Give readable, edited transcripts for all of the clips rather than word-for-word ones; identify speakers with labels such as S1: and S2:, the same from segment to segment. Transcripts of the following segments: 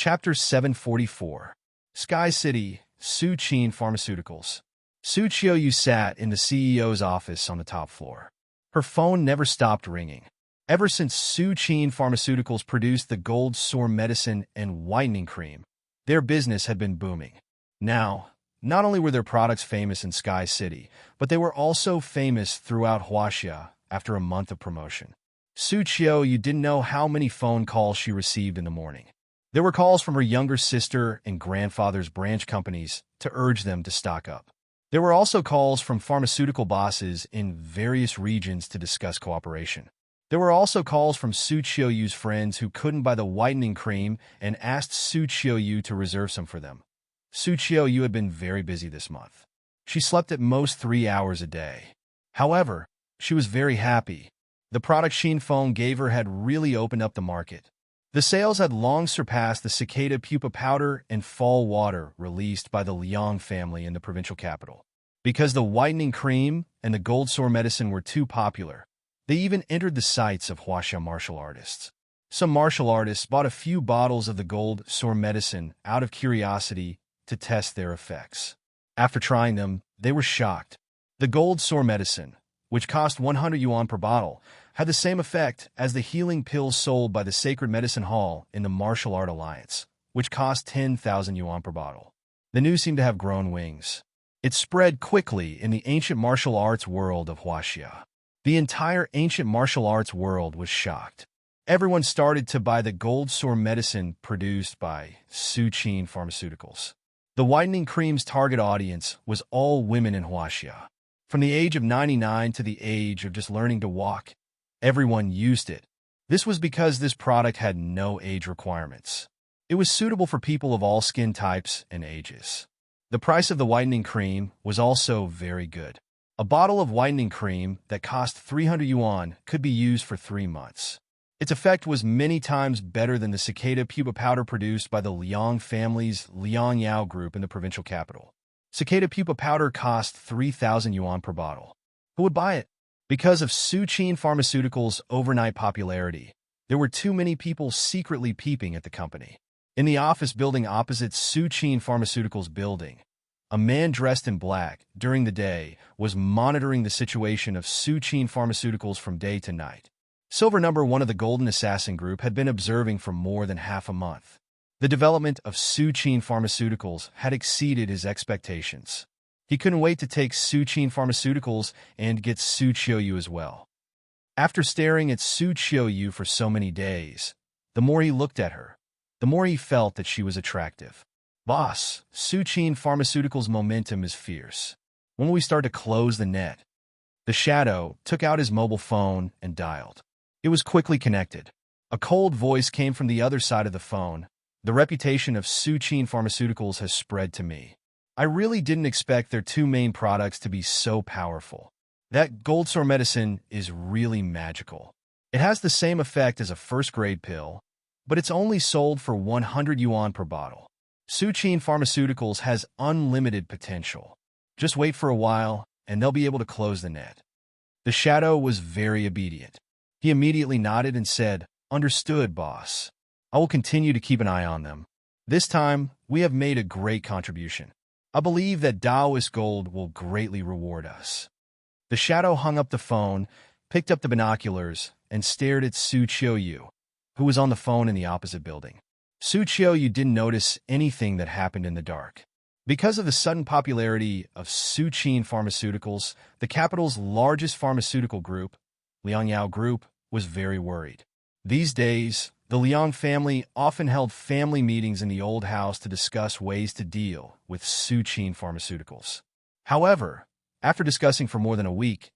S1: Chapter 744. Sky City, Su Qin Pharmaceuticals. Su Qiuyu sat in the CEO's office on the top floor. Her phone never stopped ringing. Ever since Su Qin Pharmaceuticals produced the gold sore medicine and whitening cream, their business had been booming. Now, not only were their products famous in Sky City, but they were also famous throughout Huaxia after a month of promotion. Su Qiuyu didn't know how many phone calls she received in the morning. There were calls from her younger sister and grandfather's branch companies to urge them to stock up. There were also calls from pharmaceutical bosses in various regions to discuss cooperation. There were also calls from Su Qiuyu's friends who couldn't buy the whitening cream and asked Su Qiuyu to reserve some for them. Su Qiuyu had been very busy this month. She slept at most 3 hours a day. However, she was very happy. The product Xin Feng gave her had really opened up the market. The sales had long surpassed the cicada pupa powder and fall water released by the Liang family in the provincial capital. Because the whitening cream and the gold sore medicine were too popular, they even entered the sights of Huaxia martial artists. Some martial artists bought a few bottles of the gold sore medicine out of curiosity to test their effects. After trying them, they were shocked. The gold sore medicine, which cost 100 yuan per bottle, had the same effect as the healing pills sold by the Sacred Medicine Hall in the Martial Art Alliance, which cost 10,000 yuan per bottle. The news seemed to have grown wings. It spread quickly in the ancient martial arts world of Huaxia. The entire ancient martial arts world was shocked. Everyone started to buy the gold sore medicine produced by Su Qin Pharmaceuticals. The whitening cream's target audience was all women in Huaxia. From the age of 99 to the age of just learning to walk, everyone used it. This was because this product had no age requirements. It was suitable for people of all skin types and ages. The price of the whitening cream was also very good. A bottle of whitening cream that cost 300 yuan could be used for 3 months. Its effect was many times better than the cicada pupa powder produced by the Liang family's Liang Yao group in the provincial capital. Cicada pupa powder cost 3,000 yuan per bottle. Who would buy it? Because of Su Qin Pharmaceuticals' overnight popularity, there were too many people secretly peeping at the company. In the office building opposite Su Qin Pharmaceuticals' building, a man dressed in black during the day was monitoring the situation of Su Qin Pharmaceuticals from day to night. Silver Number 1 of the Golden Assassin Group had been observing for more than half a month. The development of Su Qin Pharmaceuticals had exceeded his expectations. He couldn't wait to take Su Qin Pharmaceuticals and get Su Qiuyu as well. After staring at Su Qiuyu for so many days, the more he looked at her, the more he felt that she was attractive. Boss, Su Qin Pharmaceuticals' momentum is fierce. When will we start to close the net? The shadow took out his mobile phone and dialed. It was quickly connected. A cold voice came from the other side of the phone. The reputation of Su Qin Pharmaceuticals has spread to me. I really didn't expect their 2 main products to be so powerful. That gold sore medicine is really magical. It has the same effect as a first-grade pill, but it's only sold for 100 yuan per bottle. Su Qin Pharmaceuticals has unlimited potential. Just wait for a while, and they'll be able to close the net. The shadow was very obedient. He immediately nodded and said, "Understood, boss. I will continue to keep an eye on them. This time, we have made a great contribution. I believe that Taoist gold will greatly reward us." The shadow hung up the phone, picked up the binoculars, and stared at Su Qiuyu, who was on the phone in the opposite building. Su Qiuyu didn't notice anything that happened in the dark. Because of the sudden popularity of Su Qin Pharmaceuticals, the capital's largest pharmaceutical group, Liang Yao Group, was very worried. These days, the Liang family often held family meetings in the old house to discuss ways to deal with Su Qin Pharmaceuticals. However, after discussing for more than a week,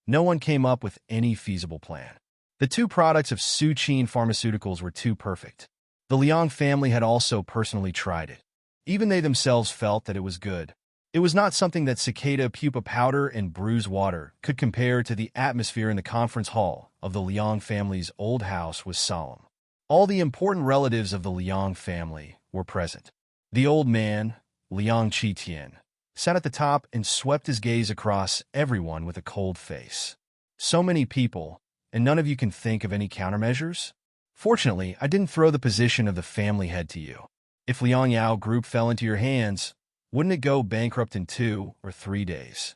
S1: no one came up with any feasible plan. The 2 products of Su Qin Pharmaceuticals were too perfect. The Liang family had also personally tried it. Even they themselves felt that it was good. It was not something that cicada pupa powder and bruise water could compare to. The atmosphere in the conference hall of the Liang family's old house was solemn. All the important relatives of the Liang family were present. The old man, Liang Qitian, sat at the top and swept his gaze across everyone with a cold face. So many people, and none of you can think of any countermeasures? Fortunately, I didn't throw the position of the family head to you. If Liang Yao Group fell into your hands, wouldn't it go bankrupt in 2 or 3 days?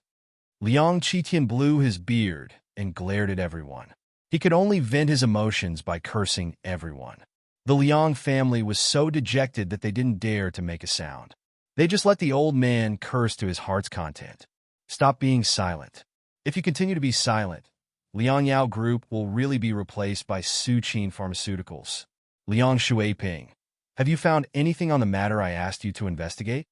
S1: Liang Qitian blew his beard and glared at everyone. He could only vent his emotions by cursing everyone. The Liang family was so dejected that they didn't dare to make a sound. They just let the old man curse to his heart's content. Stop being silent. If you continue to be silent, Liang Yao Group will really be replaced by Suqin Pharmaceuticals. Liang Shuiping, have you found anything on the matter I asked you to investigate?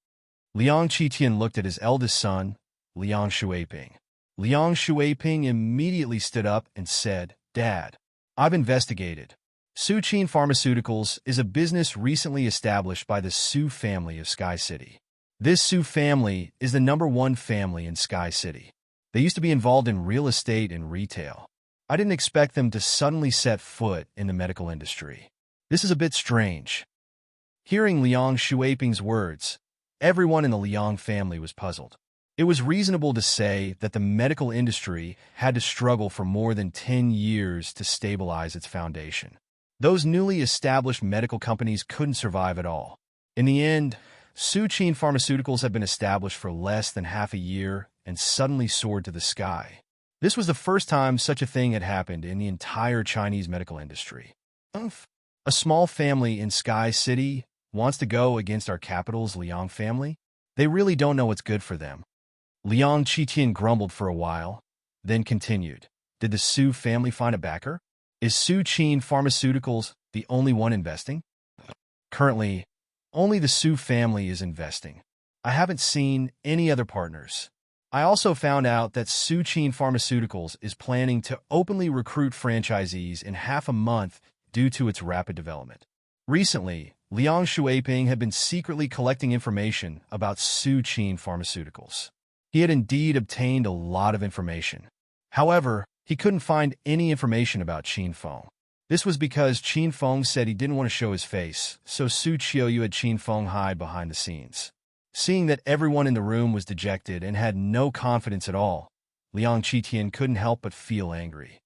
S1: Liang Qitian looked at his eldest son, Liang Shuiping. Liang Shuiping immediately stood up and said, Dad, I've investigated. Suqin Pharmaceuticals is a business recently established by the Su family of Sky City. This Su family is the #1 family in Sky City. They used to be involved in real estate and retail. I didn't expect them to suddenly set foot in the medical industry. This is a bit strange. Hearing Liang Shuiping's words, everyone in the Liang family was puzzled. It was reasonable to say that the medical industry had to struggle for more than 10 years to stabilize its foundation. Those newly established medical companies couldn't survive at all. In the end, Suqin Pharmaceuticals had been established for less than half a year and suddenly soared to the sky. This was the first time such a thing had happened in the entire Chinese medical industry. A small family in Sky City wants to go against our capital's Liang family? They really don't know what's good for them. Liang Qitian grumbled for a while, then continued. Did the Su family find a backer? Is Suqin Pharmaceuticals the only one investing? Currently, only the Su family is investing. I haven't seen any other partners. I also found out that Suqin Pharmaceuticals is planning to openly recruit franchisees in half a month due to its rapid development. Recently, Liang Shuiping had been secretly collecting information about Suqin Pharmaceuticals. He had indeed obtained a lot of information. However, he couldn't find any information about Qin Feng. This was because Qin Feng said he didn't want to show his face, so Su Qiuyu had Qin Feng hide behind the scenes. Seeing that everyone in the room was dejected and had no confidence at all, Liang Qitian couldn't help but feel angry.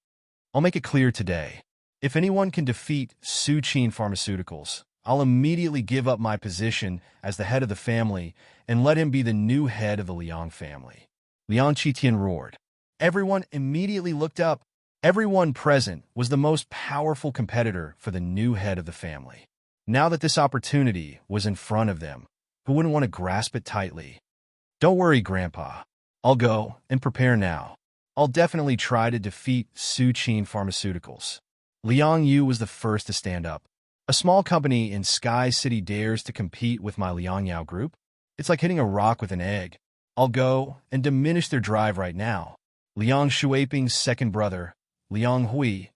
S1: I'll make it clear today. If anyone can defeat Suqin Pharmaceuticals, I'll immediately give up my position as the head of the family and let him be the new head of the Liang family. Liang Qitian roared. Everyone immediately looked up. Everyone present was the most powerful competitor for the new head of the family. Now that this opportunity was in front of them, who wouldn't want to grasp it tightly? Don't worry, Grandpa. I'll go and prepare now. I'll definitely try to defeat Suqin Pharmaceuticals. Liang Yu was the first to stand up. A small company in Sky City dares to compete with my Liang Yao Group? It's like hitting a rock with an egg. I'll go and diminish their drive right now. Liang Shuiping's second brother, Liang Hui,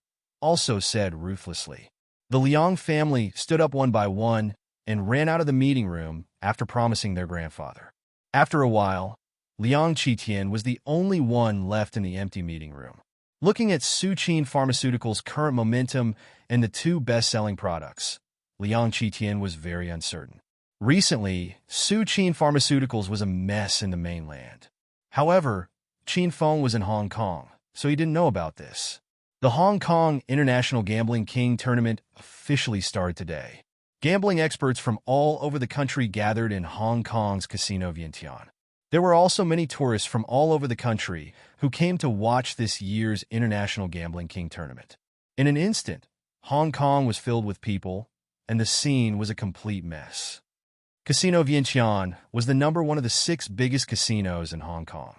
S1: also said ruthlessly. The Liang family stood up one by one and ran out of the meeting room after promising their grandfather. After a while, Liang Qitian was the only one left in the empty meeting room. Looking at Suqin Pharmaceuticals' current momentum and the 2 best-selling products, Liang Qitian was very uncertain. Recently, Suqin Pharmaceuticals was a mess in the mainland. However, Qin Feng was in Hong Kong, so he didn't know about this. The Hong Kong International Gambling King Tournament officially started today. Gambling experts from all over the country gathered in Hong Kong's Casino Vientiane. There were also many tourists from all over the country who came to watch this year's International Gambling King Tournament. In an instant, Hong Kong was filled with people, and the scene was a complete mess. Casino Vientiane was the #1 of the 6 biggest casinos in Hong Kong.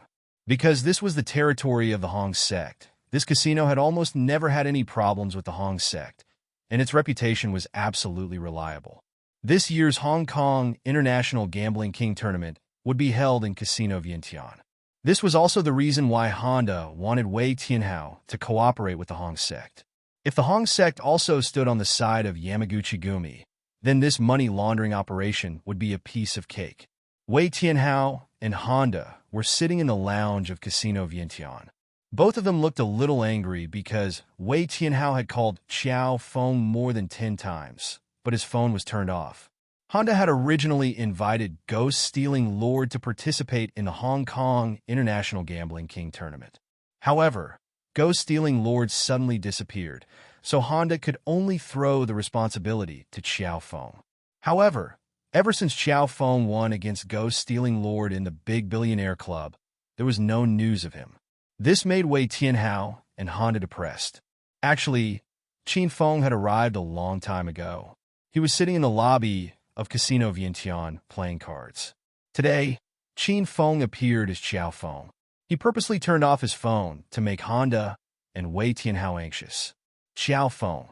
S1: Because this was the territory of the Hong sect, this casino had almost never had any problems with the Hong sect, and its reputation was absolutely reliable. This year's Hong Kong International Gambling King Tournament would be held in Casino Vientiane. This was also the reason why Honda wanted Wei Tianhao to cooperate with the Hong sect. If the Hong sect also stood on the side of Yamaguchi Gumi, then this money laundering operation would be a piece of cake. Wei Tianhao and Honda were sitting in the lounge of Casino Vientiane. Both of them looked a little angry because Wei Tianhao had called Xiao Feng more than 10 times, but his phone was turned off. Honda had originally invited Ghost-Stealing Lord to participate in the Hong Kong International Gambling King Tournament. However, Ghost-Stealing Lord suddenly disappeared, so Honda could only throw the responsibility to Xiao Feng. However, Ever since Xiao Feng won against ghost-stealing lord in the Big Billionaire Club, there was no news of him. This made Wei Tianhao and Honda depressed. Actually, Qin Feng had arrived a long time ago. He was sitting in the lobby of Casino Vientiane playing cards. Today, Qin Feng appeared as Xiao Feng. He purposely turned off his phone to make Honda and Wei Tianhao anxious. Xiao Feng,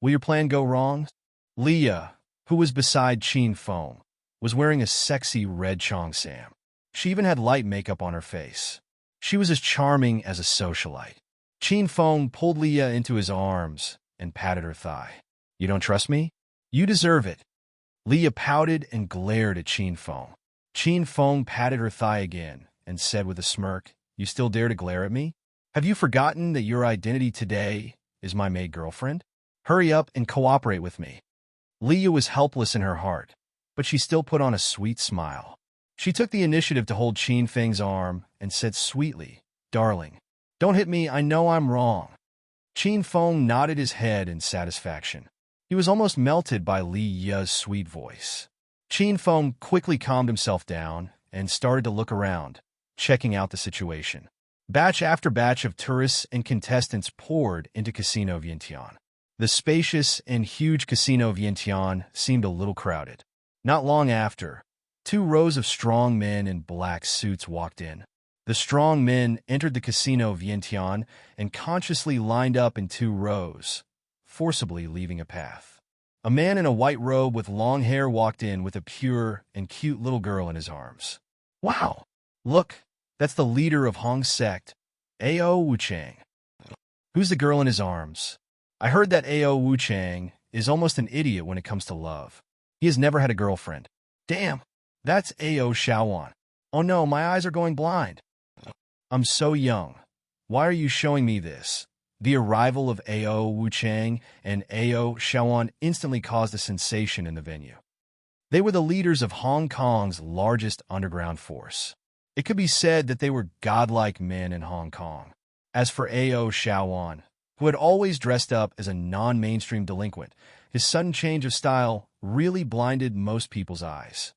S1: will your plan go wrong? Leah, who was beside Qin Feng, was wearing a sexy red cheongsam. She even had light makeup on her face. She was as charming as a socialite. Qin Feng pulled Leah into his arms and patted her thigh. You don't trust me? You deserve it. Leah pouted and glared at Qin Feng. Qin Feng patted her thigh again and said with a smirk, You still dare to glare at me? Have you forgotten that your identity today is my maid girlfriend? Hurry up and cooperate with me. Leah was helpless in her heart, but she still put on a sweet smile. She took the initiative to hold Qin Feng's arm and said sweetly, Darling, don't hit me, I know I'm wrong. Qin Feng nodded his head in satisfaction. He was almost melted by Li Ya's sweet voice. Qin Feng quickly calmed himself down and started to look around, checking out the situation. Batch after batch of tourists and contestants poured into Casino Vientiane. The spacious and huge Casino Vientiane seemed a little crowded. Not long after, 2 rows of strong men in black suits walked in. The strong men entered the Casino Vientiane and consciously lined up in 2 rows, forcibly leaving a path. A man in a white robe with long hair walked in with a pure and cute little girl in his arms. Wow! Look, that's the leader of Hong's sect, Ao Wuchang. Who's the girl in his arms? I heard that Ao Wuchang is almost an idiot when it comes to love. He has never had a girlfriend. Damn, that's Ao Shaowan. Oh no, my eyes are going blind. I'm so young. Why are you showing me this? The arrival of Ao Wuchang and Ao Shaowan instantly caused a sensation in the venue. They were the leaders of Hong Kong's largest underground force. It could be said that they were godlike men in Hong Kong. As for Ao Shaowan, who had always dressed up as a non-mainstream delinquent, his sudden change of style really blinded most people's eyes.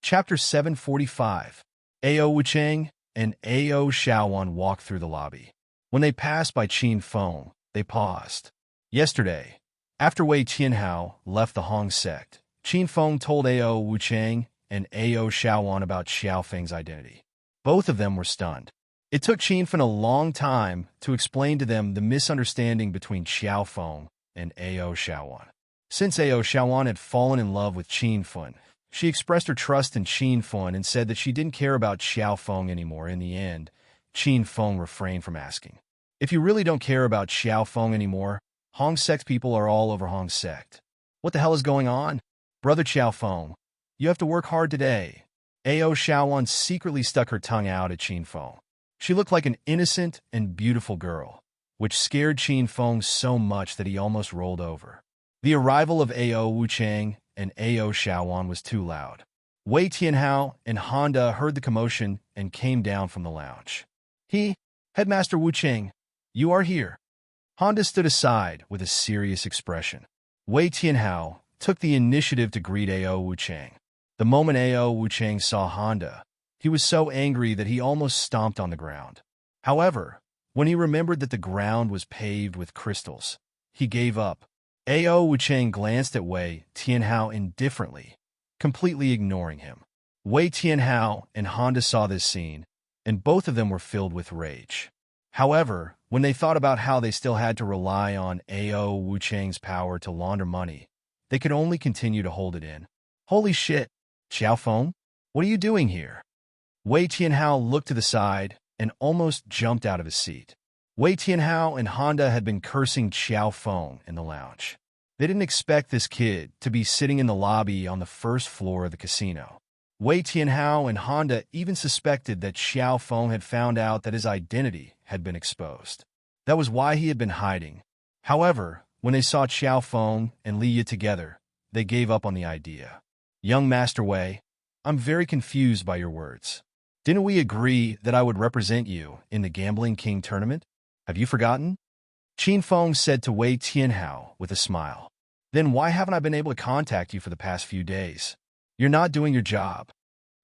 S1: Chapter 745. Ao Wuchang and Ao Shaowan walked through the lobby. When they passed by Qin Feng, they paused. Yesterday, after Wei Tianhao left the Hong sect, Qin Feng told Ao Wuchang and Ao Shaowan about Xiao Feng's identity. Both of them were stunned. It took Qin Feng a long time to explain to them the misunderstanding between Xiao Feng and Ao Shaowan. Since Ao Shaowan had fallen in love with Qin Feng, she expressed her trust in Qin Feng and said that she didn't care about Xiao Feng anymore. In the end, Qin Feng refrained from asking. If you really don't care about Xiao Feng anymore, Hong sect people are all over Hong sect. What the hell is going on? Brother Xiao Feng, you have to work hard today. Ao Shaowan secretly stuck her tongue out at Qin Feng. She looked like an innocent and beautiful girl, which scared Qin Feng so much that he almost rolled over. The arrival of Ao Wuchang and Ao Shaowan was too loud. Wei Tianhao and Honda heard the commotion and came down from the lounge. Headmaster Wuchang, you are here. Honda stood aside with a serious expression. Wei Tianhao took the initiative to greet Ao Wuchang. The moment Ao Wuchang saw Honda, he was so angry that he almost stomped on the ground. However, when he remembered that the ground was paved with crystals, he gave up. Ao Wuchang glanced at Wei Tianhao indifferently, completely ignoring him. Wei Tianhao and Honda saw this scene, and both of them were filled with rage. However, when they thought about how they still had to rely on Ao Wuchang's power to launder money, they could only continue to hold it in. Holy shit, Xiao Feng, what are you doing here? Wei Tianhao looked to the side and almost jumped out of his seat. Wei Tianhao and Honda had been cursing Xiao Feng in the lounge. They didn't expect this kid to be sitting in the lobby on the first floor of the casino. Wei Tianhao and Honda even suspected that Xiao Feng had found out that his identity had been exposed. That was why he had been hiding. However, when they saw Xiao Feng and Li Yi together, they gave up on the idea. Young Master Wei, I'm very confused by your words. Didn't we agree that I would represent you in the Gambling King tournament? Have you forgotten? Qin Feng said to Wei Tianhao with a smile. Then why haven't I been able to contact you for the past few days? You're not doing your job.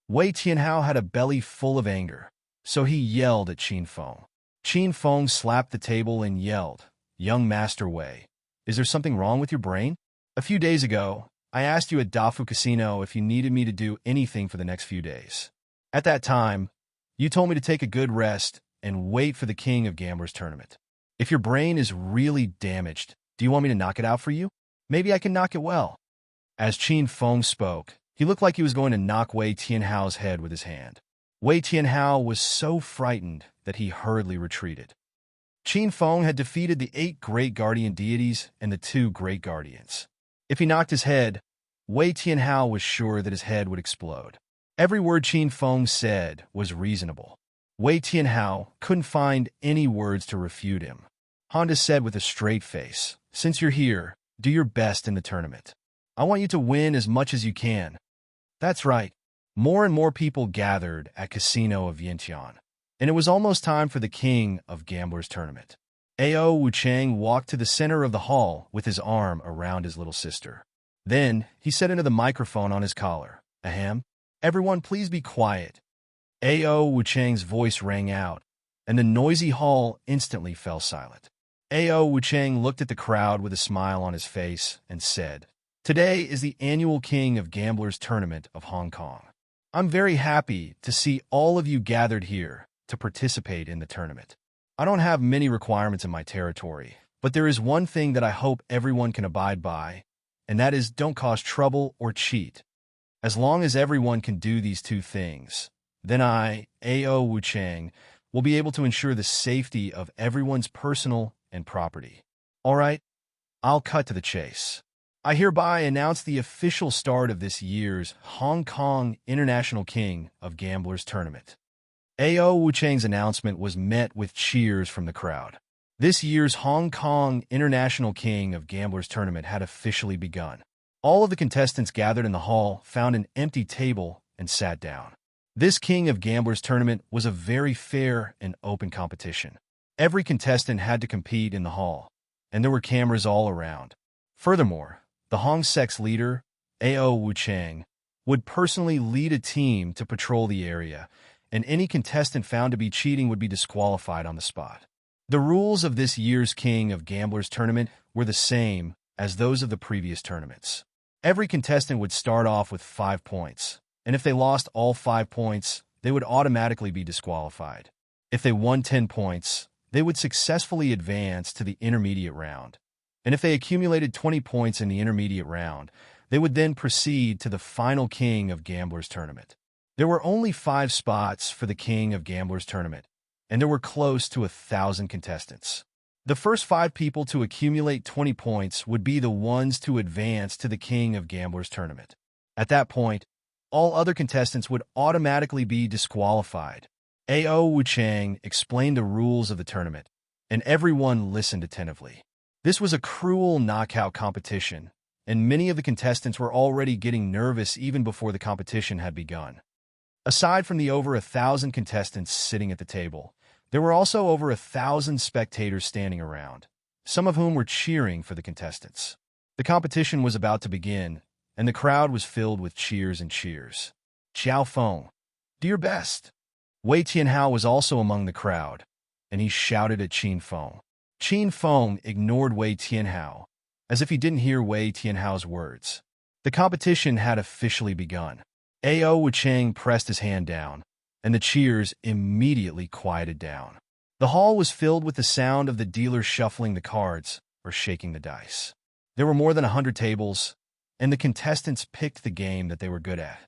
S1: Wei Tianhao had a belly full of anger, so he yelled at Qin Feng. Qin Feng slapped the table and yelled, "Young Master Wei, is there something wrong with your brain? A few days ago, I asked you at Dafu Casino if you needed me to do anything for the next few days. At that time, you told me to take a good rest and wait for the King of Gamblers tournament. If your brain is really damaged, do you want me to knock it out for you? Maybe I can knock it well." As Qin Feng spoke, he looked like he was going to knock Wei Tianhao's head with his hand. Wei Tianhao was so frightened that he hurriedly retreated. Qin Feng had defeated the 8 great guardian deities and the 2 great guardians. If he knocked his head, Wei Tianhao was sure that his head would explode. Every word Qin Feng said was reasonable. Wei Tianhao couldn't find any words to refute him. Honda said with a straight face, "Since you're here, do your best in the tournament. I want you to win as much as you can." That's right. More and more people gathered at Casino of Vientiane, and it was almost time for the King of Gamblers tournament. Ao Wuchang walked to the center of the hall with his arm around his little sister. Then he said into the microphone on his collar, "Ahem, everyone please be quiet." Ao Wuchang's voice rang out, and the noisy hall instantly fell silent. Ao Wuchang looked at the crowd with a smile on his face and said, "Today is the annual King of Gamblers tournament of Hong Kong. I'm very happy to see all of you gathered here to participate in the tournament. I don't have many requirements in my territory, but there is one thing that I hope everyone can abide by, and that is don't cause trouble or cheat. As long as everyone can do these 2 things, then I, Ao Wuchang, will be able to ensure the safety of everyone's personal and property. All right, I'll cut to the chase. I hereby announce the official start of this year's Hong Kong International King of Gamblers tournament." Ao Wuchang's announcement was met with cheers from the crowd. This year's Hong Kong International King of Gamblers tournament had officially begun. All of the contestants gathered in the hall found an empty table and sat down. This King of Gamblers tournament was a very fair and open competition. Every contestant had to compete in the hall, and there were cameras all around. Furthermore, the Hong Sec's leader, Ao Wuchang, would personally lead a team to patrol the area, and any contestant found to be cheating would be disqualified on the spot. The rules of this year's King of Gamblers tournament were the same as those of the previous tournaments. Every contestant would start off with 5 points, and if they lost all 5 points, they would automatically be disqualified. If they won 10 points, they would successfully advance to the intermediate round. And if they accumulated 20 points in the intermediate round, they would then proceed to the final King of Gamblers tournament. There were only 5 spots for the King of Gamblers tournament, and there were close to 1,000 contestants. The first 5 people to accumulate 20 points would be the ones to advance to the King of Gamblers tournament. At that point, all other contestants would automatically be disqualified. Ao Wuchang explained the rules of the tournament, and everyone listened attentively. This was a cruel knockout competition, and many of the contestants were already getting nervous even before the competition had begun. Aside from the over 1,000 contestants sitting at the table, there were also over 1,000 spectators standing around, some of whom were cheering for the contestants. The competition was about to begin, and the crowd was filled with cheers and cheers. "Xiao Feng, do your best." Wei Tianhao was also among the crowd, and he shouted at Qin Feng. Qin Feng ignored Wei Tianhao, as if he didn't hear Wei Tianhao's words. The competition had officially begun. Ao Wuchang pressed his hand down, and the cheers immediately quieted down. The hall was filled with the sound of the dealer shuffling the cards or shaking the dice. There were more than 100 tables, and the contestants picked the game that they were good at.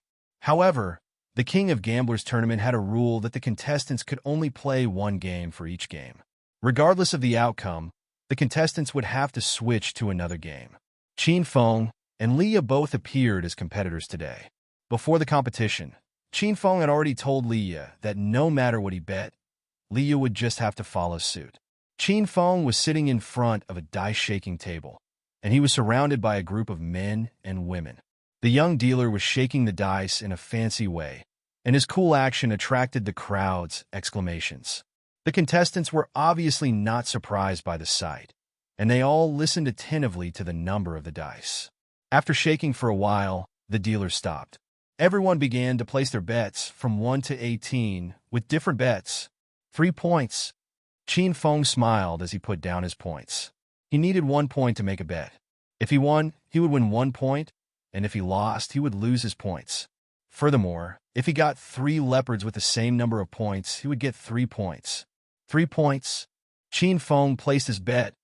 S1: However, the King of Gamblers tournament had a rule that the contestants could only play 1 game for each game. Regardless of the outcome, the contestants would have to switch to another game. Qin Feng and Leah both appeared as competitors today. Before the competition, Qin Feng had already told Leah that no matter what he bet, Leah would just have to follow suit. Qin Feng was sitting in front of a dice-shaking table, and he was surrounded by a group of men and women. The young dealer was shaking the dice in a fancy way, and his cool action attracted the crowd's exclamations. The contestants were obviously not surprised by the sight, and they all listened attentively to the number of the dice. After shaking for a while, the dealer stopped. Everyone began to place their bets from 1 to 18 with different bets. 3 points. Qin Feng smiled as he put down his points. He needed 1 point to make a bet. If he won, he would win 1 point, and if he lost, he would lose his points. Furthermore, if he got 3 leopards with the same number of points, he would get 3 points. 3 points. Qin Feng placed his bet,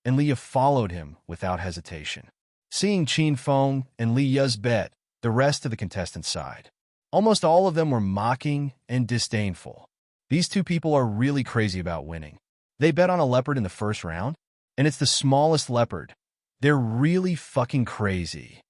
S1: and Leah followed him without hesitation. Seeing Qin Feng and Leah's bet, the rest of the contestants sighed. Almost all of them were mocking and disdainful. These two people are really crazy about winning. They bet on a leopard in the first round, and it's the smallest leopard. They're really fucking crazy.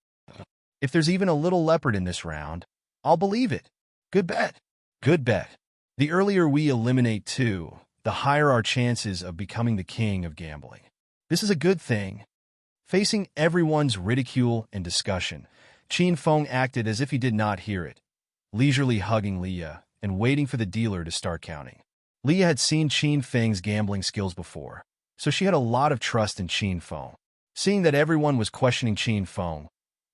S1: If there's even a little leopard in this round, I'll believe it. Good bet. Good bet. The earlier we eliminate 2, the higher our chances of becoming the king of gambling. This is a good thing. Facing everyone's ridicule and discussion, Qin Feng acted as if he did not hear it, leisurely hugging Leah and waiting for the dealer to start counting. Leah had seen Qin Feng's gambling skills before, so she had a lot of trust in Qin Feng. Seeing that everyone was questioning Qin Feng,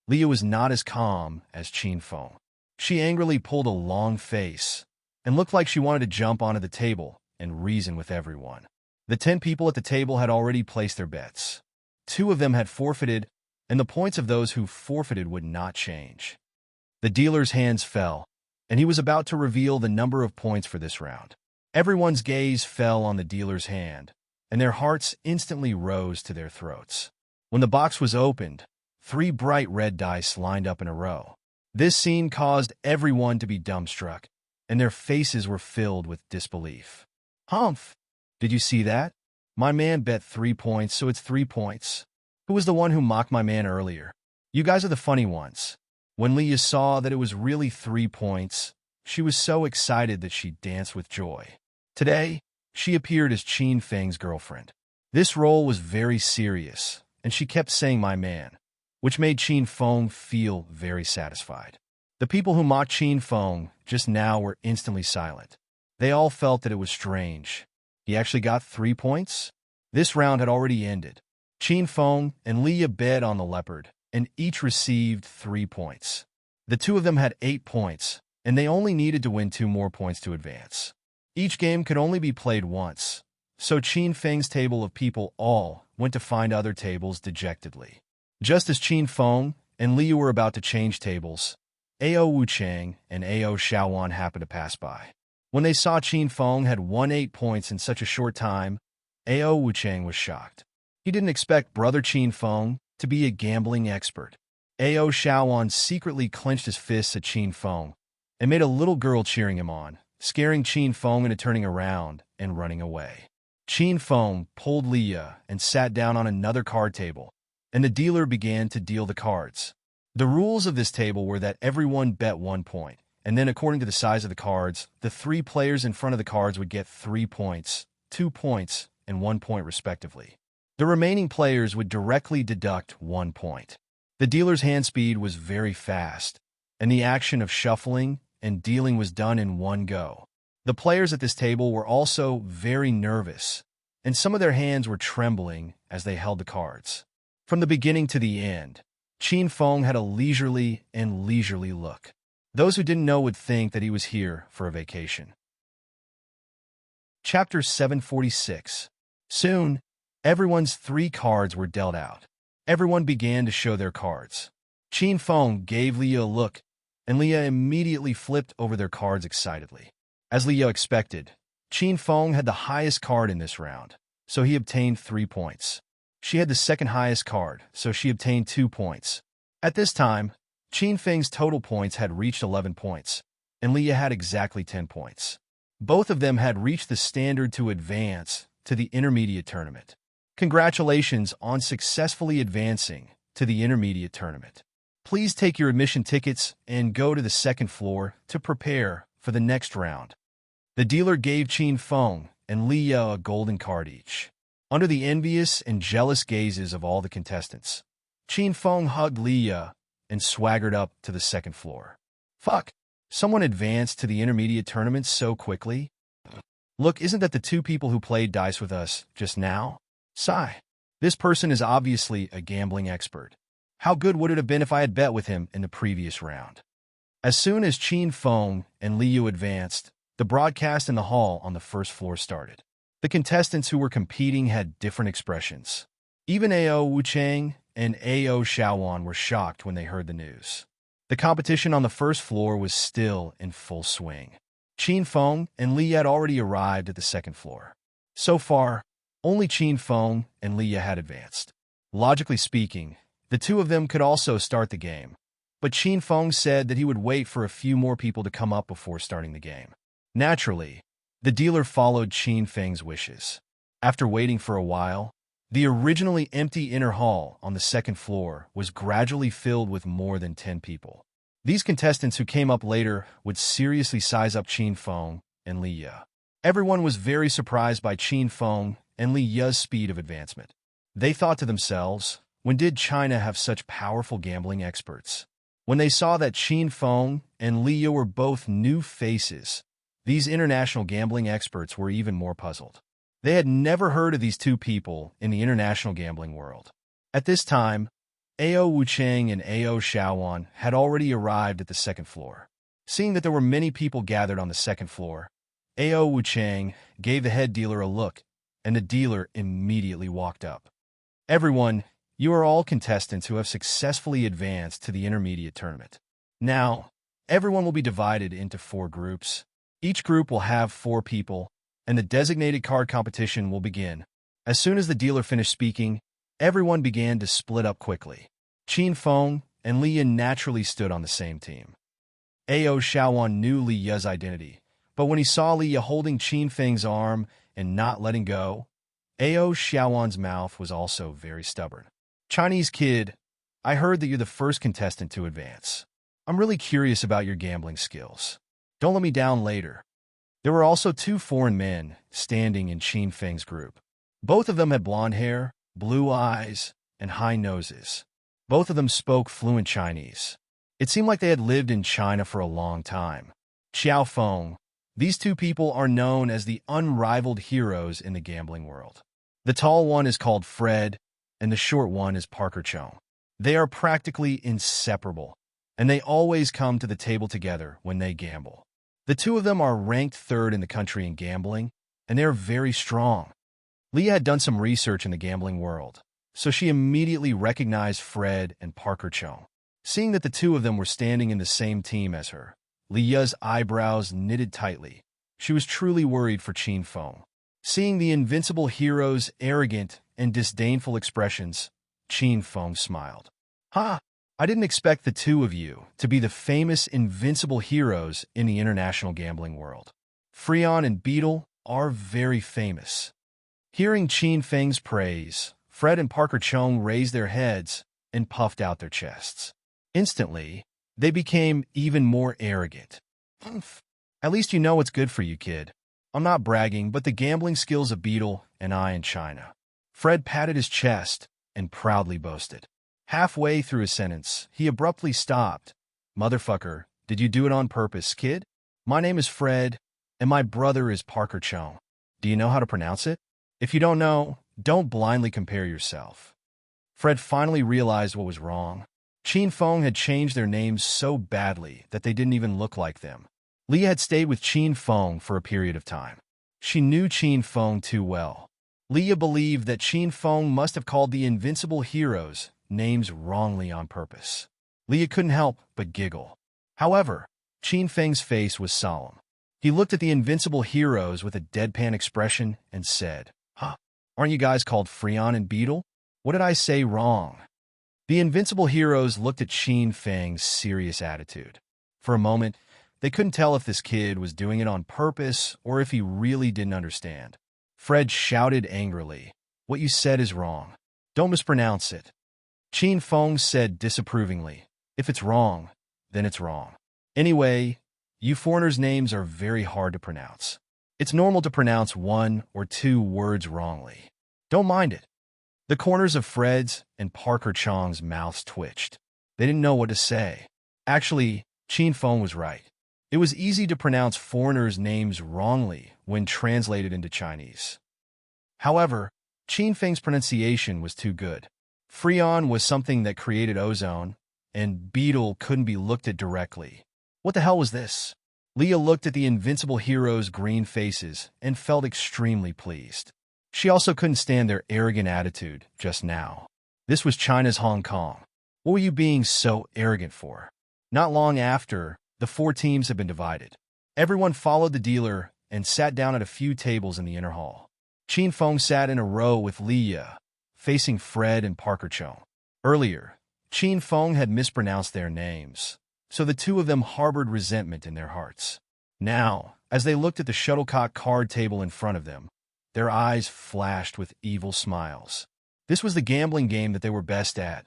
S1: Leah was not as calm as Qin Feng. She angrily pulled a long face and looked like she wanted to jump onto the table and reason with everyone. The 10 people at the table had already placed their bets. 2 of them had forfeited, and the points of those who forfeited would not change. The dealer's hands fell, and he was about to reveal the number of points for this round. Everyone's gaze fell on the dealer's hand, and their hearts instantly rose to their throats. When the box was opened, 3 bright red dice lined up in a row. This scene caused everyone to be dumbstruck, and their faces were filled with disbelief. Humph! Did you see that? My man bet 3 points, so it's 3 points. Who was the one who mocked my man earlier? You guys are the funny ones. When Leah saw that it was really 3 points, she was so excited that she danced with joy. Today, she appeared as Qin Feng's girlfriend. This role was very serious, and she kept saying my man, which made Qin Feng feel very satisfied. The people who mocked Qin Feng just now were instantly silent. They all felt that it was strange. He actually got 3 points? This round had already ended. Qin Feng and Leah bet on the leopard, and each received 3 points. The 2 of them had 8 points, and they only needed to win 2 more points to advance. Each game could only be played once, so Qin Feng's table of people all went to find other tables dejectedly. Just as Qin Feng and Leah were about to change tables, Ao Wuchang and Ao Shaowan happened to pass by. When they saw Qin Feng had won 8 points in such a short time, Ao Wuchang was shocked. He didn't expect brother Qin Feng to be a gambling expert. Ao Shaowan secretly clenched his fists at Qin Feng and made a little girl cheering him on, scaring Qin Feng into turning around and running away. Qin Feng pulled Leah and sat down on another card table, and the dealer began to deal the cards. The rules of this table were that everyone bet 1 point, and then according to the size of the cards, the 3 players in front of the cards would get 3 points, 2 points, and 1 point respectively. The remaining players would directly deduct 1 point. The dealer's hand speed was very fast, and the action of shuffling and dealing was done in one go. The players at this table were also very nervous, and some of their hands were trembling as they held the cards. From the beginning to the end, Qin Feng had a leisurely look. Those who didn't know would think that he was here for a vacation. Chapter 746. Soon, everyone's 3 cards were dealt out. Everyone began to show their cards. Qin Feng gave Leah a look, and Leah immediately flipped over their cards excitedly. As Leah expected, Qin Feng had the highest card in this round, so he obtained 3 points. She had the second highest card, so she obtained 2 points. At this time, Qin Feng's total points had reached 11 points, and Leah had exactly 10 points. Both of them had reached the standard to advance to the intermediate tournament. Congratulations on successfully advancing to the intermediate tournament. Please take your admission tickets and go to the second floor to prepare for the next round. The dealer gave Qin Feng and Leah a golden card each. Under the envious and jealous gazes of all the contestants, Qin Feng hugged Leah and swaggered up to the second floor. Fuck, someone advanced to the intermediate tournament so quickly? Look, isn't that the 2 people who played dice with us just now? Sigh. This person is obviously a gambling expert. How good would it have been if I had bet with him in the previous round? As soon as Qin Feng and Liu advanced, the broadcast in the hall on the first floor started. The contestants who were competing had different expressions. Even Ao Wuchang and Ao Xiaowan were shocked when they heard the news. The competition on the first floor was still in full swing. Qin Feng and Li had already arrived at the second floor. So far, only Qin Feng and Li had advanced. Logically speaking, the two of them could also start the game, but Qin Feng said that he would wait for a few more people to come up before starting the game. Naturally, the dealer followed Qin Feng's wishes. After waiting for a while, the originally empty inner hall on the second floor was gradually filled with more than 10 people. These contestants who came up later would seriously size up Qin Feng and Li Ye. Everyone was very surprised by Qin Feng and Li Ye's speed of advancement. They thought to themselves, when did China have such powerful gambling experts? When they saw that Qin Feng and Li Ye were both new faces, these international gambling experts were even more puzzled. They had never heard of these two people in the international gambling world. At this time, Ao Wuchang and Ao Xiaowan had already arrived at the second floor. Seeing that there were many people gathered on the second floor, Ao Wuchang gave the head dealer a look, and the dealer immediately walked up. Everyone, you are all contestants who have successfully advanced to the intermediate tournament. Now, everyone will be divided into 4 groups. Each group will have 4 people, and the designated card competition will begin. As soon as the dealer finished speaking, everyone began to split up quickly. Qin Feng and Li Ye naturally stood on the same team. Ao Xiaowan knew Li Ye's identity, but when he saw Li Ye holding Qin Feng's arm and not letting go, Ao Xiaowan's mouth was also very stubborn. Chinese kid, I heard that you're the first contestant to advance. I'm really curious about your gambling skills. Don't let me down later. There were also 2 foreign men standing in Qin Feng's group. Both of them had blonde hair, blue eyes, and high noses. Both of them spoke fluent Chinese. It seemed like they had lived in China for a long time. Xiao Feng, these 2 people are known as the unrivaled heroes in the gambling world. The tall one is called Fred, and the short one is Parker Chong. They are practically inseparable, and they always come to the table together when they gamble. The 2 of them are ranked 3rd in the country in gambling, and they are very strong. Leah had done some research in the gambling world, so she immediately recognized Fred and Parker Chong. Seeing that the 2 of them were standing in the same team as her, Leah's eyebrows knitted tightly. She was truly worried for Qin Feng. Seeing the invincible hero's arrogant and disdainful expressions, Qin Feng smiled. Ha! I didn't expect the 2 of you to be the famous invincible heroes in the international gambling world. Freon and Beetle are very famous. Hearing Qin Feng's praise, Fred and Parker Chong raised their heads and puffed out their chests. Instantly, they became even more arrogant. Humph. At least you know what's good for you, kid. I'm not bragging, but the gambling skills of Beetle and I in China. Fred patted his chest and proudly boasted. Halfway through his sentence, he abruptly stopped. Motherfucker, did you do it on purpose, kid? My name is Fred, and my brother is Parker Chong. Do you know how to pronounce it? If you don't know, don't blindly compare yourself. Fred finally realized what was wrong. Qin Feng had changed their names so badly that they didn't even look like them. Leah had stayed with Qin Feng for a period of time. She knew Qin Feng too well. Leah believed that Qin Feng must have called the invincible heroes names wrongly on purpose. Leah couldn't help but giggle. However, Qin Feng's face was solemn. He looked at the invincible heroes with a deadpan expression and said, Huh, aren't you guys called Freon and Beetle? What did I say wrong? The invincible heroes looked at Qin Feng's serious attitude. For a moment, they couldn't tell if this kid was doing it on purpose or if he really didn't understand. Fred shouted angrily, What you said is wrong. Don't mispronounce it. Qin Feng said disapprovingly, If it's wrong, then it's wrong. Anyway, you foreigners' names are very hard to pronounce. It's normal to pronounce 1 or 2 words wrongly. Don't mind it. The corners of Fred's and Parker Chong's mouths twitched. They didn't know what to say. Actually, Qin Feng was right. It was easy to pronounce foreigners' names wrongly when translated into Chinese. However, Qin Feng's pronunciation was too good. Freon was something that created ozone, and beetle couldn't be looked at directly. What the hell was this? Leah looked at the invincible heroes' green faces and felt extremely pleased. She also couldn't stand their arrogant attitude just now. This was China's Hong Kong. What were you being so arrogant for? Not long after, the four teams had been divided. Everyone followed the dealer and sat down at a few tables in the inner hall. Qin Feng sat in a row with Leah, facing Fred and Parker Chung. Earlier, Qin Feng had mispronounced their names, so the two of them harbored resentment in their hearts. Now, as they looked at the shuttlecock card table in front of them, their eyes flashed with evil smiles. This was the gambling game that they were best at.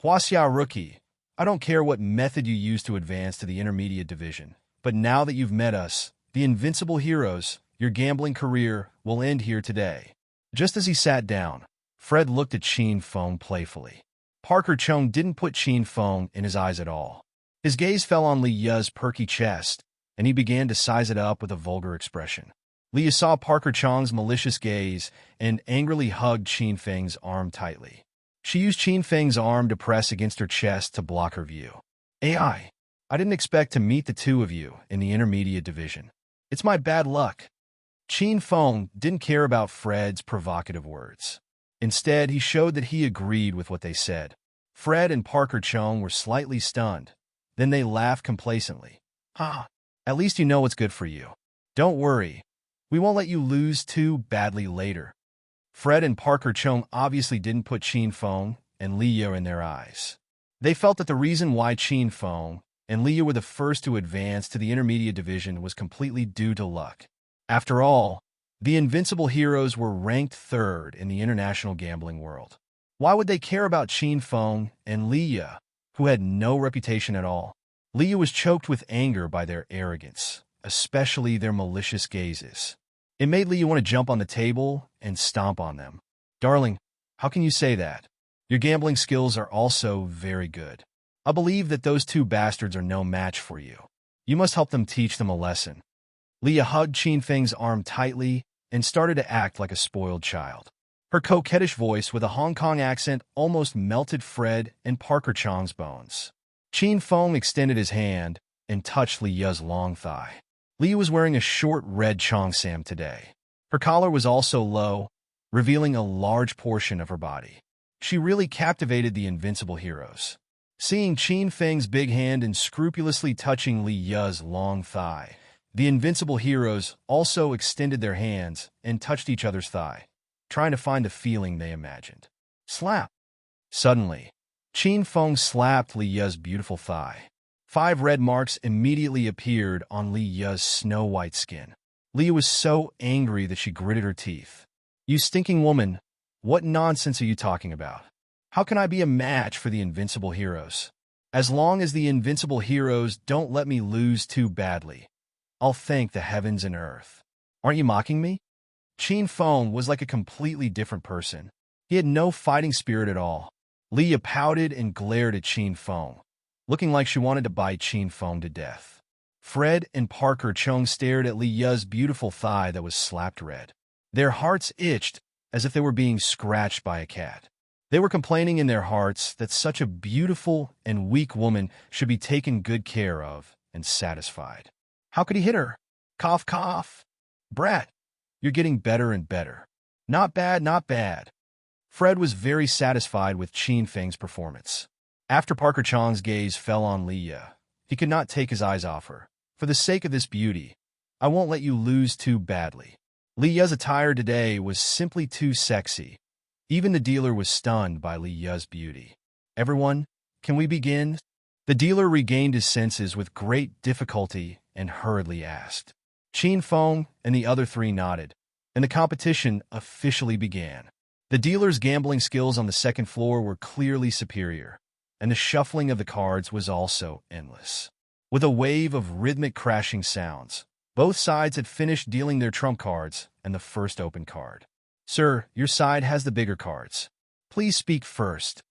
S1: Huaxia Rookie, I don't care what method you use to advance to the intermediate division, but now that you've met us, the invincible heroes, your gambling career will end here today. Just as he sat down, Fred looked at Qin Feng playfully. Parker Chung didn't put Qin Feng in his eyes at all. His gaze fell on Li Ya's perky chest, and he began to size it up with a vulgar expression. Li Ya saw Parker Chung's malicious gaze and angrily hugged Qin Feng's arm tightly. She used Qin Feng's arm to press against her chest to block her view. I didn't expect to meet the two of you in the intermediate division. It's my bad luck. Qin Feng didn't care about Fred's provocative words. Instead, he showed that he agreed with what they said. Fred and Parker Chung were slightly stunned. Then they laughed complacently. At least you know what's good for you. Don't worry. We won't let you lose too badly later. Fred and Parker Chung obviously didn't put Qin Feng and Li Ya in their eyes. They felt that the reason why Qin Feng and Li Ya were the first to advance to the intermediate division was completely due to luck. After all, the invincible heroes were ranked third in the international gambling world. Why would they care about Qin Feng and Li Ya, who had no reputation at all? Li Ya was choked with anger by their arrogance, especially their malicious gazes. It made Li Ya want to jump on the table and stomp on them. Darling, how can you say that? Your gambling skills are also very good. I believe that those two bastards are no match for you. You must help them teach them a lesson. Li Ya hugged Qin Feng's arm tightly and started to act like a spoiled child. Her coquettish voice with a Hong Kong accent almost melted Fred and Parker Chung's bones. Qin Feng extended his hand and touched Li Ya's long thigh. Li Ya was wearing a short red cheongsam today. Her collar was also low, revealing a large portion of her body. She really captivated the invincible heroes. Seeing Qin Feng's big hand and scrupulously touching Li Ya's long thigh, the invincible heroes also extended their hands and touched each other's thigh, trying to find the feeling they imagined. Slap! Suddenly, Qin Feng slapped Li Ya's beautiful thigh. 5 red marks immediately appeared on Li Ya's snow-white skin. Li Ya was so angry that she gritted her teeth. You stinking woman, what nonsense are you talking about? How can I be a match for the invincible heroes? As long as the invincible heroes don't let me lose too badly, I'll thank the heavens and earth. Aren't you mocking me? Qin Feng was like a completely different person. He had no fighting spirit at all. Li Ya pouted and glared at Qin Feng, looking like she wanted to bite Qin Feng to death. Fred and Parker Chung stared at Li Ya's beautiful thigh that was slapped red. Their hearts itched as if they were being scratched by a cat. They were complaining in their hearts that such a beautiful and weak woman should be taken good care of and satisfied. How could he hit her? Cough, cough. Brat, you're getting better and better. Not bad, not bad. Fred was very satisfied with Qin Feng's performance. After Parker Chung's gaze fell on Li Ya, he could not take his eyes off her. For the sake of this beauty, I won't let you lose too badly. Li Ya's attire today was simply too sexy. Even the dealer was stunned by Li Ya's beauty. Everyone, can we begin? The dealer regained his senses with great difficulty and hurriedly asked. Qin Feng and the other 3 nodded, and the competition officially began. The dealer's gambling skills on the second floor were clearly superior, and the shuffling of the cards was also endless. With a wave of rhythmic crashing sounds, both sides had finished dealing their trump cards and the first open card. Sir, your side has the bigger cards. Please speak first.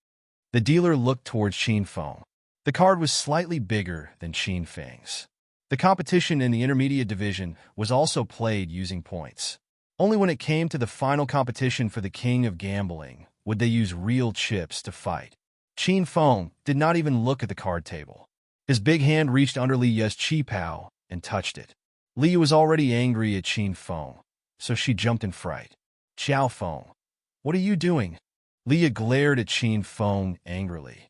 S1: The dealer looked towards Qin Feng. The card was slightly bigger than Qin Feng's. The competition in the intermediate division was also played using points. Only when it came to the final competition for the king of gambling would they use real chips to fight. Qin Feng did not even look at the card table. His big hand reached under Li Ya's qipao and touched it. Li was already angry at Qin Feng, so she jumped in fright. Xiao Feng, what are you doing? Li glared at Qin Feng angrily.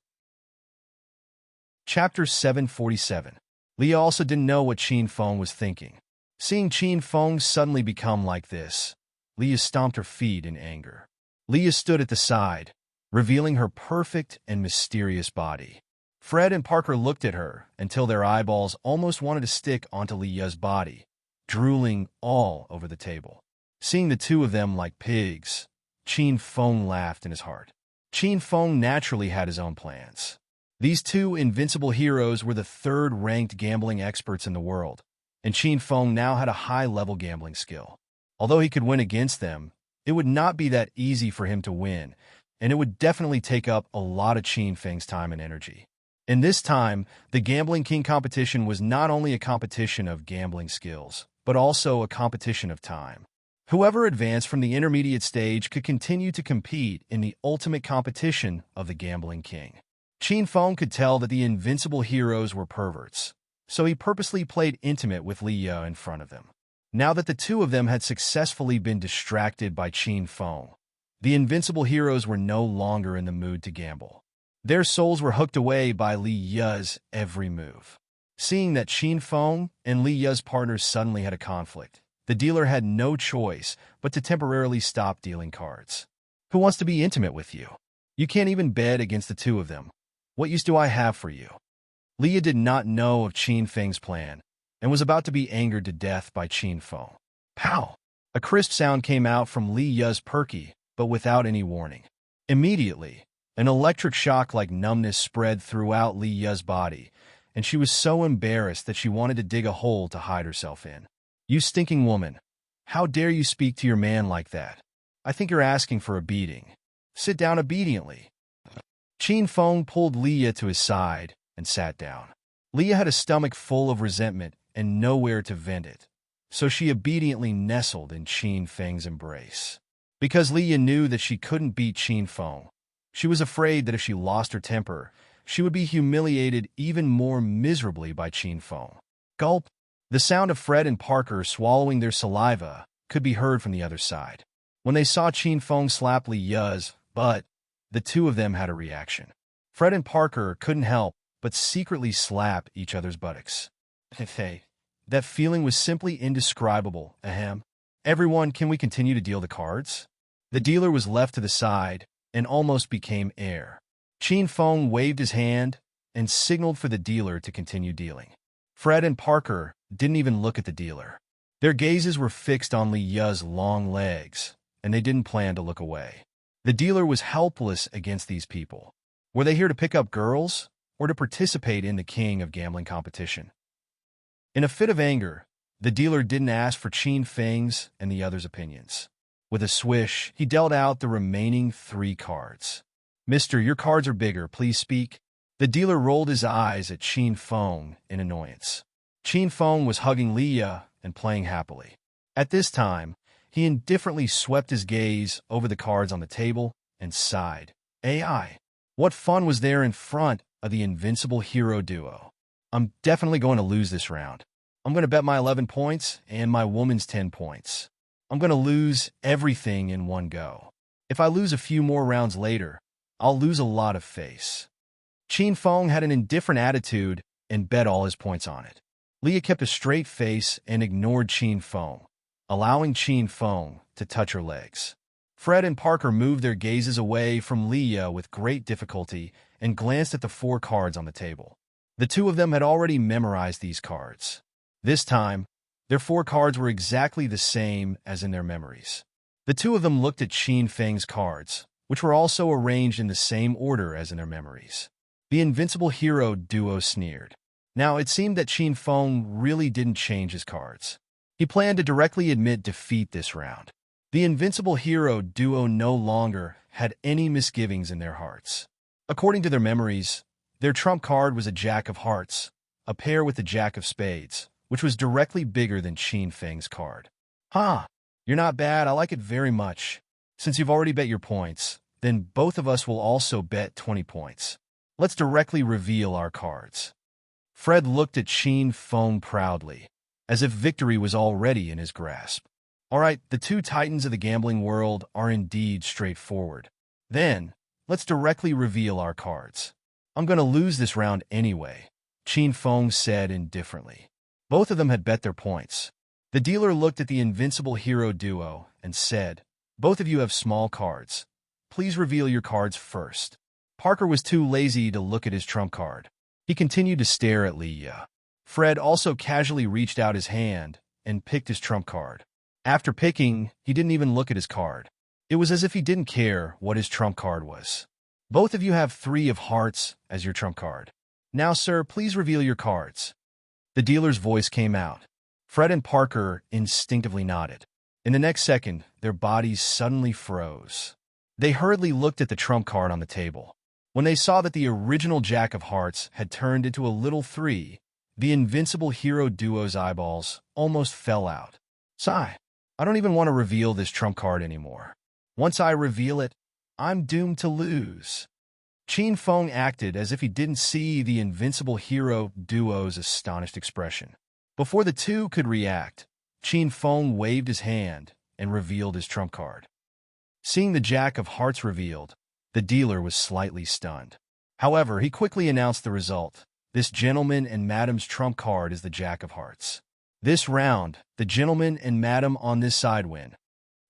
S1: Chapter 747. Li also didn't know what Qin Feng was thinking. Seeing Qin Feng suddenly become like this, Li stomped her feet in anger. Li stood at the side, revealing her perfect and mysterious body. Fred and Parker looked at her until their eyeballs almost wanted to stick onto Lia's body, drooling all over the table. Seeing the two of them like pigs, Qin Feng laughed in his heart. Qin Feng naturally had his own plans. These two invincible heroes were the third-ranked gambling experts in the world, and Qin Feng now had a high-level gambling skill. Although he could win against them, it would not be that easy for him to win, and it would definitely take up a lot of Qin Feng's time and energy. In this time, the Gambling King competition was not only a competition of gambling skills, but also a competition of time. Whoever advanced from the intermediate stage could continue to compete in the ultimate competition of the Gambling King. Qin Feng could tell that the invincible heroes were perverts, so he purposely played intimate with Li Ya in front of them. Now that the two of them had successfully been distracted by Qin Feng, the invincible heroes were no longer in the mood to gamble. Their souls were hooked away by Li Ya's every move. Seeing that Qin Feng and Li Ya's partners suddenly had a conflict, the dealer had no choice but to temporarily stop dealing cards. Who wants to be intimate with you? You can't even bet against the two of them. What use do I have for you? Li Ya did not know of Qin Feng's plan, and was about to be angered to death by Qin Feng. Pow! A crisp sound came out from Li Ya's perky, but without any warning. Immediately, an electric shock like numbness spread throughout Li Ya's body, and she was so embarrassed that she wanted to dig a hole to hide herself in. You stinking woman! How dare you speak to your man like that? I think you're asking for a beating. Sit down obediently. Qin Feng pulled Li Ya to his side and sat down. Li Ya had a stomach full of resentment and nowhere to vent it, so she obediently nestled in Qin Feng's embrace. Because Li Ya knew that she couldn't beat Qin Feng, she was afraid that if she lost her temper, she would be humiliated even more miserably by Qin Feng. Gulp! The sound of Fred and Parker swallowing their saliva could be heard from the other side. When they saw Qin Feng slap Li Ya's butt, the two of them had a reaction. Fred and Parker couldn't help but secretly slap each other's buttocks. Hey, that feeling was simply indescribable, ahem. Everyone, can we continue to deal the cards? The dealer was left to the side and almost became air. Qin Feng waved his hand and signaled for the dealer to continue dealing. Fred and Parker didn't even look at the dealer. Their gazes were fixed on Li Ya's long legs, and they didn't plan to look away. The dealer was helpless against these people. Were they here to pick up girls, or to participate in the king of gambling competition? In a fit of anger, the dealer didn't ask for Qin Feng's and the others' opinions. With a swish, he dealt out the remaining 3 cards. Mister, your cards are bigger, please speak. The dealer rolled his eyes at Qin Feng in annoyance. Qin Feng was hugging Li Ya and playing happily. At this time, he indifferently swept his gaze over the cards on the table and sighed. AI. What fun was there in front of the invincible hero duo? I'm definitely going to lose this round. I'm going to bet my 11 points and my woman's 10 points. I'm going to lose everything in one go. If I lose a few more rounds later, I'll lose a lot of face. Qin Feng had an indifferent attitude and bet all his points on it. Li Ya kept a straight face and ignored Qin Feng, allowing Qin Feng to touch her legs. Fred and Parker moved their gazes away from Li Ya with great difficulty and glanced at the 4 cards on the table. The two of them had already memorized these cards. This time, their 4 cards were exactly the same as in their memories. The two of them looked at Qin Feng's cards, which were also arranged in the same order as in their memories. The invincible hero duo sneered. Now, it seemed that Qin Feng really didn't change his cards. He planned to directly admit defeat this round. The invincible hero duo no longer had any misgivings in their hearts. According to their memories, their trump card was a Jack of Hearts, a pair with the Jack of Spades, which was directly bigger than Qin Feng's card. You're You're not bad, I like it very much. Since you've already bet your points, then both of us will also bet 20 points. Let's directly reveal our cards. Fred looked at Qin Feng proudly, as if victory was already in his grasp. All right, the two titans of the gambling world are indeed straightforward. Then, let's directly reveal our cards. I'm going to lose this round anyway, Qin Feng said indifferently. Both of them had bet their points. The dealer looked at the invincible hero duo and said, "Both of you have small cards. Please reveal your cards first." Parker was too lazy to look at his trump card. He continued to stare at Leah. Fred also casually reached out his hand and picked his trump card. After picking, he didn't even look at his card. It was as if he didn't care what his trump card was. Both of you have 3 of hearts as your trump card. Now, sir, please reveal your cards. The dealer's voice came out. Fred and Parker instinctively nodded. In the next second, their bodies suddenly froze. They hurriedly looked at the trump card on the table. When they saw that the original Jack of Hearts had turned into a little 3, the invincible hero duo's eyeballs almost fell out. Sigh, I don't even want to reveal this trump card anymore. Once I reveal it, I'm doomed to lose. Qin Feng acted as if he didn't see the invincible hero duo's astonished expression. Before the two could react, Qin Feng waved his hand and revealed his trump card. Seeing the Jack of Hearts revealed, the dealer was slightly stunned. However, he quickly announced the result. This gentleman and madam's trump card is the Jack of Hearts. This round, the gentleman and madam on this side win.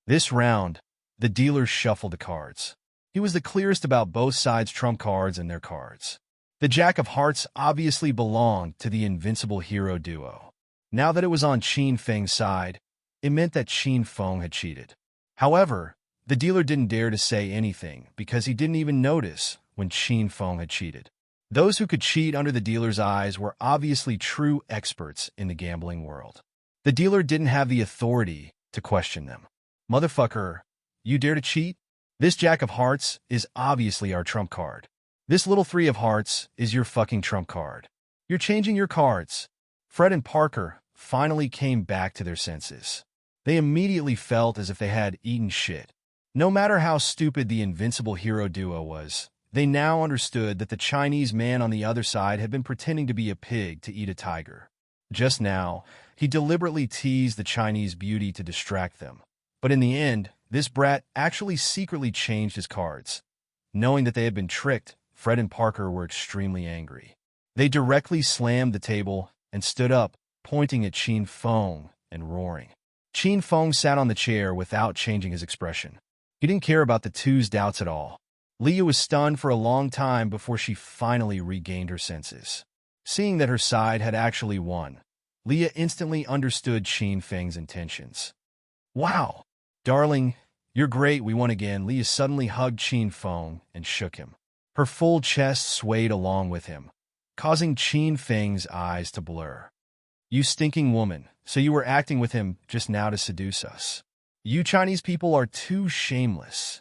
S1: This round, the dealer shuffled the cards. He was the clearest about both sides' trump cards and their cards. The Jack of Hearts obviously belonged to the invincible hero duo. Now that it was on Qin Feng's side, it meant that Qin Feng had cheated. However, the dealer didn't dare to say anything because he didn't even notice when Qin Feng had cheated. Those who could cheat under the dealer's eyes were obviously true experts in the gambling world. The dealer didn't have the authority to question them. Motherfucker, you dare to cheat? This Jack of Hearts is obviously our trump card. This little 3 of hearts is your fucking trump card. You're changing your cards. Fred and Parker finally came back to their senses. They immediately felt as if they had eaten shit. No matter how stupid the invincible hero duo was, they now understood that the Chinese man on the other side had been pretending to be a pig to eat a tiger. Just now, he deliberately teased the Chinese beauty to distract them. But in the end, this brat actually secretly changed his cards. Knowing that they had been tricked, Fred and Parker were extremely angry. They directly slammed the table and stood up, pointing at Qin Feng and roaring. Qin Feng sat on the chair without changing his expression. He didn't care about the two's doubts at all. Leah was stunned for a long time before she finally regained her senses. Seeing that her side had actually won, Leah instantly understood Qin Feng's intentions. Wow! Darling, you're great, we won again. Leah suddenly hugged Qin Feng and shook him. Her full chest swayed along with him, causing Qin Feng's eyes to blur. You stinking woman, so you were acting with him just now to seduce us. You Chinese people are too shameless.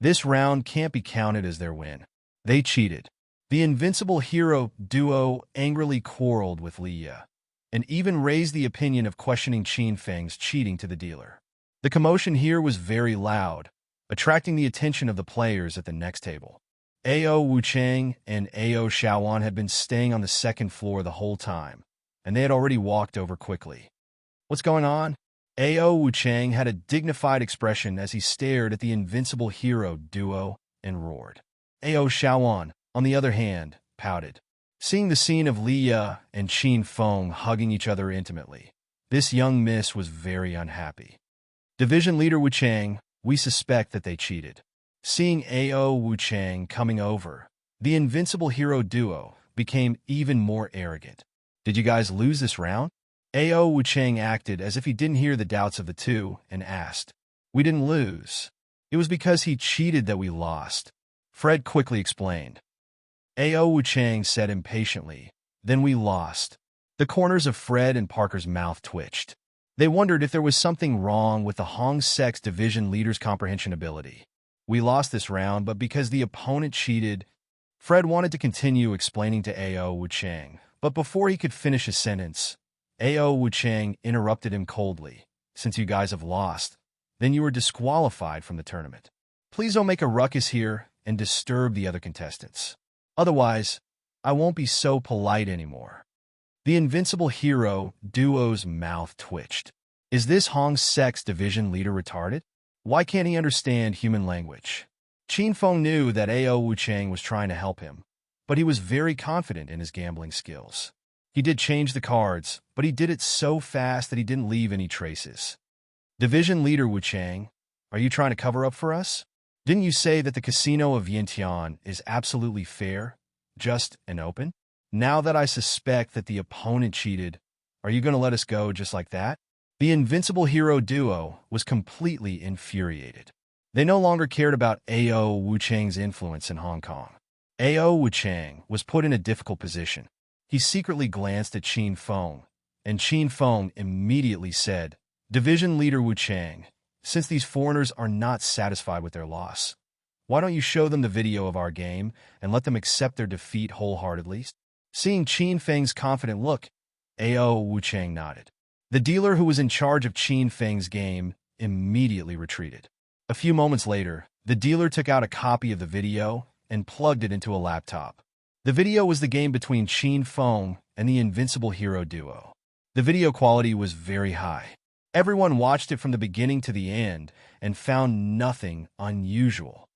S1: This round can't be counted as their win. They cheated. The invincible hero duo angrily quarreled with Leah, and even raised the opinion of questioning Qin Feng's cheating to the dealer. The commotion here was very loud, attracting the attention of the players at the next table. Ao Wuchang and Ao Shaoan had been staying on the second floor the whole time, and they had already walked over quickly. What's going on? Ao Wuchang had a dignified expression as he stared at the invincible hero duo and roared. Ao Shaoan, on the other hand, pouted. Seeing the scene of Leah and Qin Feng hugging each other intimately, this young miss was very unhappy. Division leader Wuchang, we suspect that they cheated. Seeing Ao Wuchang coming over, the invincible hero duo became even more arrogant. Did you guys lose this round? Ao Wuchang acted as if he didn't hear the doubts of the two and asked. We didn't lose. It was because he cheated that we lost. Fred quickly explained. Ao Wuchang said impatiently, then we lost. The corners of Fred and Parker's mouth twitched. They wondered if there was something wrong with the Hong Sex Division leader's comprehension ability. We lost this round, but because the opponent cheated. Fred wanted to continue explaining to Ao Wuchang, but before he could finish his sentence, Ao Wuchang interrupted him coldly, since you guys have lost, then you are disqualified from the tournament. Please don't make a ruckus here and disturb the other contestants. Otherwise, I won't be so polite anymore." The Invincible Hero duo's mouth twitched. Is this Hong's sex division leader retarded? Why can't he understand human language? Qin Feng knew that Ao Wuchang was trying to help him, but he was very confident in his gambling skills. He did change the cards, but he did it so fast that he didn't leave any traces. Division leader Wuchang, are you trying to cover up for us? Didn't you say that the casino of Vientiane is absolutely fair, just, and open? Now that I suspect that the opponent cheated, are you going to let us go just like that? The Invincible Hero duo was completely infuriated. They no longer cared about Ao Wuchang's influence in Hong Kong. Ao Wuchang was put in a difficult position. He secretly glanced at Qin Feng, and Qin Feng immediately said, "Division leader Wuchang, since these foreigners are not satisfied with their loss, why don't you show them the video of our game and let them accept their defeat wholeheartedly?" Seeing Qin Feng's confident look, Ao Wuchang nodded. The dealer who was in charge of Qin Feng's game immediately retreated. A few moments later, the dealer took out a copy of the video and plugged it into a laptop. The video was the game between Qin Feng and the Invincible Hero duo. The video quality was very high. Everyone watched it from the beginning to the end and found nothing unusual.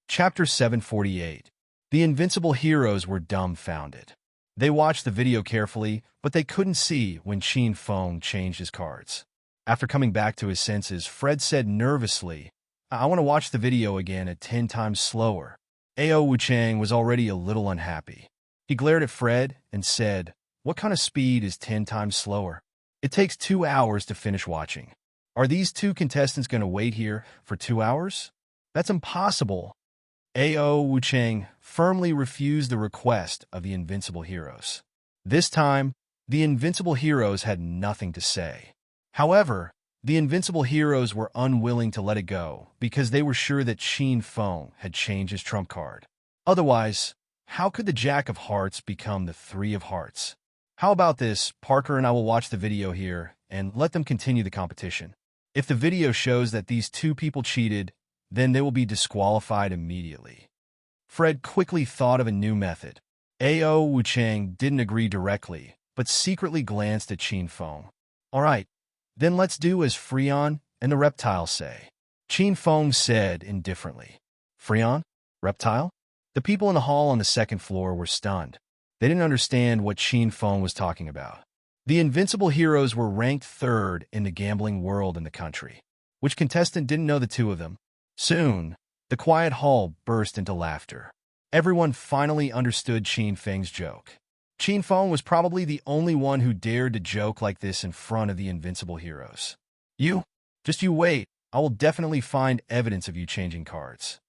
S1: Chapter 748. The Invincible Heroes were dumbfounded. They watched the video carefully, but they couldn't see when Qin Feng changed his cards. After coming back to his senses, Fred said nervously, "I want to watch the video again at 10 times slower." Ao Wuchang was already a little unhappy. He glared at Fred and said, "What kind of speed is 10 times slower? It takes 2 hours to finish watching. Are these two contestants going to wait here for 2 hours? That's impossible." Ao Wuchang firmly refused the request of the Invincible Heroes. This time, the Invincible Heroes had nothing to say. However, the Invincible Heroes were unwilling to let it go because they were sure that Qin Feng had changed his trump card. Otherwise, how could the Jack of Hearts become the Three of Hearts? How about this? Parker and I will watch the video here and let them continue the competition. If the video shows that these two people cheated, then they will be disqualified immediately. Fred quickly thought of a new method. Ao Wuchang didn't agree directly, but secretly glanced at Qin Feng. "All right, then let's do as Freon and the reptile say." Qin Feng said indifferently. "Freon? Reptile?" The people in the hall on the second floor were stunned. They didn't understand what Qin Feng was talking about. The Invincible Heroes were ranked third in the gambling world in the country. Which contestant didn't know the two of them? Soon, the quiet hall burst into laughter. Everyone finally understood Qin Feng's joke. Qin Feng was probably the only one who dared to joke like this in front of the Invincible Heroes. Just you wait. I will definitely find evidence of you changing cards."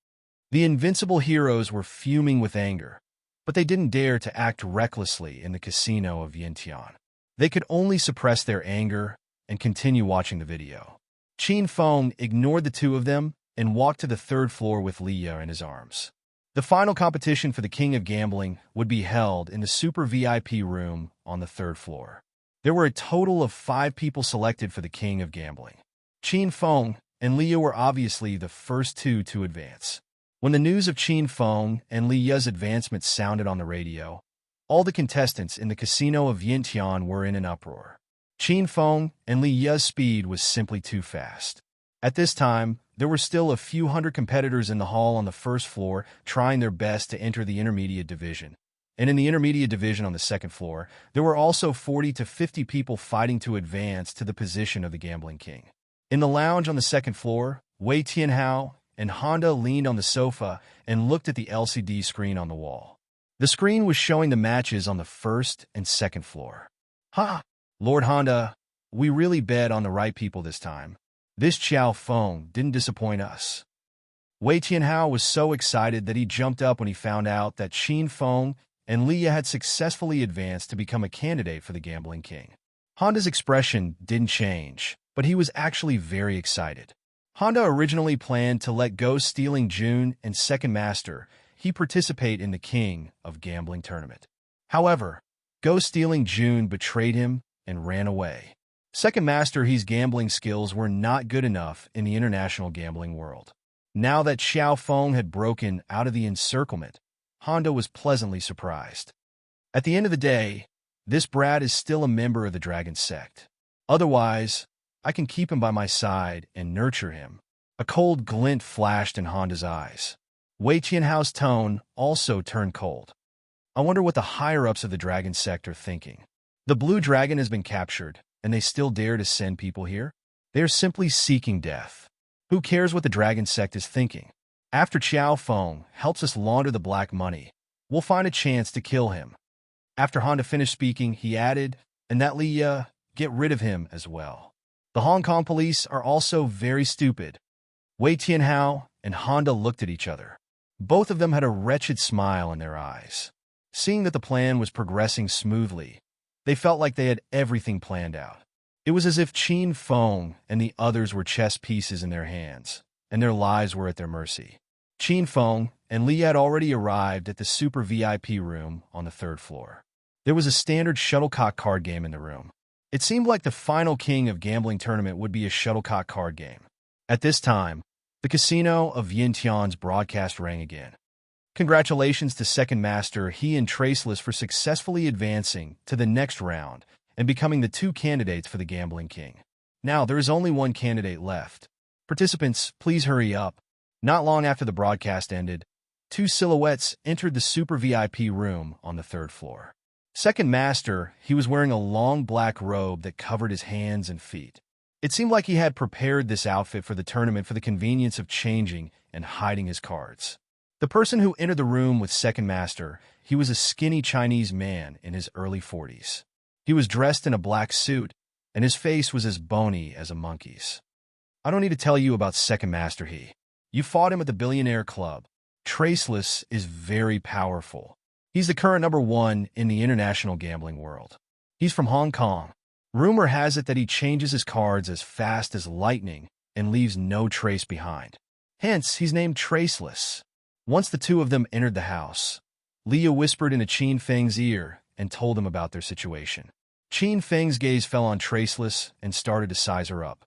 S1: The Invincible Heroes were fuming with anger, but they didn't dare to act recklessly in the casino of Vientiane. They could only suppress their anger and continue watching the video. Qin Feng ignored the two of them and walked to the third floor with Leah in his arms. The final competition for the King of Gambling would be held in the Super VIP room on the third floor. There were a total of 5 people selected for the King of Gambling. Qin Feng and Leah were obviously the first two to advance. When the news of Qin Feng and Leah's advancement sounded on the radio, all the contestants in the casino of Vientiane were in an uproar. Qin Feng and Leah's speed was simply too fast. At this time, there were still a few hundred competitors in the hall on the first floor trying their best to enter the intermediate division. And in the intermediate division on the second floor, there were also 40 to 50 people fighting to advance to the position of the Gambling King. In the lounge on the second floor, Wei Tianhao and Honda leaned on the sofa and looked at the LCD screen on the wall. The screen was showing the matches on the first and second floor. "Ha! Lord Honda, we really bet on the right people this time. This Qiao Feng didn't disappoint us." Wei Tianhao was so excited that he jumped up when he found out that Qin Feng and Leah had successfully advanced to become a candidate for the Gambling King. Honda's expression didn't change, but he was actually very excited. Honda originally planned to let Go Stealing June and Second Master he participate in the King of Gambling tournament. However, Go Stealing June betrayed him and ran away. Second Master He's gambling skills were not good enough in the international gambling world. Now that Xiao Feng had broken out of the encirclement, Honda was pleasantly surprised. At the end of the day, this brat is still a member of the Dragon Sect. Otherwise, I can keep him by my side and nurture him. A cold glint flashed in Honda's eyes. Wei Tianhao's tone also turned cold. I wonder what the higher-ups of the Dragon Sect are thinking. The Blue Dragon has been captured, and they still dare to send people here? They are simply seeking death. Who cares what the Dragon Sect is thinking? After Xiao Feng helps us launder the black money, we'll find a chance to kill him. After Honda finished speaking, he added, and that Li, get rid of him as well. The Hong Kong police are also very stupid. Wei Tianhao and Honda looked at each other. Both of them had a wretched smile in their eyes. Seeing that the plan was progressing smoothly, they felt like they had everything planned out. It was as if Qin Feng and the others were chess pieces in their hands, and their lives were at their mercy. Qin Feng and Li had already arrived at the super VIP room on the 3rd floor. There was a standard shuttlecock card game in the room. It seemed like the final king of gambling tournament would be a shuttlecock card game. At this time, the casino of Yintian's broadcast rang again. Congratulations to Second Master He and Traceless for successfully advancing to the next round and becoming the 2 candidates for the Gambling King. Now, there is only one candidate left. Participants, please hurry up. Not long after the broadcast ended, 2 silhouettes entered the super VIP room on the 3rd floor. Second Master, he was wearing a long black robe that covered his hands and feet. It seemed like he had prepared this outfit for the tournament for the convenience of changing and hiding his cards. The person who entered the room with Second Master, he was a skinny Chinese man in his early 40s. He was dressed in a black suit, and his face was as bony as a monkey's. I don't need to tell you about Second Master He. You fought him at the Billionaire Club. Traceless is very powerful. He's the current #1 in the international gambling world. He's from Hong Kong. Rumor has it that he changes his cards as fast as lightning and leaves no trace behind. Hence, he's named Traceless. Once the 2 of them entered the house, Leah whispered into Qin Feng's ear and told him about their situation. Qin Feng's gaze fell on Traceless and started to size her up.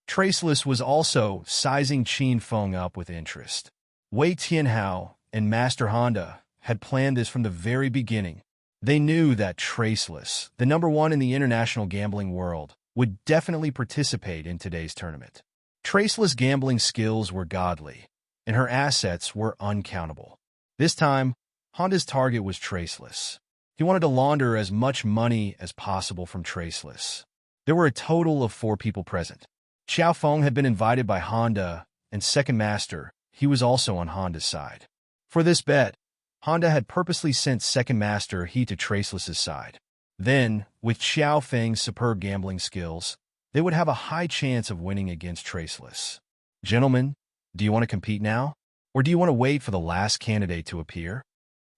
S1: Traceless was also sizing Qin Feng up with interest. Wei Tianhao and Master Honda had planned this from the very beginning. They knew that Traceless, the #1 in the international gambling world, would definitely participate in today's tournament. Traceless' gambling skills were godly, and her assets were uncountable. This time, Honda's target was Traceless. He wanted to launder as much money as possible from Traceless. There were a total of 4 people present. Xiao Feng had been invited by Honda, and Second Master, he was also on Honda's side. For this bet, Honda had purposely sent Second Master He to Traceless's side. Then, with Xiao Feng's superb gambling skills, they would have a high chance of winning against Traceless. Gentlemen, do you want to compete now? Or do you want to wait for the last candidate to appear?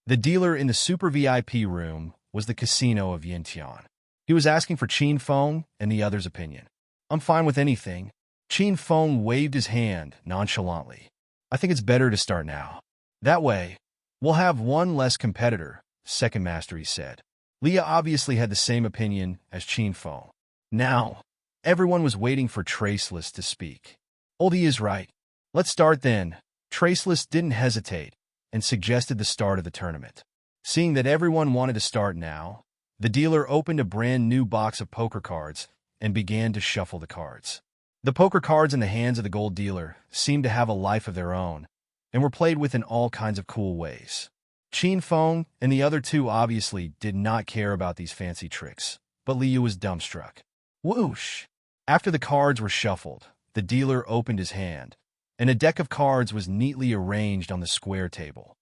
S1: The dealer in the super VIP room was the casino of Yintian. He was asking for Qin Feng and the other's opinion. I'm fine with anything. Qin Feng waved his hand nonchalantly. I think it's better to start now. That way, we'll have one less competitor, Second Master He said. Leah obviously had the same opinion as Qin Feng. Now, everyone was waiting for Traceless to speak. Oldie is right. Let's start then. Traceless didn't hesitate and suggested the start of the tournament. Seeing that everyone wanted to start now, the dealer opened a brand new box of poker cards and began to shuffle the cards. The poker cards in the hands of the gold dealer seemed to have a life of their own and were played with in all kinds of cool ways. Qin Feng and the other 2 obviously did not care about these fancy tricks, but Liu was dumbstruck. Whoosh! After the cards were shuffled, the dealer opened his hand, and a deck of cards was neatly arranged on the square table.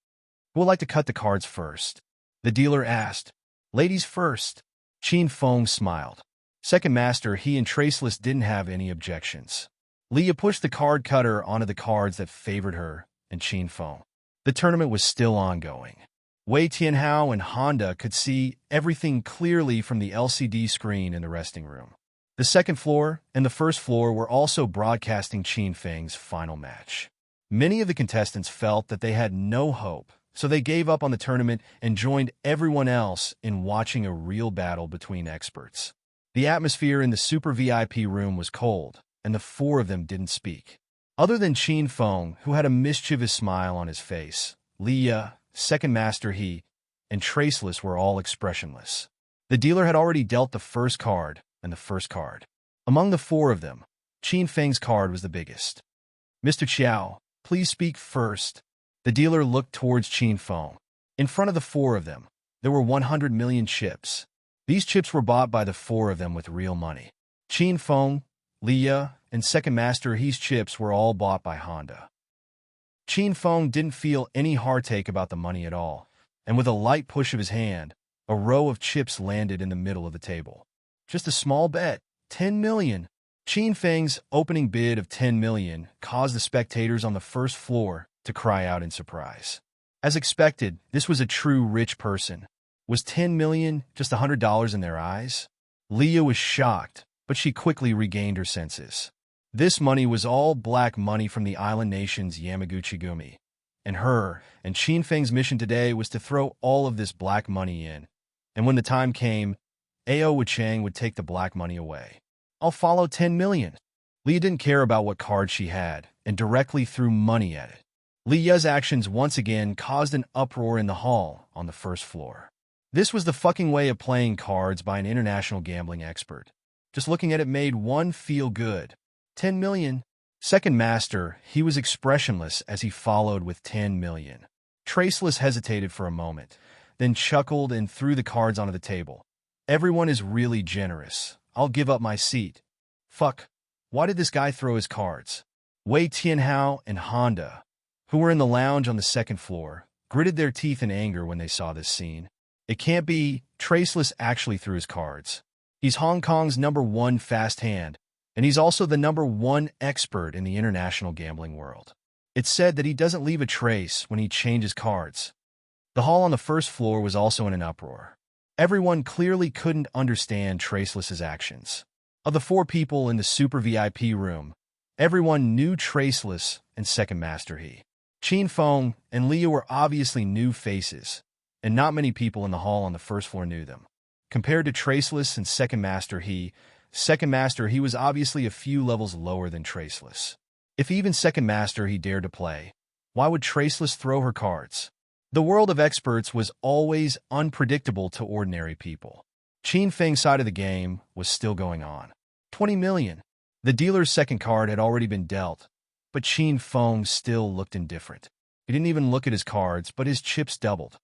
S1: Who would like to cut the cards first? The dealer asked. Ladies first. Qin Feng smiled. Second Master He and Traceless didn't have any objections. Leah pushed the card cutter onto the cards that favored her and Qin Feng. The tournament was still ongoing. Wei Tianhao and Honda could see everything clearly from the LCD screen in the resting room. The 2nd floor and the 1st floor were also broadcasting Qin Feng's final match. Many of the contestants felt that they had no hope, so they gave up on the tournament and joined everyone else in watching a real battle between experts. The atmosphere in the super VIP room was cold, and the four of them didn't speak. Other than Qin Feng, who had a mischievous smile on his face, Leah, second master He, and Traceless were all expressionless. The dealer had already dealt the first card and the first card. Among the four of them, Qin Feng's card was the biggest. "Mr. Qiao, please speak first." The dealer looked towards Qin Feng. In front of the four of them, there were 100 million chips. These chips were bought by the four of them with real money. Qin Feng, Leah, and second master He's chips were all bought by Honda. Qin Feng didn't feel any heartache about the money at all, and with a light push of his hand, a row of chips landed in the middle of the table. Just a small bet, 10 million. Qin Feng's opening bid of 10 million caused the spectators on the first floor to cry out in surprise. As expected, this was a true rich person. Was 10 million just $100 in their eyes? Leah was shocked, but she quickly regained her senses. This money was all black money from the island nation's Yamaguchi-gumi. And her and Qin Feng's mission today was to throw all of this black money in. And when the time came, Ao Wuchang would take the black money away. "I'll follow 10 million. Leah didn't care about what card she had and directly threw money at it. Leah's actions once again caused an uproar in the hall on the first floor. This was the fucking way of playing cards by an international gambling expert. Just looking at it made one feel good. 10 million. Second master, he was expressionless as he followed with 10 million. Traceless hesitated for a moment, then chuckled and threw the cards onto the table. "Everyone is really generous. I'll give up my seat." Fuck. Why did this guy throw his cards? Wei Tianhao and Honda, who were in the lounge on the second floor, gritted their teeth in anger when they saw this scene. It can't be. Traceless actually threw his cards. He's Hong Kong's #1 fast hand, and he's also the #1 expert in the international gambling world. It's said that he doesn't leave a trace when he changes cards. The hall on the first floor was also in an uproar. Everyone clearly couldn't understand Traceless's actions. Of the four people in the super VIP room, everyone knew Traceless and second master He. Qin Feng and Leah were obviously new faces, and not many people in the hall on the first floor knew them. Compared to Traceless and second master He was obviously a few levels lower than Traceless. If even second master He dared to play, why would Traceless throw her cards? The world of experts was always unpredictable to ordinary people. Qin Feng's side of the game was still going on. 20 million. The dealer's second card had already been dealt, but Qin Feng still looked indifferent. He didn't even look at his cards, but his chips doubled.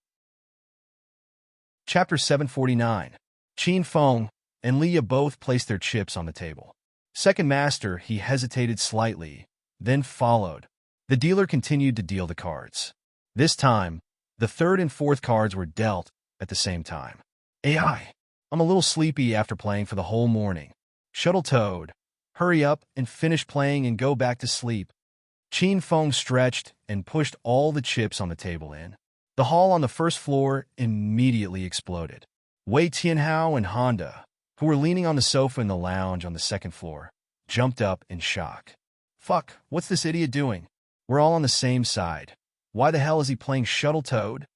S1: Chapter 749. Qin Feng and Leah both placed their chips on the table. Second master, he hesitated slightly, then followed. The dealer continued to deal the cards. This time, the third and fourth cards were dealt at the same time. "AI, I'm a little sleepy after playing for the whole morning. Shuttle Toad, hurry up and finish playing and go back to sleep." Qin Feng stretched and pushed all the chips on the table in. The hall on the first floor immediately exploded. Wei Tianhao and Honda, who were leaning on the sofa in the lounge on the second floor, jumped up in shock. "Fuck, what's this idiot doing? We're all on the same side. Why the hell is he playing Shuttle Toad?"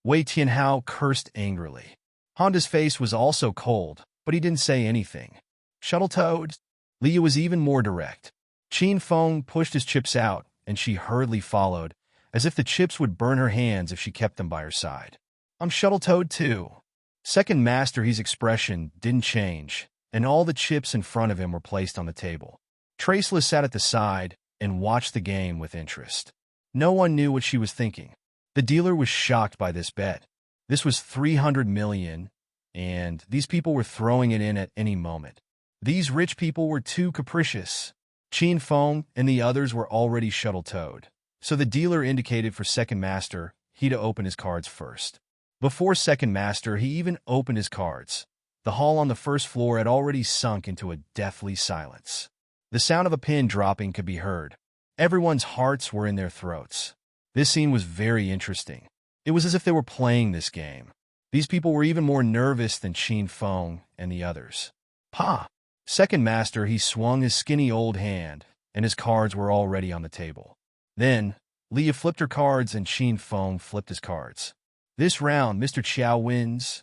S1: Wei Tianhao cursed angrily. Honda's face was also cold, but he didn't say anything. "Shuttle Toad?" Leah was even more direct. Qin Feng pushed his chips out, and she hurriedly followed, as if the chips would burn her hands if she kept them by her side. "I'm Shuttle Toad too." Second master, his expression didn't change, and all the chips in front of him were placed on the table. Traceless sat at the side and watched the game with interest. No one knew what she was thinking. The dealer was shocked by this bet. This was 300 million, and these people were throwing it in at any moment. These rich people were too capricious. Qin Feng and the others were already Shuttle Toad, so the dealer indicated for second master he to open his cards first. Before second master he even opened his cards, the hall on the first floor had already sunk into a deathly silence. The sound of a pin dropping could be heard. Everyone's hearts were in their throats. This scene was very interesting. It was as if they were playing this game. These people were even more nervous than Qin Feng and the others. "Pa!" Second master, he swung his skinny old hand, and his cards were already on the table. Then, Leah flipped her cards and Qin Feng flipped his cards. "This round, Mr. Qiao wins."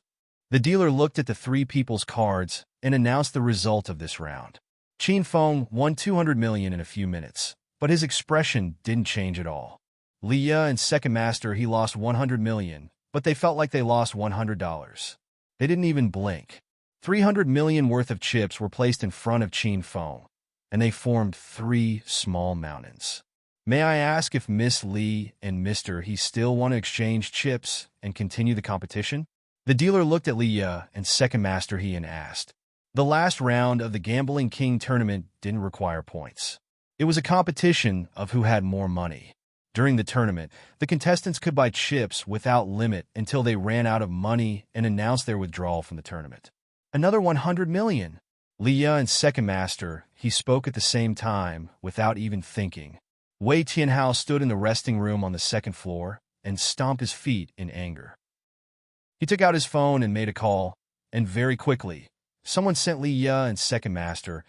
S1: The dealer looked at the three people's cards and announced the result of this round. Qin Feng won 200 million in a few minutes, but his expression didn't change at all. Liya and second master, he lost 100 million, but they felt like they lost $100. They didn't even blink. 300 million worth of chips were placed in front of Qin Feng, and they formed 3 small mountains. May I ask if Miss Li and Mr. He still want to exchange chips and continue the competition? The dealer looked at Liya and second master He and asked. The last round of the Gambling King tournament didn't require points. It was a competition of who had more money. During the tournament, the contestants could buy chips without limit until they ran out of money and announced their withdrawal from the tournament. Another 100 million. Liya and second master, he spoke at the same time without even thinking. Wei Tianhao stood in the resting room on the second floor and stomped his feet in anger. He took out his phone and made a call, and very quickly, someone sent Liya and second master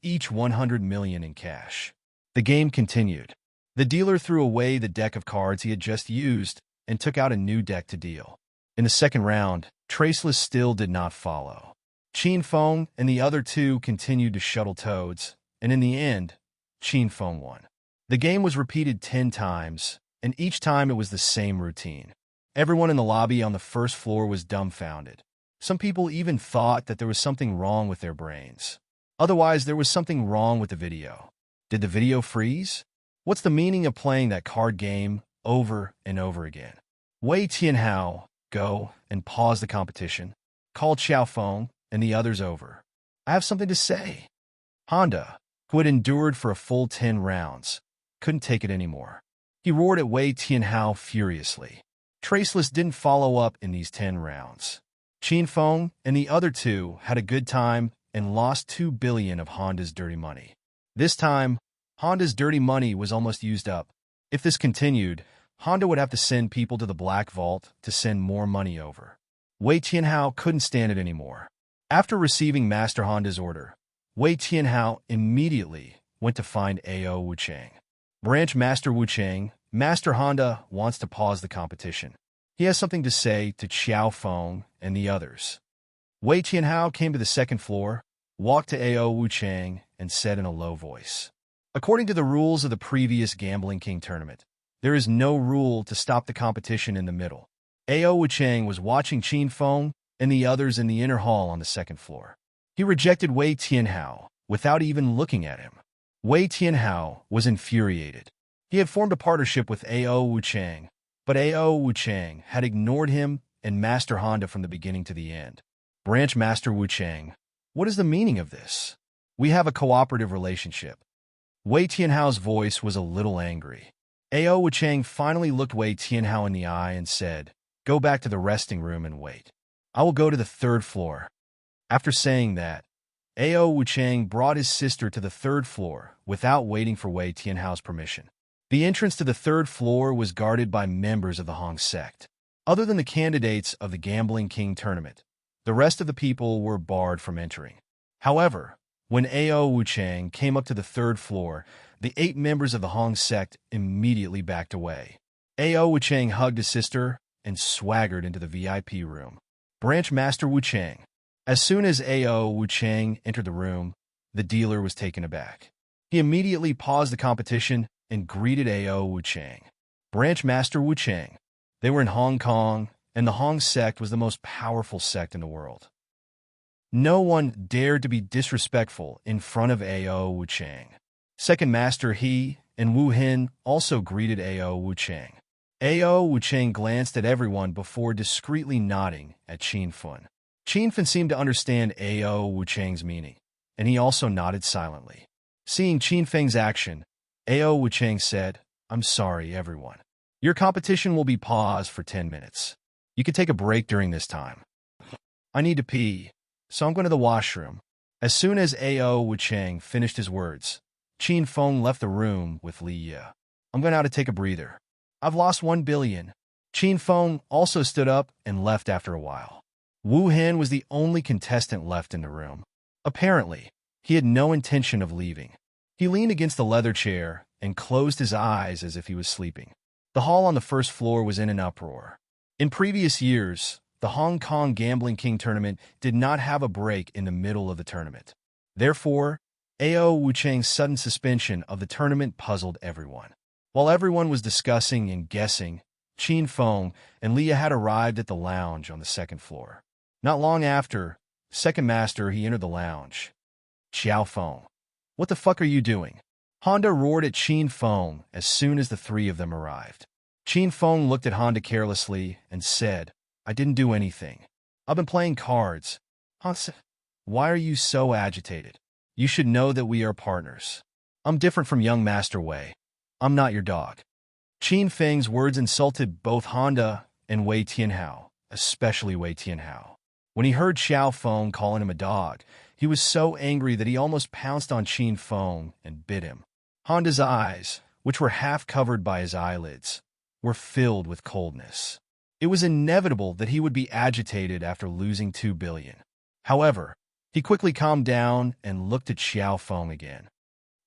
S1: each 100 million in cash. The game continued. The dealer threw away the deck of cards he had just used and took out a new deck to deal. In the second round, Traceless still did not follow. Qin Feng and the other two continued to shuttle toads, and in the end, Qin Feng won. The game was repeated 10 times, and each time it was the same routine. Everyone in the lobby on the first floor was dumbfounded. Some people even thought that there was something wrong with their brains. Otherwise, there was something wrong with the video. Did the video freeze? What's the meaning of playing that card game over and over again? Wei Tianhao, go and pause the competition. Call Xiao Feng and the others over. I have something to say. Honda, who had endured for a full 10 rounds, couldn't take it anymore. He roared at Wei Tianhao furiously. Traceless didn't follow up in these 10 rounds. Qin Feng and the other two had a good time and lost 2 billion of Honda's dirty money. This time, Honda's dirty money was almost used up. If this continued, Honda would have to send people to the Black Vault to send more money over. Wei Tianhao couldn't stand it anymore. After receiving Master Honda's order, Wei Tianhao immediately went to find A.O. Wuchang. Branch Master Wuchang, Master Honda wants to pause the competition. He has something to say to Xiao Feng and the others. Wei Tianhao came to the second floor, walked to A.O. Wuchang, and said in a low voice, according to the rules of the previous Gambling King tournament, there is no rule to stop the competition in the middle. A.O. Wuchang was watching Qin Feng and the others in the inner hall on the second floor. He rejected Wei Tianhao without even looking at him. Wei Tianhao was infuriated. He had formed a partnership with A.O. Wuchang, but A.O. Wuchang had ignored him and Master Honda from the beginning to the end. Branch Master Wuchang, what is the meaning of this? We have a cooperative relationship. Wei Tianhao's voice was a little angry. A.O. Wuchang finally looked Wei Tianhao in the eye and said, go back to the resting room and wait. I will go to the 3rd floor. After saying that, A.O. Wuchang brought his sister to the 3rd floor without waiting for Wei Tianhao's permission. The entrance to the 3rd floor was guarded by members of the Hong sect. Other than the candidates of the Gambling King tournament, the rest of the people were barred from entering. However, when A.O. Wuchang came up to the 3rd floor, the 8 members of the Hong sect immediately backed away. A.O. Wuchang hugged his sister and swaggered into the VIP room. Branch Master Wuchang. As soon as A.O. Wuchang entered the room, the dealer was taken aback. He immediately paused the competition and greeted A.O. Wuchang. Branch Master Wuchang. They were in Hong Kong, and the Hong sect was the most powerful sect in the world. No one dared to be disrespectful in front of A.O. Wuchang. Second Master He and Wu Hin also greeted A.O. Wuchang. A.O. Wuchang glanced at everyone before discreetly nodding at Qin Feng. Qin Feng seemed to understand A.O. Wuchang's meaning, and he also nodded silently. Seeing Qin Feng's action, A.O. Wuchang said, I'm sorry, everyone. Your competition will be paused for 10 minutes. You can take a break during this time. I need to pee, so I'm going to the washroom. As soon as A.O. Wuchang finished his words, Qin Feng left the room with Li Yi. I'm going out to take a breather. I've lost 1 billion. Qin Feng also stood up and left after a while. Wu Hin was the only contestant left in the room. Apparently, he had no intention of leaving. He leaned against the leather chair and closed his eyes as if he was sleeping. The hall on the 1st floor was in an uproar. In previous years, The Hong Kong Gambling King tournament did not have a break in the middle of the tournament. Therefore, Ao Wuchang's sudden suspension of the tournament puzzled everyone. While everyone was discussing and guessing, Qin Feng and Leah had arrived at the lounge on the second floor. Not long after, second master, he entered the lounge. Xiao Feng, what the fuck are you doing? Honda roared at Qin Feng as soon as the three of them arrived. Qin Feng looked at Honda carelessly and said, I didn't do anything. I've been playing cards. Honda, why are you so agitated? You should know that we are partners. I'm different from young Master Wei. I'm not your dog. Qin Feng's words insulted both Honda and Wei Tianhao, especially Wei Tianhao. When he heard Xiao Feng calling him a dog, he was so angry that he almost pounced on Qin Feng and bit him. Honda's eyes, which were half covered by his eyelids, were filled with coldness. It was inevitable that he would be agitated after losing 2 billion. However, he quickly calmed down and looked at Xiao Feng again.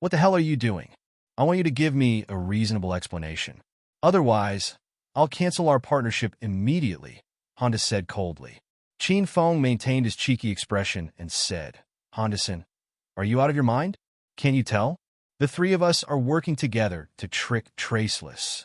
S1: What the hell are you doing? I want you to give me a reasonable explanation. Otherwise, I'll cancel our partnership immediately, Honda said coldly. Qin Feng maintained his cheeky expression and said, Honda-san, are you out of your mind? Can't you tell? The three of us are working together to trick Traceless.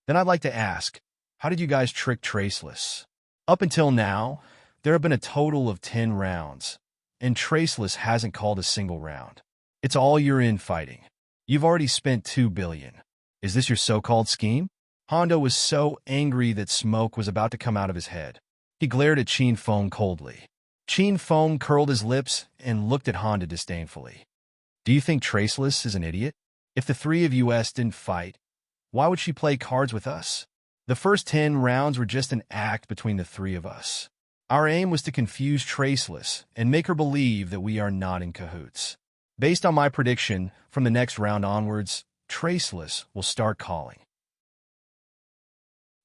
S1: Then I'd like to ask, how did you guys trick Traceless? Up until now, there have been a total of 10 rounds, and Traceless hasn't called a single round. It's all your infighting. You've already spent 2 billion. Is this your so-called scheme? Honda was so angry that smoke was about to come out of his head. He glared at Qin Feng coldly. Qin Feng curled his lips and looked at Honda disdainfully. Do you think Traceless is an idiot? If the three of us didn't fight, why would she play cards with us? The first 10 rounds were just an act between the three of us. Our aim was to confuse Traceless and make her believe that we are not in cahoots. Based on my prediction, from the next round onwards, Traceless will start calling.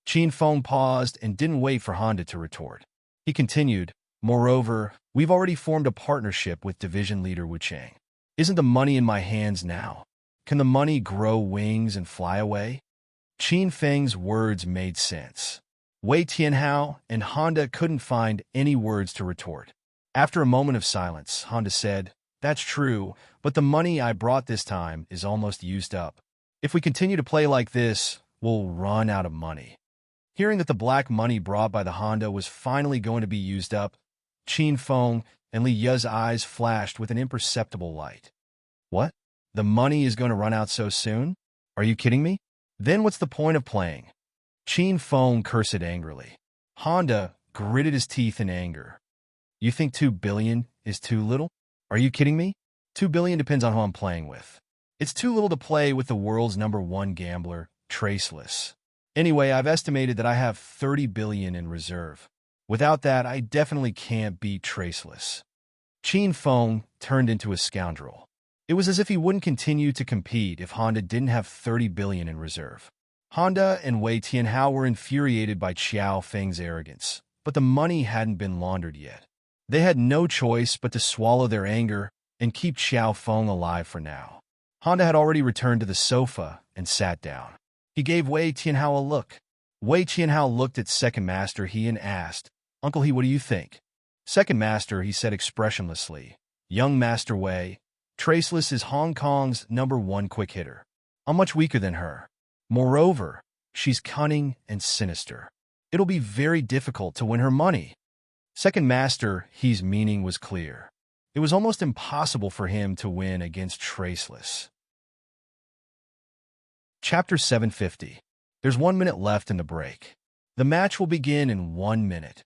S1: Qin Feng paused and didn't wait for Honda to retort. He continued, Moreover, we've already formed a partnership with Division Leader Wuchang. Isn't the money in my hands now? Can the money grow wings and fly away? Qin Feng's words made sense. Wei Tianhao and Honda couldn't find any words to retort. After a moment of silence, Honda said, That's true, but the money I brought this time is almost used up. If we continue to play like this, we'll run out of money. Hearing that the black money brought by the Honda was finally going to be used up, Qin Feng and Li Yu's eyes flashed with an imperceptible light. What? The money is going to run out so soon? Are you kidding me? Then what's the point of playing? Qin Feng cursed angrily. Honda gritted his teeth in anger. You think 2 billion is too little? Are you kidding me? 2 billion depends on who I'm playing with. It's too little to play with the world's #1 gambler, Traceless. Anyway, I've estimated that I have 30 billion in reserve. Without that, I definitely can't beat Traceless. Qin Feng turned into a scoundrel. It was as if he wouldn't continue to compete if Honda didn't have 30 billion in reserve. Honda and Wei Tianhao were infuriated by Xiao Feng's arrogance, but the money hadn't been laundered yet. They had no choice but to swallow their anger and keep Xiao Feng alive for now. Honda had already returned to the sofa and sat down. He gave Wei Tianhao a look. Wei Tianhao looked at Second Master He and asked, Uncle He, what do you think? Second Master He said expressionlessly, Young Master Wei, Traceless is Hong Kong's #1 quick hitter. I'm much weaker than her. Moreover, she's cunning and sinister. It'll be very difficult to win her money. Second Master He's meaning was clear. It was almost impossible for him to win against Traceless. Chapter 750. There's 1 minute left in the break. The match will begin in 1 minute.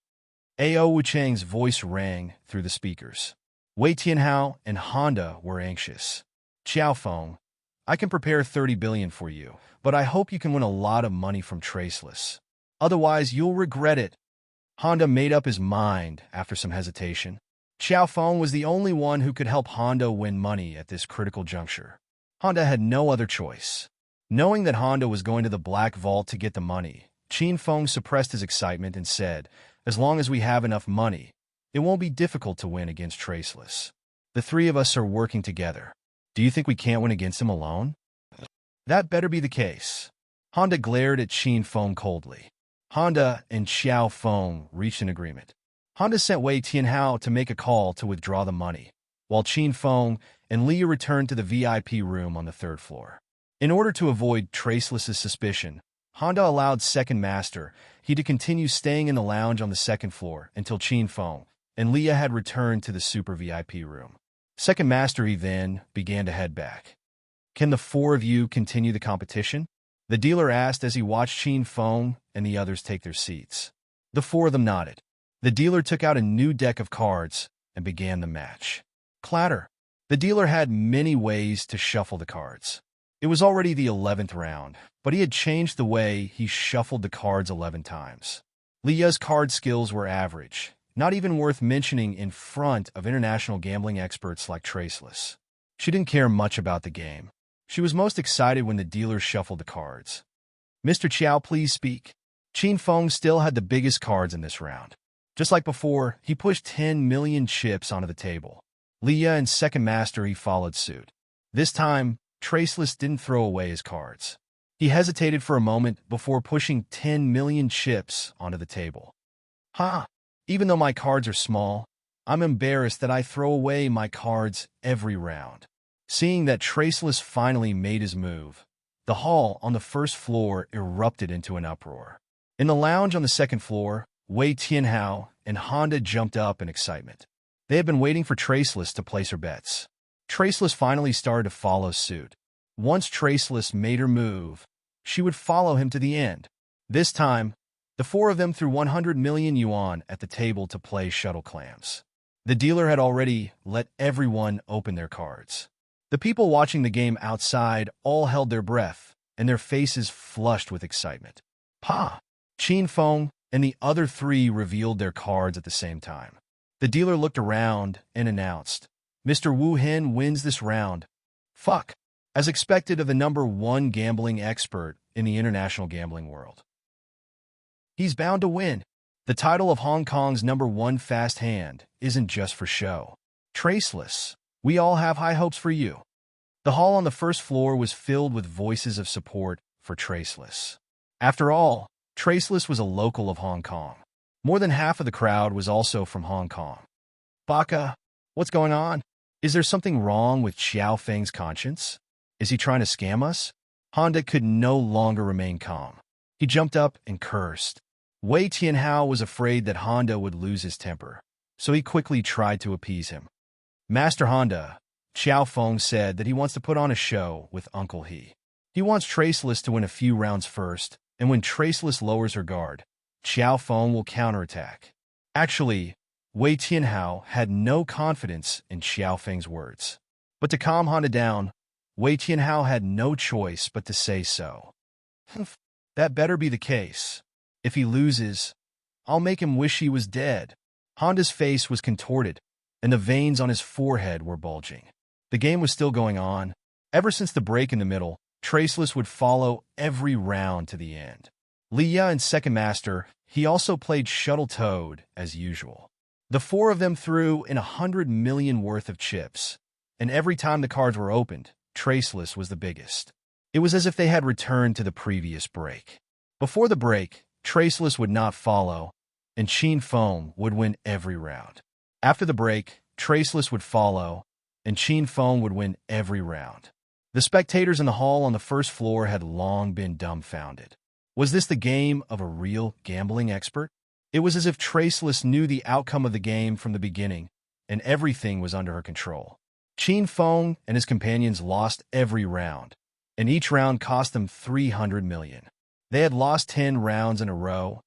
S1: Ao Wuchang's voice rang through the speakers. Wei Tianhao and Honda were anxious. Xiao Feng, I can prepare 30 billion for you, but I hope you can win a lot of money from Traceless. Otherwise, you'll regret it. Honda made up his mind after some hesitation. Xiao Feng was the only one who could help Honda win money at this critical juncture. Honda had no other choice. Knowing that Honda was going to the Black Vault to get the money, Qin Feng suppressed his excitement and said, As long as we have enough money, it won't be difficult to win against Traceless. The three of us are working together. Do you think we can't win against him alone? That better be the case. Honda glared at Qin Feng coldly. Honda and Xiao Feng reached an agreement. Honda sent Wei Tianhao to make a call to withdraw the money, while Qin Feng and Leah returned to the VIP room on the third floor. In order to avoid Traceless's suspicion, Honda allowed Second Master he to continue staying in the lounge on the second floor until Qin Feng and Leah had returned to the super VIP room. Second Master he then began to head back. "Can the four of you continue the competition?" the dealer asked as he watched Qin Feng and the others take their seats. The four of them nodded. The dealer took out a new deck of cards and began the match. Clatter. The dealer had many ways to shuffle the cards. It was already the 11th round, but he had changed the way he shuffled the cards 11 times. Leah's card skills were average, not even worth mentioning in front of international gambling experts like Traceless. She didn't care much about the game. She was most excited when the dealer shuffled the cards. "Mr. Qiao, please speak." Qin Feng still had the biggest cards in this round. Just like before, he pushed 10 million chips onto the table. Leah and Second Master he followed suit. This time, Traceless didn't throw away his cards. He hesitated for a moment before pushing 10 million chips onto the table. Even though my cards are small, I'm embarrassed that I throw away my cards every round." Seeing that Traceless finally made his move, the hall on the first floor erupted into an uproar. In the lounge on the second floor, Wei Tianhao and Honda jumped up in excitement. They had been waiting for Traceless to place her bets. Traceless finally started to follow suit. Once Traceless made her move, she would follow him to the end. This time, the four of them threw 100 million yuan at the table to play shuttle clams. The dealer had already let everyone open their cards. The people watching the game outside all held their breath, and their faces flushed with excitement. Qin Feng and the other three revealed their cards at the same time. The dealer looked around and announced, "Mr. Wu Hen wins this round." As expected of the #1 gambling expert in the international gambling world. He's bound to win. The title of Hong Kong's #1 fast hand isn't just for show. Traceless, we all have high hopes for you. The hall on the first floor was filled with voices of support for Traceless. After all, Traceless was a local of Hong Kong. More than half of the crowd was also from Hong Kong. "Baka, what's going on? Is there something wrong with Xiao Feng's conscience? Is he trying to scam us?" Honda could no longer remain calm. He jumped up and cursed. Wei Tianhao was afraid that Honda would lose his temper, so he quickly tried to appease him. "Master Honda," Xiao Feng said that he wants to put on a show with Uncle He. He wants Traceless to win a few rounds first, and when Traceless lowers her guard, Xiao Feng will counterattack. Actually, Wei Tianhao had no confidence in Xiao Feng's words. But to calm Honda down, Wei Tianhao had no choice but to say so. "That better be the case. If he loses, I'll make him wish he was dead." Honda's face was contorted, and the veins on his forehead were bulging. The game was still going on. Ever since the break in the middle, Traceless would follow every round to the end. Leah and Second Master, he also played Shuttle Toad as usual. The four of them threw in 100 million worth of chips, and every time the cards were opened, Traceless was the biggest. It was as if they had returned to the previous break. Before the break, Traceless would not follow, and Qin Feng would win every round. After the break, Traceless would follow, and Qin Feng would win every round. The spectators in the hall on the first floor had long been dumbfounded. Was this the game of a real gambling expert? It was as if Traceless knew the outcome of the game from the beginning, and everything was under her control. Qin Feng and his companions lost every round, and each round cost them 300 million. They had lost 10 rounds in a row,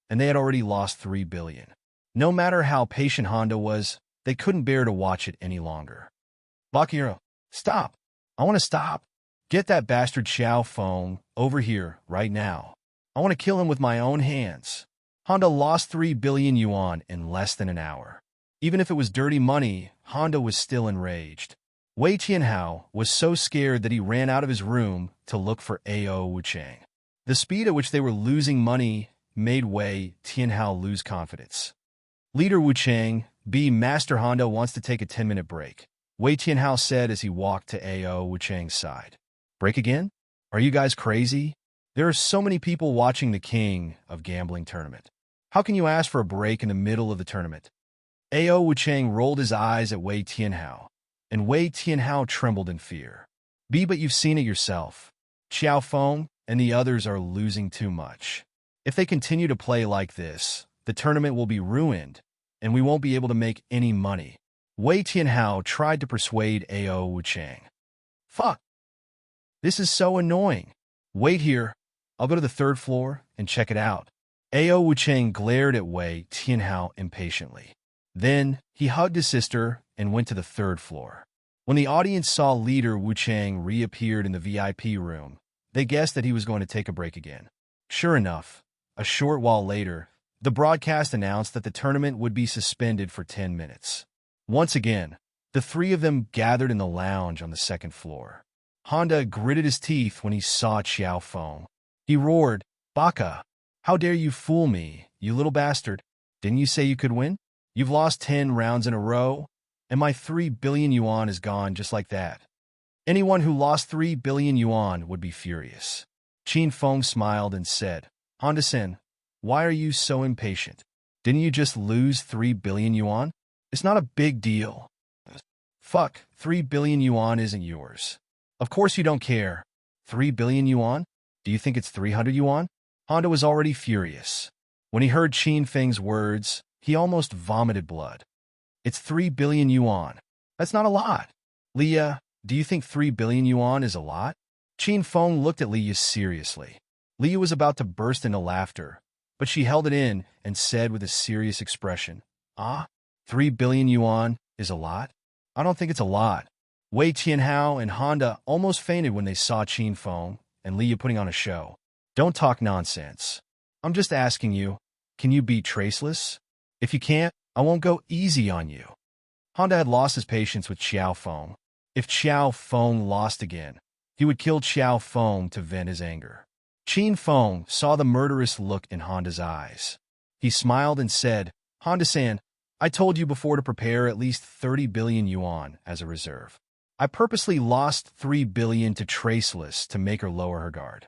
S1: and they had already lost 3 billion. No matter how patient Honda was, they couldn't bear to watch it any longer. "Bakiro, stop! I want to stop. Get that bastard Xiao Feng over here right now. I want to kill him with my own hands." Honda lost 3 billion yuan in less than an hour. Even if it was dirty money, Honda was still enraged. Wei Tianhao was so scared that he ran out of his room to look for A.O. Wuchang. The speed at which they were losing money made Wei Tianhao lose confidence. Leader Wuchang, Master Honda wants to take a 10-minute break, Wei Tianhao said as he walked to A.O. Wuchang's side. "Break again? Are you guys crazy? There are so many people watching the king of gambling tournament. How can you ask for a break in the middle of the tournament? Ao Wuchang rolled his eyes at Wei Tianhao, and Wei Tianhao trembled in fear. But you've seen it yourself. Xiao Feng and the others are losing too much. If they continue to play like this, the tournament will be ruined, and we won't be able to make any money. Wei Tianhao tried to persuade Ao Wuchang. Fuck. This is so annoying. Wait here. I'll go to the third floor and check it out. Ao Wuchang glared at Wei Tianhao impatiently. Then, he hugged his sister and went to the third floor. When the audience saw leader Wuchang reappeared in the VIP room, they guessed that he was going to take a break again. Sure enough, a short while later, the broadcast announced that the tournament would be suspended for 10 minutes. Once again, the three of them gathered in the lounge on the second floor. Honda gritted his teeth when he saw Xiao Feng. He roared, "Baka! How dare you fool me, you little bastard? Didn't you say you could win? You've lost 10 rounds in a row, and my 3 billion yuan is gone just like that." Anyone who lost 3 billion yuan would be furious. Qin Feng smiled and said, "Honda-sen, why are you so impatient? Didn't you just lose 3 billion yuan? It's not a big deal." Fuck, 3 billion yuan isn't yours. Of course you don't care. 3 billion yuan? Do you think it's 300 yuan? Honda was already furious. When he heard Qin Feng's words, he almost vomited blood. It's 3 billion yuan. That's not a lot. Leah, do you think 3 billion yuan is a lot? Qin Feng looked at Leah seriously. Leah was about to burst into laughter, but she held it in and said with a serious expression, 3 billion yuan is a lot? I don't think it's a lot. Wei Tianhao and Honda almost fainted when they saw Qin Feng and Leah putting on a show. Don't talk nonsense. I'm just asking you, can you beat Traceless? If you can't, I won't go easy on you. Honda had lost his patience with Xiao Feng. If Xiao Feng lost again, he would kill Xiao Feng to vent his anger. Qin Feng saw the murderous look in Honda's eyes. He smiled and said, "Honda-san, I told you before to prepare at least 30 billion yuan as a reserve. I purposely lost 3 billion to Traceless to make her lower her guard.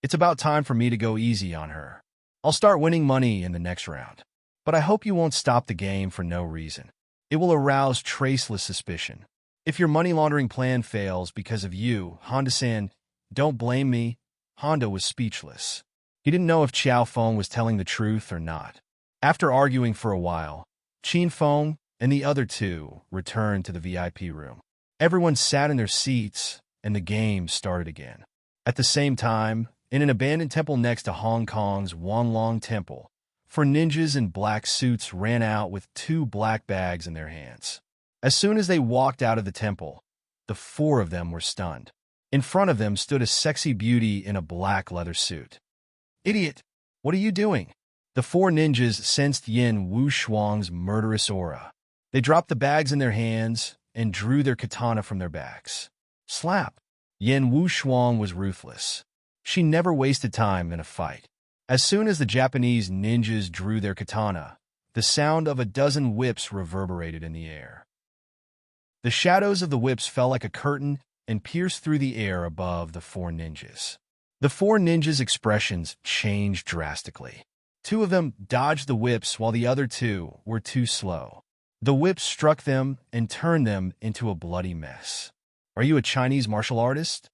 S1: It's about time for me to go easy on her. I'll start winning money in the next round. But I hope you won't stop the game for no reason. It will arouse Traceless suspicion. If your money laundering plan fails because of you, Honda-san, don't blame me." Honda was speechless. He didn't know if Xiao Feng was telling the truth or not. After arguing for a while, Qin Feng and the other two returned to the VIP room. Everyone sat in their seats, and the game started again. At the same time, in an abandoned temple next to Hong Kong's Wanlong Temple, 4 ninjas in black suits ran out with 2 black bags in their hands. As soon as they walked out of the temple, the 4 of them were stunned. In front of them stood a sexy beauty in a black leather suit. "Idiot! What are you doing?" The 4 ninjas sensed Yin Wushuang's murderous aura. They dropped the bags in their hands and drew their katana from their backs. Slap! Yin Wushuang was ruthless. She never wasted time in a fight. As soon as the Japanese ninjas drew their katana, the sound of a dozen whips reverberated in the air. The shadows of the whips fell like a curtain and pierced through the air above the 4 ninjas. The 4 ninjas' expressions changed drastically. 2 of them dodged the whips while the other 2 were too slow. The whips struck them and turned them into a bloody mess. "Are you a Chinese martial artist?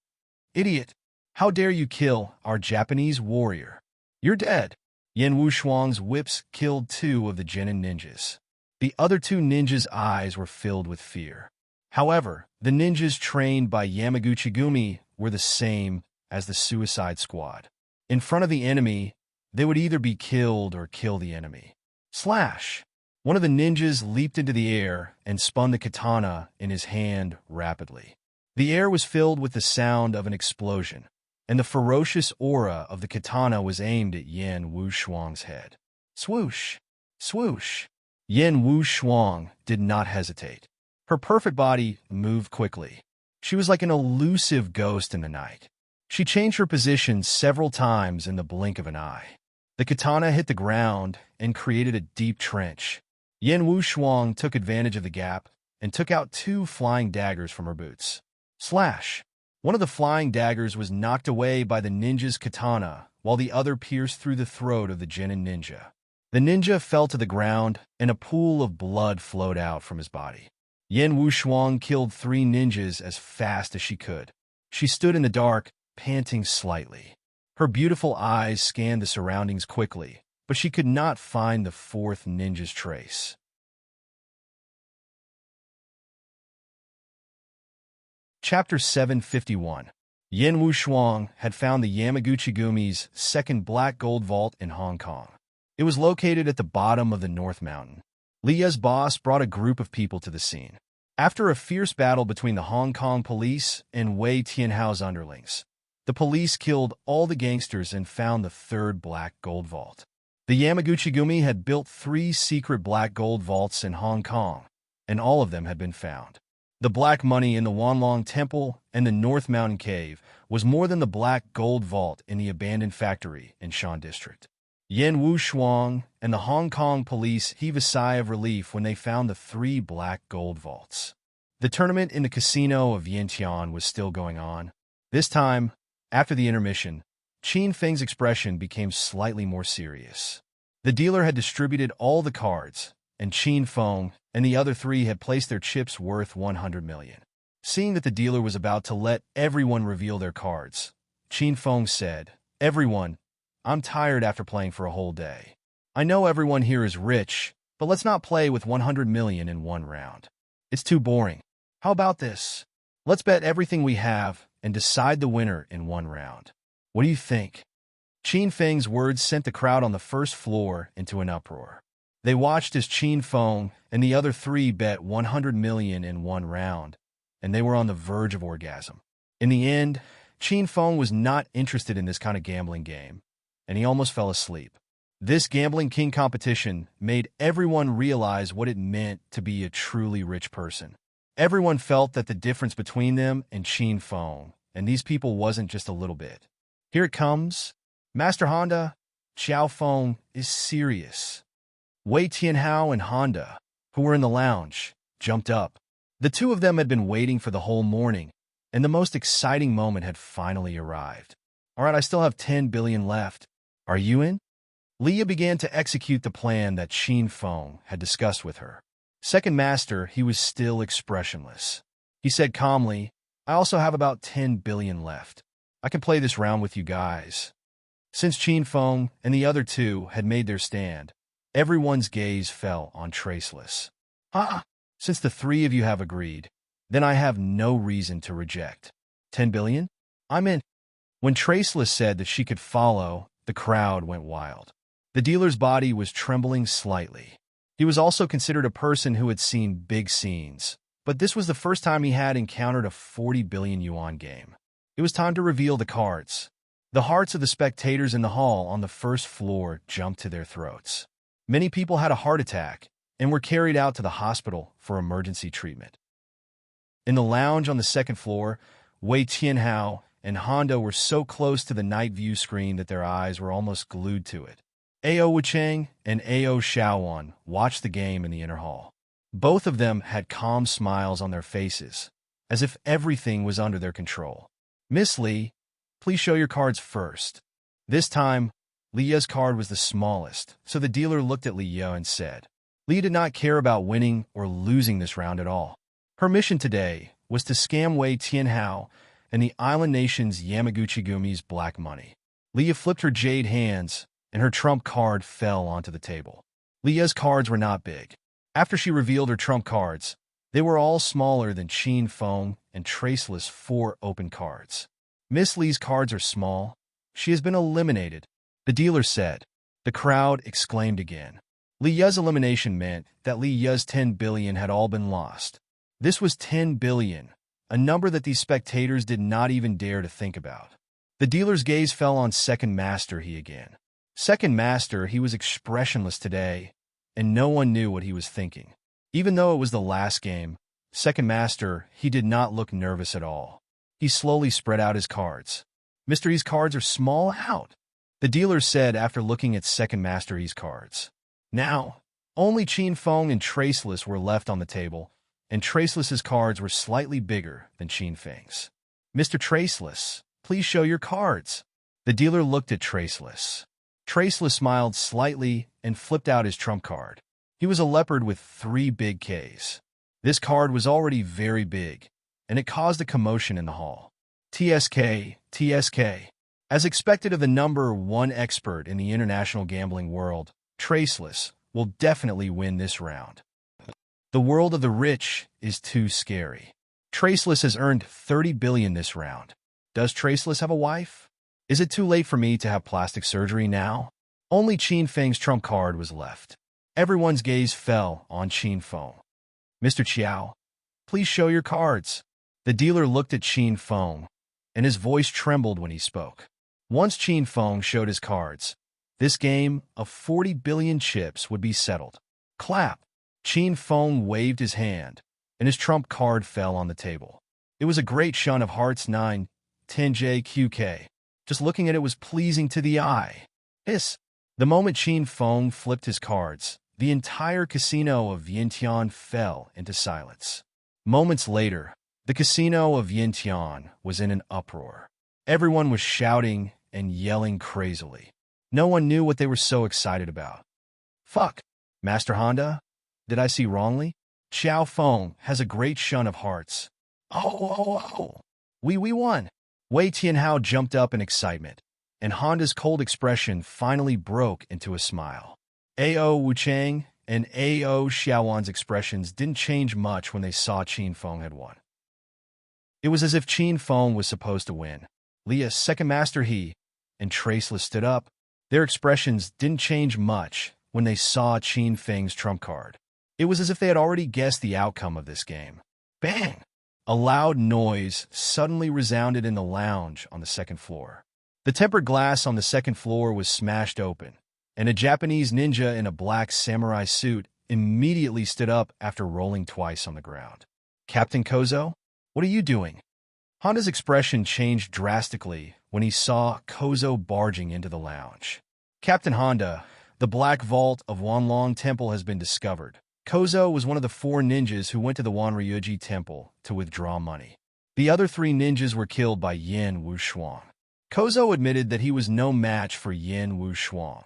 S1: Idiot! How dare you kill our Japanese warrior? You're dead." Yin Wushuang's whips killed 2 of the genin ninjas. The other 2 ninjas' eyes were filled with fear. However, the ninjas trained by Yamaguchi Gumi were the same as the Suicide Squad. In front of the enemy, they would either be killed or kill the enemy. Slash! One of the ninjas leaped into the air and spun the katana in his hand rapidly. The air was filled with the sound of an explosion, and the ferocious aura of the katana was aimed at Yin Wushuang's head. Swoosh! Swoosh! Yin Wushuang did not hesitate. Her perfect body moved quickly. She was like an elusive ghost in the night. She changed her position several times in the blink of an eye. The katana hit the ground and created a deep trench. Yin Wushuang took advantage of the gap and took out 2 flying daggers from her boots. Slash! One of the flying daggers was knocked away by the ninja's katana, while the other pierced through the throat of the genin ninja. The ninja fell to the ground, and a pool of blood flowed out from his body. Yan Wushuang killed 3 ninjas as fast as she could. She stood in the dark, panting slightly. Her beautiful eyes scanned the surroundings quickly, but she could not find the 4th ninja's trace. Chapter 751. Yin Wushuang had found the Yamaguchi-gumi's second black gold vault in Hong Kong. It was located at the bottom of the North Mountain. Lia's boss brought a group of people to the scene. After a fierce battle between the Hong Kong police and Wei Tianhao's underlings, the police killed all the gangsters and found the 3rd black gold vault. The Yamaguchi-gumi had built 3 secret black gold vaults in Hong Kong, and all of them had been found. The black money in the Wanlong Temple and the North Mountain Cave was more than the black gold vault in the abandoned factory in Shan District. Yan Wushuang and the Hong Kong police heaved a sigh of relief when they found the 3 black gold vaults. The tournament in the casino of Yantian was still going on. This time, after the intermission, Qin Feng's expression became slightly more serious. The dealer had distributed all the cards, and Qin Feng and the other 3 had placed their chips worth 100 million. Seeing that the dealer was about to let everyone reveal their cards, Qin Feng said, "Everyone, I'm tired after playing for a whole day. I know everyone here is rich, but let's not play with 100 million in one round. It's too boring. How about this? Let's bet everything we have and decide the winner in one round. What do you think?" Qin Feng's words sent the crowd on the first floor into an uproar. They watched as Qin Feng and the other 3 bet 100 million in one round, and they were on the verge of orgasm. In the end, Qin Feng was not interested in this kind of gambling game, and he almost fell asleep. This Gambling King competition made everyone realize what it meant to be a truly rich person. Everyone felt that the difference between them and Qin Feng and these people wasn't just a little bit. Here it comes. Master Honda, Xiao Feng is serious. Wei Tianhao and Honda, who were in the lounge, jumped up. The 2 of them had been waiting for the whole morning, and the most exciting moment had finally arrived. "All right, I still have 10 billion left. Are you in?" Lia began to execute the plan that Qin Feng had discussed with her. Second master, he was still expressionless. He said calmly, "I also have about 10 billion left. I can play this round with you guys." Since Qin Feng and the other 2 had made their stand, everyone's gaze fell on Traceless. Since the 3 of you have agreed, then I have no reason to reject. 10 billion? I'm in." When Traceless said that she could follow, the crowd went wild. The dealer's body was trembling slightly. He was also considered a person who had seen big scenes, but this was the first time he had encountered a 40 billion yuan game. It was time to reveal the cards. The hearts of the spectators in the hall on the first floor jumped to their throats. Many people had a heart attack and were carried out to the hospital for emergency treatment. In the lounge on the second floor, Wei Tianhao and Honda were so close to the night view screen that their eyes were almost glued to it. Ao Wucheng and Ao Shaowan watched the game in the inner hall. Both of them had calm smiles on their faces, as if everything was under their control. "Miss Li, please show your cards first." This time, Lia's card was the smallest, so the dealer looked at Lia and said, Lia did not care about winning or losing this round at all. Her mission today was to scam Wei Tianhao and the island nation's Yamaguchi-gumi's black money. Lia flipped her jade hands, and her trump card fell onto the table. Lia's cards were not big. After she revealed her trump cards, they were all smaller than Qin Feng and Traceless 4 open cards. "Miss Li's cards are small. She has been eliminated," the dealer said. The crowd exclaimed again. Lia's elimination meant that Lia's 10 billion had all been lost. This was 10 billion, a number that these spectators did not even dare to think about. The dealer's gaze fell on Second Master He again. Second Master He was expressionless today, and no one knew what he was thinking. Even though it was the last game, Second Master He did not look nervous at all. He slowly spread out his cards. "Mr. E's cards are small out," the dealer said after looking at Second Master E's cards. Now, only Qin Feng and Traceless were left on the table, and Traceless's cards were slightly bigger than Qin Feng's. Mr. Traceless, please show your cards. The dealer looked at Traceless. Traceless smiled slightly and flipped out his trump card. He was a leopard with 3 big Ks. This card was already very big, and it caused a commotion in the hall. TSK, TSK. As expected of the #1 expert in the international gambling world, Traceless will definitely win this round. The world of the rich is too scary. Traceless has earned 30 billion this round. Does Traceless have a wife? Is it too late for me to have plastic surgery now? Only Qin Feng's trump card was left. Everyone's gaze fell on Qin Feng. Mr. Qiao, please show your cards. The dealer looked at Qin Feng, and his voice trembled when he spoke. Once Qin Feng showed his cards, this game of 40 billion chips would be settled. Clap! Qin Feng waved his hand, and his trump card fell on the table. It was a great shun of hearts 9, 10JQK. Just looking at it was pleasing to the eye. Hiss! The moment Qin Feng flipped his cards, the entire casino of Yintian fell into silence. Moments later, the casino of Yintian was in an uproar. Everyone was shouting and yelling crazily. No one knew what they were so excited about. Fuck! Master Honda? Did I see wrongly? Xiao Feng has a great shun of hearts. Oh! We won! Wei Tianhao jumped up in excitement, and Honda's cold expression finally broke into a smile. A.O. Wuchang and A.O. Xiaowan's expressions didn't change much when they saw Qin Feng had won. It was as if Qin Feng was supposed to win. Leah, second master he, and Traceless stood up. Their expressions didn't change much when they saw Qin Feng's trump card. It was as if they had already guessed the outcome of this game. Bang! A loud noise suddenly resounded in the lounge on the second floor. The tempered glass on the second floor was smashed open, and a Japanese ninja in a black samurai suit immediately stood up after rolling twice on the ground. Captain Kozo, what are you doing? Honda's expression changed drastically when he saw Kozo barging into the lounge. Captain Honda, the Black Vault of Wanlong Temple has been discovered. Kozo was one of the 4 ninjas who went to the Wanryuji Temple to withdraw money. The other 3 ninjas were killed by Yin Wushuang. Kozo admitted that he was no match for Yin Wushuang,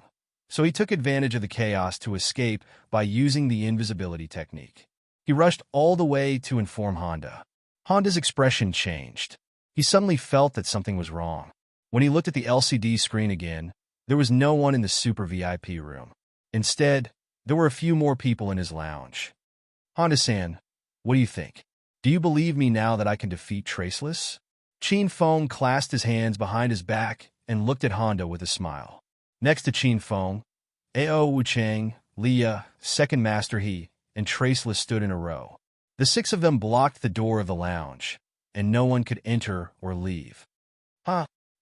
S1: so he took advantage of the chaos to escape by using the invisibility technique. He rushed all the way to inform Honda. Honda's expression changed. He suddenly felt that something was wrong. When he looked at the LCD screen again, there was no one in the super VIP room. Instead, there were a few more people in his lounge. Honda-san, what do you think? Do you believe me now that I can defeat Traceless? Qin Feng clasped his hands behind his back and looked at Honda with a smile. Next to Qin Feng, A.O. Wuchang, Leah, second master he, and Traceless stood in a row. The 6 of them blocked the door of the lounge, and no one could enter or leave.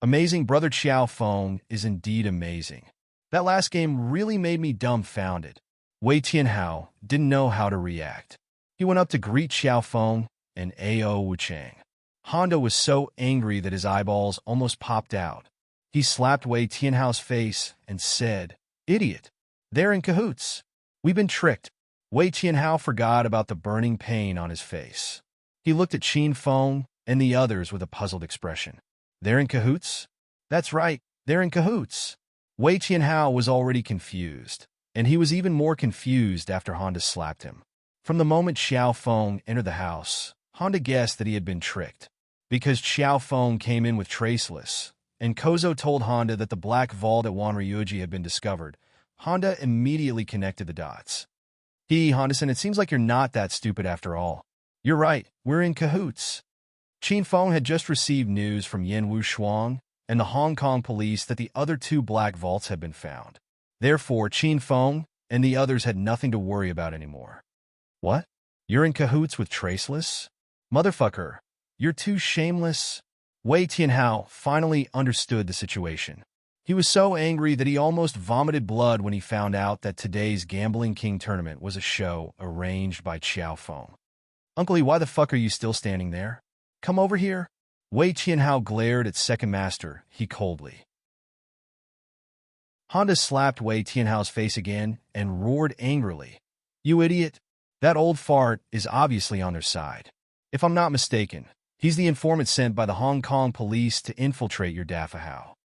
S1: Amazing. Brother Xiao Feng is indeed amazing. That last game really made me dumbfounded. Wei Tianhao didn't know how to react. He went up to greet Xiao Feng and A.O. Wuchang. Honda was so angry that his eyeballs almost popped out. He slapped Wei Tianhao's face and said, "Idiot! They're in cahoots. We've been tricked." Wei Tianhao forgot about the burning pain on his face. He looked at Qin Feng and the others with a puzzled expression. They're in cahoots? That's right, they're in cahoots. Wei Tianhao was already confused, and he was even more confused after Honda slapped him. From the moment Xiao Feng entered the house, Honda guessed that he had been tricked. Because Xiao Feng came in with Traceless, and Kozo told Honda that the Black Vault at Wanryuji had been discovered, Honda immediately connected the dots. Honda-san, it seems like you're not that stupid after all. You're right, we're in cahoots. Qin Feng had just received news from Yin Wushuang and the Hong Kong police that the other 2 Black Vaults had been found. Therefore, Qin Feng and the others had nothing to worry about anymore. What? You're in cahoots with Traceless? Motherfucker, you're too shameless. Wei Tianhao finally understood the situation. He was so angry that he almost vomited blood when he found out that today's Gambling King tournament was a show arranged by Xiao Feng. Uncle Lee, why the fuck are you still standing there? Come over here. Wei Tianhao glared at second master he coldly. Honda slapped Wei Tianhao's face again and roared angrily. You idiot! That old fart is obviously on their side. If I'm not mistaken, He's the informant sent by the Hong Kong police to infiltrate your daffodil.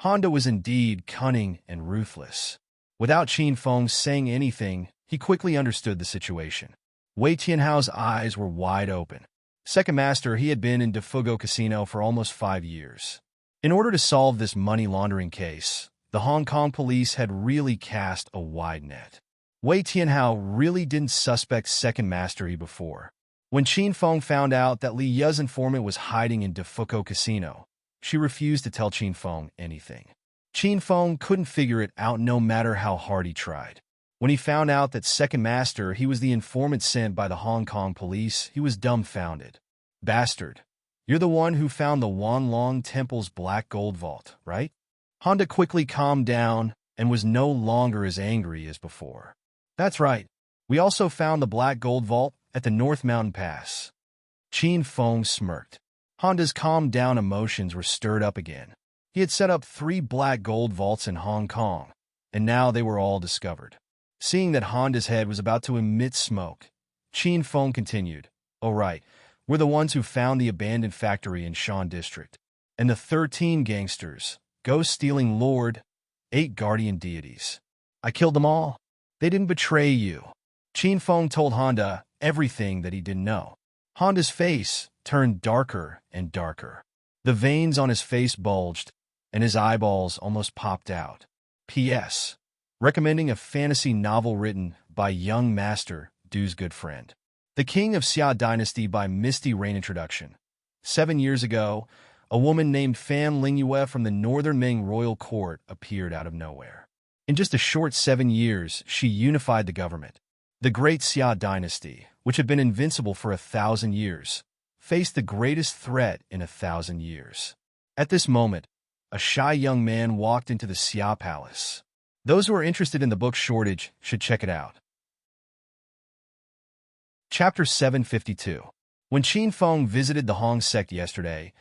S1: Honda was indeed cunning and ruthless. Without Qin Feng saying anything, he quickly understood the situation. Wei Tianhao's eyes were wide open. Second master, he had been in Defugo Casino for almost 5 years. In order to solve this money laundering case, the Hong Kong police had really cast a wide net. Wei Tianhao really didn't suspect second mastery before. When Qin Feng found out that Li Ye's informant was hiding in Defugo Casino, she refused to tell Qin Feng anything. Qin Feng couldn't figure it out no matter how hard he tried. When he found out that second master he was the informant sent by the Hong Kong police, he was dumbfounded. Bastard, you're the one who found the Wanlong Temple's black gold vault, right? Honda quickly calmed down and was no longer as angry as before. That's right. We also found the black gold vault at the North Mountain Pass. Qin Feng smirked. Honda's calmed down emotions were stirred up again. He had set up 3 black gold vaults in Hong Kong, and now they were all discovered. Seeing that Honda's head was about to emit smoke, Qin Feng continued, "Oh right, we're the ones who found the abandoned factory in Shan District. And the 13 gangsters, ghost-stealing lord, 8 guardian deities. I killed them all. They didn't betray you." Qin Feng told Honda everything that he didn't know. Honda's face turned darker and darker. The veins on his face bulged, and his eyeballs almost popped out. P.S. Recommending a fantasy novel written by young master Du's good friend. The King of Xia Dynasty by Misty Rain Introduction. 7 years ago, a woman named Fan Lingyue from the Northern Ming royal court appeared out of nowhere. In just a short 7 years, she unified the government. The Great Xia Dynasty, which had been invincible for 1,000 years, faced the greatest threat in 1,000 years. At this moment, a shy young man walked into the Xia Palace. Those who are interested in the book Shortage should check it out. Chapter 752. When Qin Feng visited the Hong sect yesterday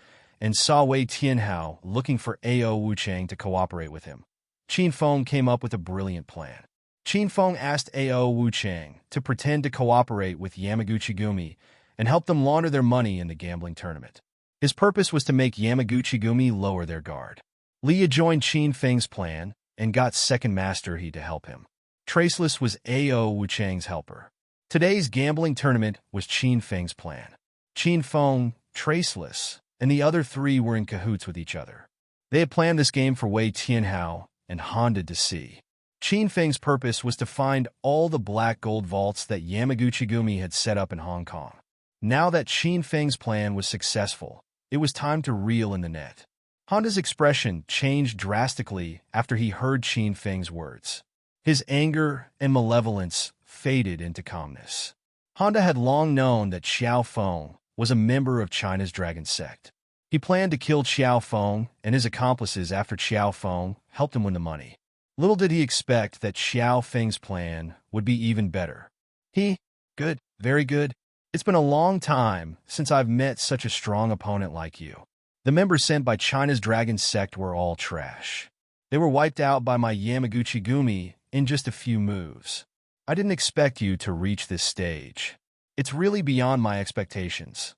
S1: and saw Wei Tianhao looking for Ao Wuchang to cooperate with him, Qin Feng came up with a brilliant plan. Qin Feng asked Ao Wuchang to pretend to cooperate with Yamaguchi Gumi and help them launder their money in the gambling tournament. His purpose was to make Yamaguchi Gumi lower their guard. Li joined Qin Feng's plan and got second master he to help him. Traceless was Ao Wuchang's helper. Today's gambling tournament was Qin Feng's plan. Qin Feng, Traceless, and the other 3 were in cahoots with each other. They had planned this game for Wei Tianhao and Honda to see. Qin Feng's purpose was to find all the black gold vaults that Yamaguchi Gumi had set up in Hong Kong. Now that Qin Feng's plan was successful, it was time to reel in the net. Honda's expression changed drastically after he heard Qin Feng's words. His anger and malevolence faded into calmness. Honda had long known that Xiao Feng was a member of China's dragon sect. He planned to kill Xiao Feng and his accomplices after Xiao Feng helped him win the money. Little did he expect that Xiao Feng's plan would be even better. Good, very good. It's been a long time since I've met such a strong opponent like you. The members sent by China's dragon sect were all trash. They were wiped out by my Yamaguchi Gumi in just a few moves. I didn't expect you to reach this stage. It's really beyond my expectations.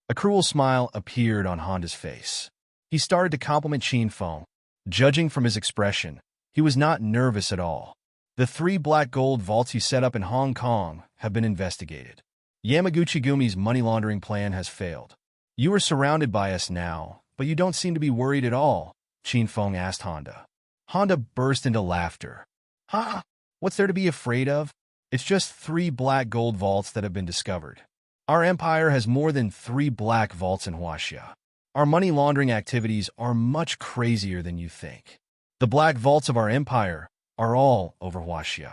S1: A cruel smile appeared on Honda's face. He started to compliment Qin Feng. Judging from his expression, he was not nervous at all. The 3 black gold vaults he set up in Hong Kong have been investigated. Yamaguchi Gumi's money laundering plan has failed. You are surrounded by us now, but you don't seem to be worried at all, Qin Feng asked Honda. Honda burst into laughter. Ha! What's there to be afraid of? It's just 3 black gold vaults that have been discovered. Our empire has more than 3 black vaults in Huaxia. Our money laundering activities are much crazier than you think. The black vaults of our empire are all over Huaxia.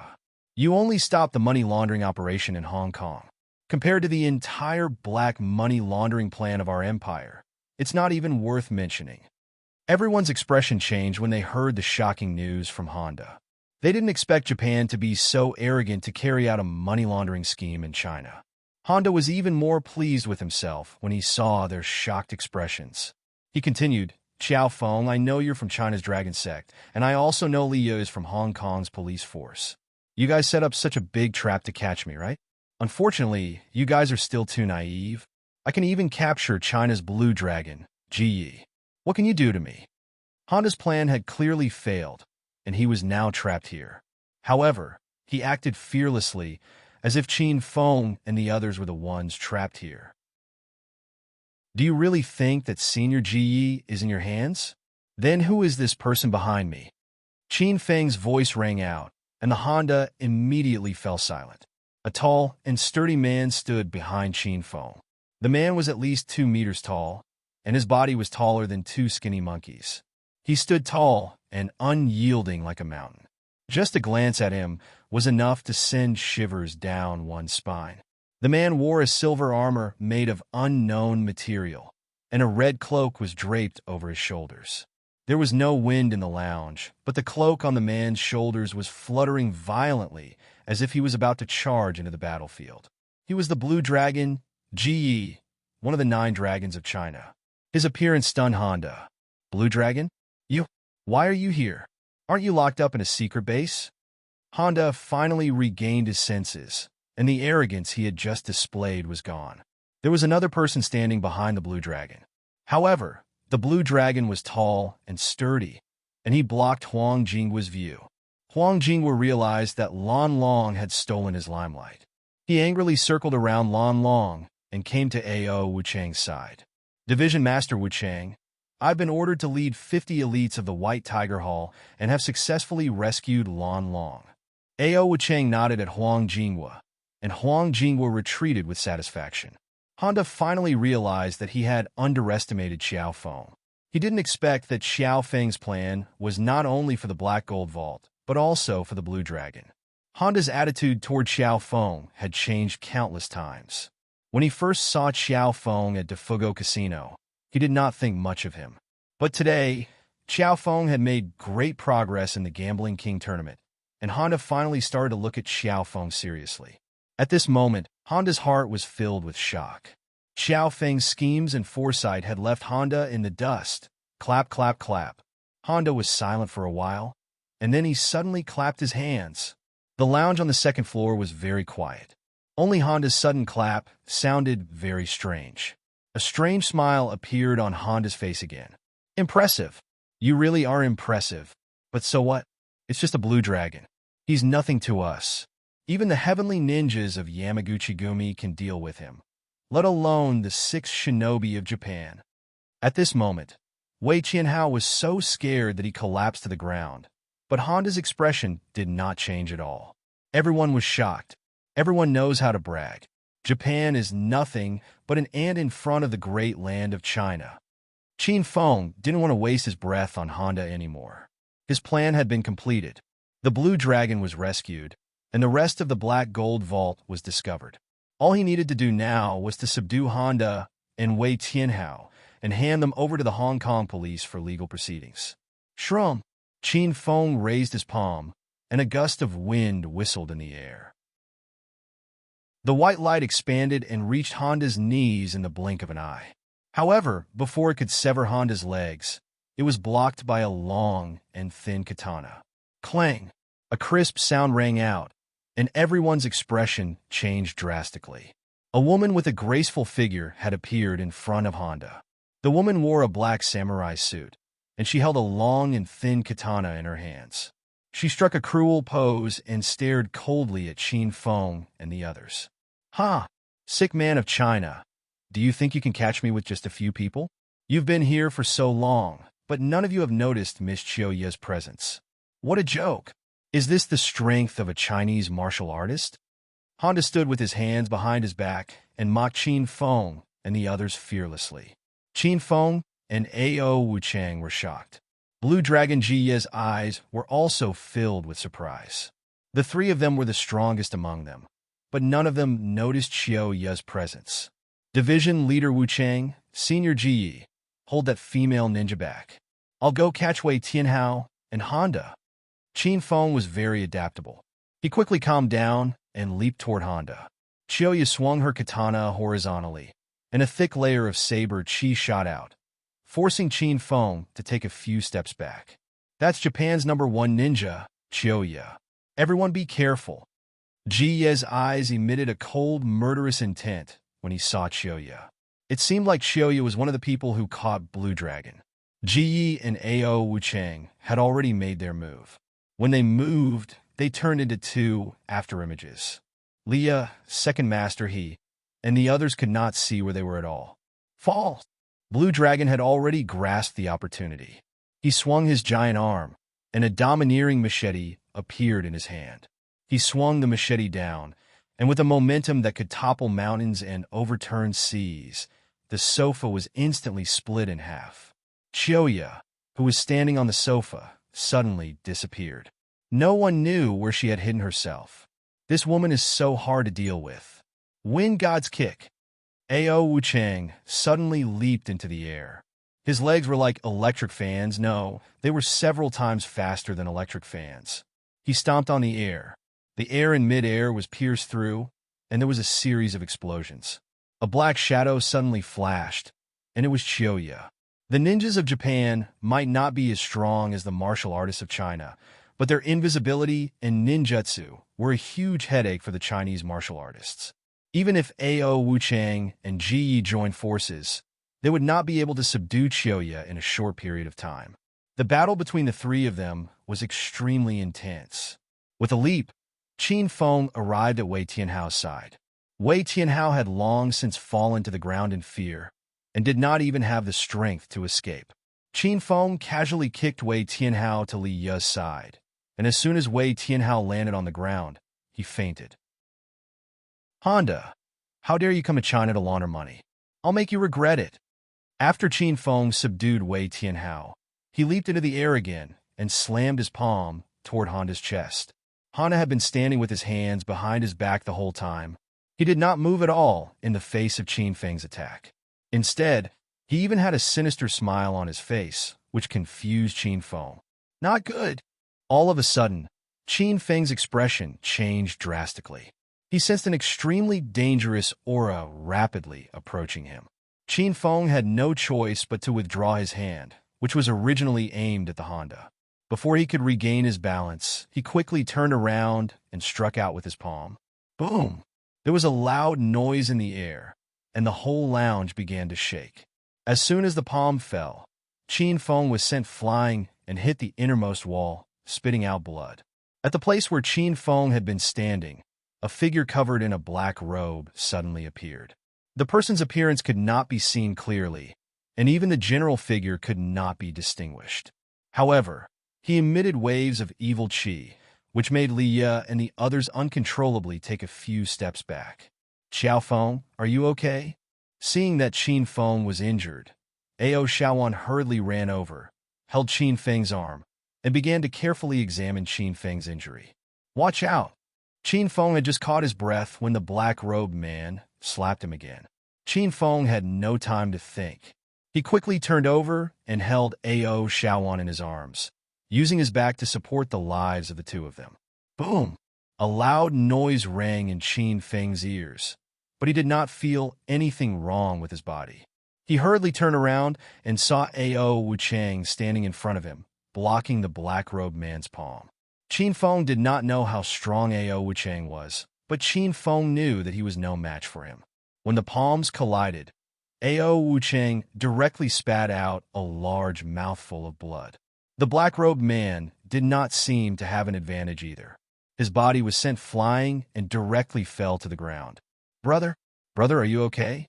S1: You only stopped the money laundering operation in Hong Kong. Compared to the entire black money laundering plan of our empire, it's not even worth mentioning. Everyone's expression changed when they heard the shocking news from Honda. They didn't expect Japan to be so arrogant to carry out a money laundering scheme in China. Honda was even more pleased with himself when he saw their shocked expressions. He continued, Xiao Feng, I know you're from China's dragon sect, and I also know Li is from Hong Kong's police force. You guys set up such a big trap to catch me, right? Unfortunately, you guys are still too naive. I can even capture China's blue dragon, Ji. What can you do to me? Honda's plan had clearly failed, and he was now trapped here. However, he acted fearlessly, as if Qin Feng and the others were the ones trapped here. Do you really think that Senior Ji is in your hands? Then who is this person behind me? Qin Feng's voice rang out, and the Honda immediately fell silent. A tall and sturdy man stood behind Qin Feng. The man was at least 2 meters tall, and his body was taller than 2 skinny monkeys. He stood tall and unyielding like a mountain. Just a glance at him was enough to send shivers down one's spine. The man wore a silver armor made of unknown material, and a red cloak was draped over his shoulders. There was no wind in the lounge, but the cloak on the man's shoulders was fluttering violently as if he was about to charge into the battlefield. He was the Blue Dragon, Ji, one of the 9 dragons of China. His appearance stunned Honda. Blue Dragon? You? Why are you here? Aren't you locked up in a secret base? Honda finally regained his senses, and the arrogance he had just displayed was gone. There was another person standing behind the Blue Dragon. However, the Blue Dragon was tall and sturdy, and he blocked Huang Jinghua's view. Huang Jinghua realized that Lan Long had stolen his limelight. He angrily circled around Lan Long and came to Ao Wuchang's side. Division Master Wuchang, I've been ordered to lead 50 elites of the White Tiger Hall and have successfully rescued Lan Long. Ao Wuchang nodded at Huang Jinghua, and Huang Jinghua retreated with satisfaction. Honda finally realized that he had underestimated Xiao Feng. He didn't expect that Xiao Feng's plan was not only for the Black Gold Vault, but also for the Blue Dragon. Honda's attitude toward Xiao Feng had changed countless times. When he first saw Xiao Feng at Defugo Casino, he did not think much of him. But today, Xiao Feng had made great progress in the Gambling King tournament, and Honda finally started to look at Xiao Feng seriously. At this moment, Honda's heart was filled with shock. Xiao Feng's schemes and foresight had left Honda in the dust. Clap, clap, clap. Honda was silent for a while, and then he suddenly clapped his hands. The lounge on the second floor was very quiet. Only Honda's sudden clap sounded very strange. A strange smile appeared on Honda's face again. Impressive. You really are impressive. But so what? It's just a blue dragon. He's nothing to us. Even the heavenly ninjas of Yamaguchi-gumi can deal with him, let alone the 6 shinobi of Japan. At this moment, Wei Qianhao was so scared that he collapsed to the ground. But Honda's expression did not change at all. Everyone was shocked. Everyone knows how to brag. Japan is nothing but an ant in front of the great land of China. Qin Feng didn't want to waste his breath on Honda anymore. His plan had been completed. The Blue Dragon was rescued, and the rest of the Black Gold Vault was discovered. All he needed to do now was to subdue Honda and Wei Qianhao and hand them over to the Hong Kong police for legal proceedings. Shrum! Qin Feng raised his palm, and a gust of wind whistled in the air. The white light expanded and reached Honda's knees in the blink of an eye. However, before it could sever Honda's legs, it was blocked by a long and thin katana. Clang! A crisp sound rang out, and everyone's expression changed drastically. A woman with a graceful figure had appeared in front of Honda. The woman wore a black samurai suit, and she held a long and thin katana in her hands. She struck a cruel pose and stared coldly at Qin Feng and the others. Ha! Sick man of China, do you think you can catch me with just a few people? You've been here for so long, but none of you have noticed Miss Qiuya's presence. What a joke! Is this the strength of a Chinese martial artist? Honda stood with his hands behind his back and mocked Qin Feng and the others fearlessly. Qin Feng and Ao Wuchang were shocked. Blue Dragon Jiye's eyes were also filled with surprise. The 3 of them were the strongest among them, but none of them noticed Qiuya's presence. Division Leader Wuchang, Senior Jiye, hold that female ninja back. I'll go catch Wei Qianhao and Honda. Qin Feng was very adaptable. He quickly calmed down and leaped toward Honda. Qiuya swung her katana horizontally, and a thick layer of saber chi shot out, forcing Qin Feng to take a few steps back. That's Japan's #1 ninja, Qiuya. Everyone be careful. Jiye's eyes emitted a cold, murderous intent when he saw Qiuya. It seemed like Xiaoyu was one of the people who caught Blue Dragon. Ji Yi and Ao Wuchang had already made their move. When they moved, they turned into two afterimages. Leah, second master he, and the others could not see where they were at all. Fall! Blue Dragon had already grasped the opportunity. He swung his giant arm, and a domineering machete appeared in his hand. He swung the machete down, and with a momentum that could topple mountains and overturn seas, the sofa was instantly split in half. Xiaoya, who was standing on the sofa, suddenly disappeared. No one knew where she had hidden herself. This woman is so hard to deal with. Wind God's kick. Ao Wuchang suddenly leaped into the air. His legs were like electric fans. No, they were several times faster than electric fans. He stomped on the air. The air in mid-air was pierced through, and there was a series of explosions. A black shadow suddenly flashed, and it was Xiaoya. The ninjas of Japan might not be as strong as the martial artists of China, but their invisibility and ninjutsu were a huge headache for the Chinese martial artists. Even if Ao Wuchang and Ji Yi joined forces, they would not be able to subdue Xiaoya in a short period of time. The battle between the three of them was extremely intense. With a leap, Qin Feng arrived at Wei Tianhao's side. Wei Tianhao had long since fallen to the ground in fear, and did not even have the strength to escape. Qin Feng casually kicked Wei Tianhao to Li Yu's side, and as soon as Wei Tianhao landed on the ground, he fainted. Honda, how dare you come to China to launder money? I'll make you regret it. After Qin Feng subdued Wei Tianhao, he leaped into the air again and slammed his palm toward Honda's chest. Honda had been standing with his hands behind his back the whole time. He did not move at all in the face of Qin Feng's attack. Instead, he even had a sinister smile on his face, which confused Qin Feng. Not good. All of a sudden, Qin Feng's expression changed drastically. He sensed an extremely dangerous aura rapidly approaching him. Qin Feng had no choice but to withdraw his hand, which was originally aimed at the Honda. Before he could regain his balance, he quickly turned around and struck out with his palm. Boom! There was a loud noise in the air, and the whole lounge began to shake. As soon as the palm fell, Qin Feng was sent flying and hit the innermost wall, spitting out blood. At the place where Qin Feng had been standing, a figure covered in a black robe suddenly appeared. The person's appearance could not be seen clearly, and even the general figure could not be distinguished. However, he emitted waves of evil qi, which made Li Ye and the others uncontrollably take a few steps back. Xiao Feng, are you okay? Seeing that Qin Feng was injured, Ao Shaowan hurriedly ran over, held Qin Feng's arm, and began to carefully examine Qin Feng's injury. Watch out! Qin Feng had just caught his breath when the black-robed man slapped him again. Qin Feng had no time to think. He quickly turned over and held Ao Shaowan in his arms, using his back to support the lives of the two of them. Boom! A loud noise rang in Qin Feng's ears, but he did not feel anything wrong with his body. He hurriedly turned around and saw Ao Wuchang standing in front of him, blocking the black-robed man's palm. Qin Feng did not know how strong Ao Wuchang was, but Qin Feng knew that he was no match for him. When the palms collided, Ao Wuchang directly spat out a large mouthful of blood. The black-robed man did not seem to have an advantage either. His body was sent flying and directly fell to the ground. Brother, are you okay?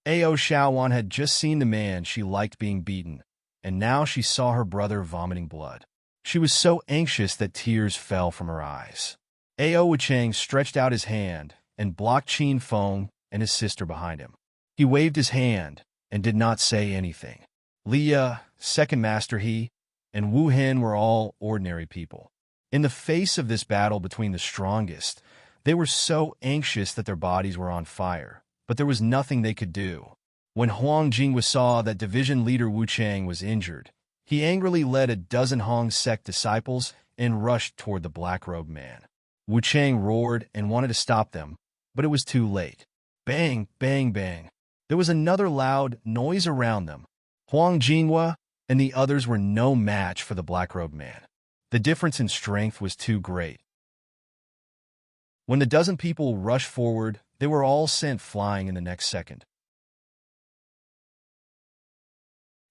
S1: Ao Shaowan had just seen the man she liked being beaten, and now she saw her brother vomiting blood. She was so anxious that tears fell from her eyes. Ao Wuchang stretched out his hand and blocked Qin Feng and his sister behind him. He waved his hand and did not say anything. Leah, second master he, and Wu Hen were all ordinary people. In the face of this battle between the strongest, they were so anxious that their bodies were on fire, but there was nothing they could do. When Huang Jinghua saw that division leader Wu Chang was injured, he angrily led a dozen Hong sect disciples and rushed toward the black-robed man. Wu Chang roared and wanted to stop them, but it was too late. Bang, bang, bang. There was another loud noise around them. Huang Jinghua and the others were no match for the black-robed man. The difference in strength was too great. When the dozen people rushed forward, they were all sent flying in the next second.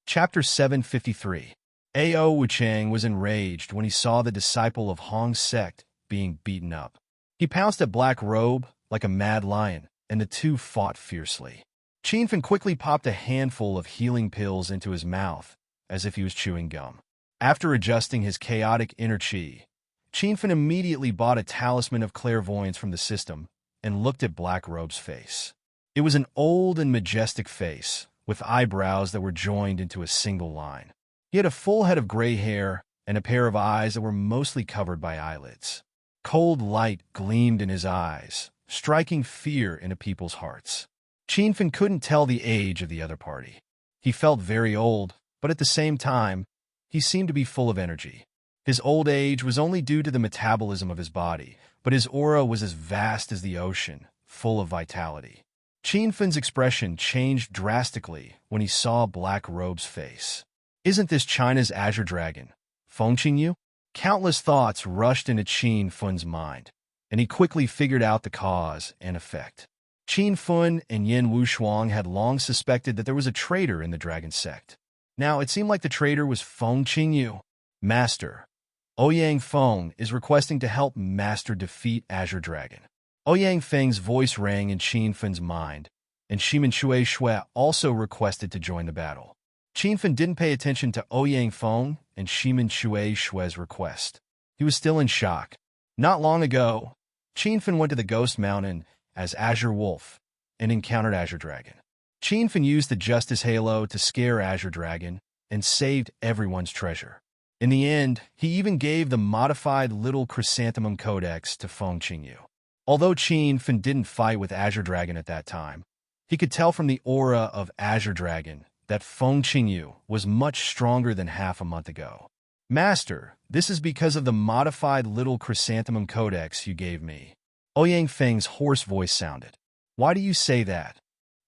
S1: Chapter 753. A.O. Wuchang was enraged when he saw the disciple of Hong's sect being beaten up. He pounced at Black Robe like a mad lion, and the two fought fiercely. Qianfen quickly popped a handful of healing pills into his mouth, as if he was chewing gum. After adjusting his chaotic inner chi, Qianfen immediately bought a talisman of clairvoyance from the system and looked at Black Robe's face. It was an old and majestic face, with eyebrows that were joined into a single line. He had a full head of gray hair and a pair of eyes that were mostly covered by eyelids. Cold light gleamed in his eyes, striking fear into people's hearts. Qianfen couldn't tell the age of the other party. He felt very old, but at the same time, he seemed to be full of energy. His old age was only due to the metabolism of his body, but his aura was as vast as the ocean, full of vitality. Qianfen's expression changed drastically when he saw Black Robe's face. Isn't this China's Azure Dragon, Feng Qingyu? Countless thoughts rushed into Qianfen's mind, and he quickly figured out the cause and effect. Qianfen and Yin Wushuang had long suspected that there was a traitor in the dragon sect. Now, it seemed like the traitor was Feng Qingyu. Master, Ouyang Feng is requesting to help Master defeat Azure Dragon. Ouyang Feng's voice rang in Qianfen's mind, and Shimen Shui Shui also requested to join the battle. Qianfen didn't pay attention to Ouyang Feng and Shimen Shui Shui's request. He was still in shock. Not long ago, Qianfen went to the Ghost Mountain as Azure Wolf and encountered Azure Dragon. Qianfen used the Justice Halo to scare Azure Dragon and saved everyone's treasure. In the end, he even gave the modified Little Chrysanthemum Codex to Feng Qingyu. Although Qianfen didn't fight with Azure Dragon at that time, he could tell from the aura of Azure Dragon that Feng Qingyu was much stronger than half a month ago. Master, this is because of the modified Little Chrysanthemum Codex you gave me. Ouyang Feng's hoarse voice sounded. Why do you say that?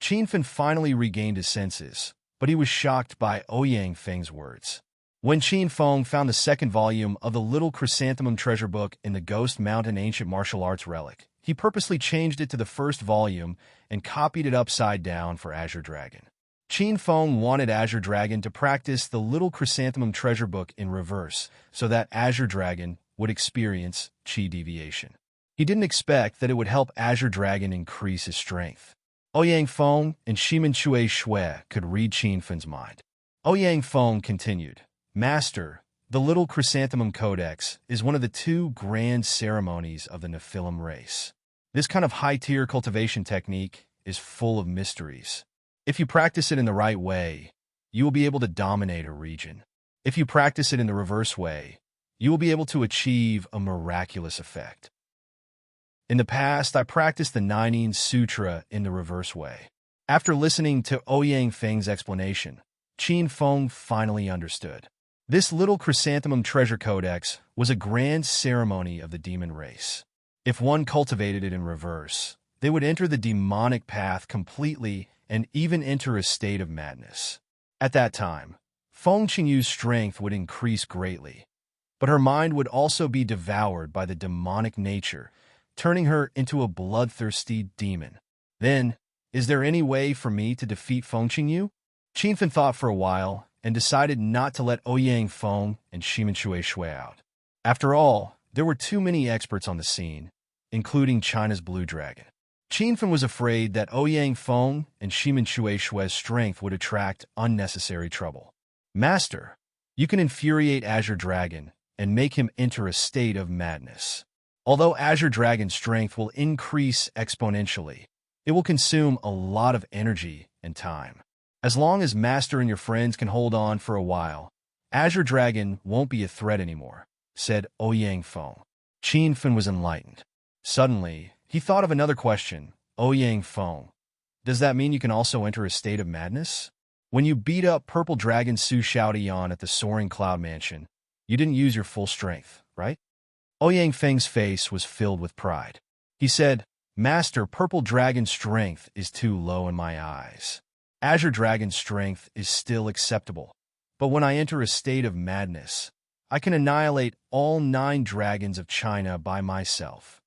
S1: Qianfen finally regained his senses, but he was shocked by Ouyang Feng's words. When Qianfeng found the second volume of the Little Chrysanthemum Treasure Book in the Ghost Mountain Ancient Martial Arts Relic, he purposely changed it to the first volume and copied it upside down for Azure Dragon. Qianfeng wanted Azure Dragon to practice the Little Chrysanthemum Treasure Book in reverse so that Azure Dragon would experience chi deviation. He didn't expect that it would help Azure Dragon increase his strength. Ouyang Feng and Shimen Shui Shui could read Qianfen's mind. Ouyang Feng continued, Master, the Little Chrysanthemum Codex is one of the two grand ceremonies of the Nephilim race. This kind of high-tier cultivation technique is full of mysteries. If you practice it in the right way, you will be able to dominate a region. If you practice it in the reverse way, you will be able to achieve a miraculous effect. In the past, I practiced the Nineteen Sutra in the reverse way. After listening to Ouyang Feng's explanation, Qianfeng finally understood. This Little Chrysanthemum Treasure Codex was a grand ceremony of the demon race. If one cultivated it in reverse, they would enter the demonic path completely and even enter a state of madness. At that time, Feng Qingyu's strength would increase greatly, but her mind would also be devoured by the demonic nature, turning her into a bloodthirsty demon. Then, is there any way for me to defeat Feng Qingyu? Qianfen thought for a while and decided not to let Ouyang Feng and Shimen Shui Shui out. After all, there were too many experts on the scene, including China's Blue Dragon. Qianfen was afraid that Ouyang Feng and Shimen Shui Shui's strength would attract unnecessary trouble. Master, you can infuriate Azure Dragon and make him enter a state of madness. Although Azure Dragon's strength will increase exponentially, it will consume a lot of energy and time. As long as Master and your friends can hold on for a while, Azure Dragon won't be a threat anymore, said Ouyang Feng. Qianfen was enlightened. Suddenly, he thought of another question. Ouyang Feng, does that mean you can also enter a state of madness? When you beat up Purple Dragon Su Xiaodian at the Soaring Cloud Mansion, you didn't use your full strength, right? Ouyang Feng's face was filled with pride. He said, Master, Purple Dragon's strength is too low in my eyes. Azure Dragon's strength is still acceptable, but when I enter a state of madness, I can annihilate all 9 dragons of China by myself.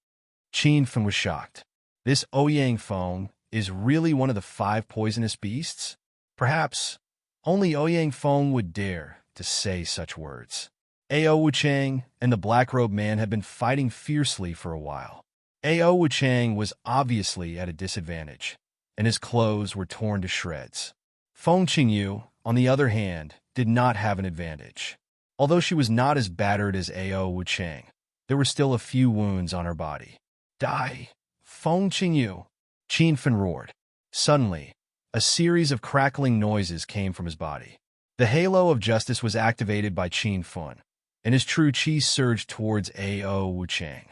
S1: Qianfen was shocked. This Ouyang Feng is really one of the 5 poisonous beasts? Perhaps Only Ouyang Feng would dare to say such words. Ao Wuchang and the black-robed man had been fighting fiercely for a while. Ao Wuchang was obviously at a disadvantage, and his clothes were torn to shreds. Feng Qingyu, on the other hand, did not have an advantage. Although she was not as battered as Ao Wuchang, there were still a few wounds on her body. Die! Feng Qingyu! Qin Fen roared. Suddenly, a series of crackling noises came from his body. The halo of justice was activated by Qin Fen, and his true qi surged towards Ao Wuchang.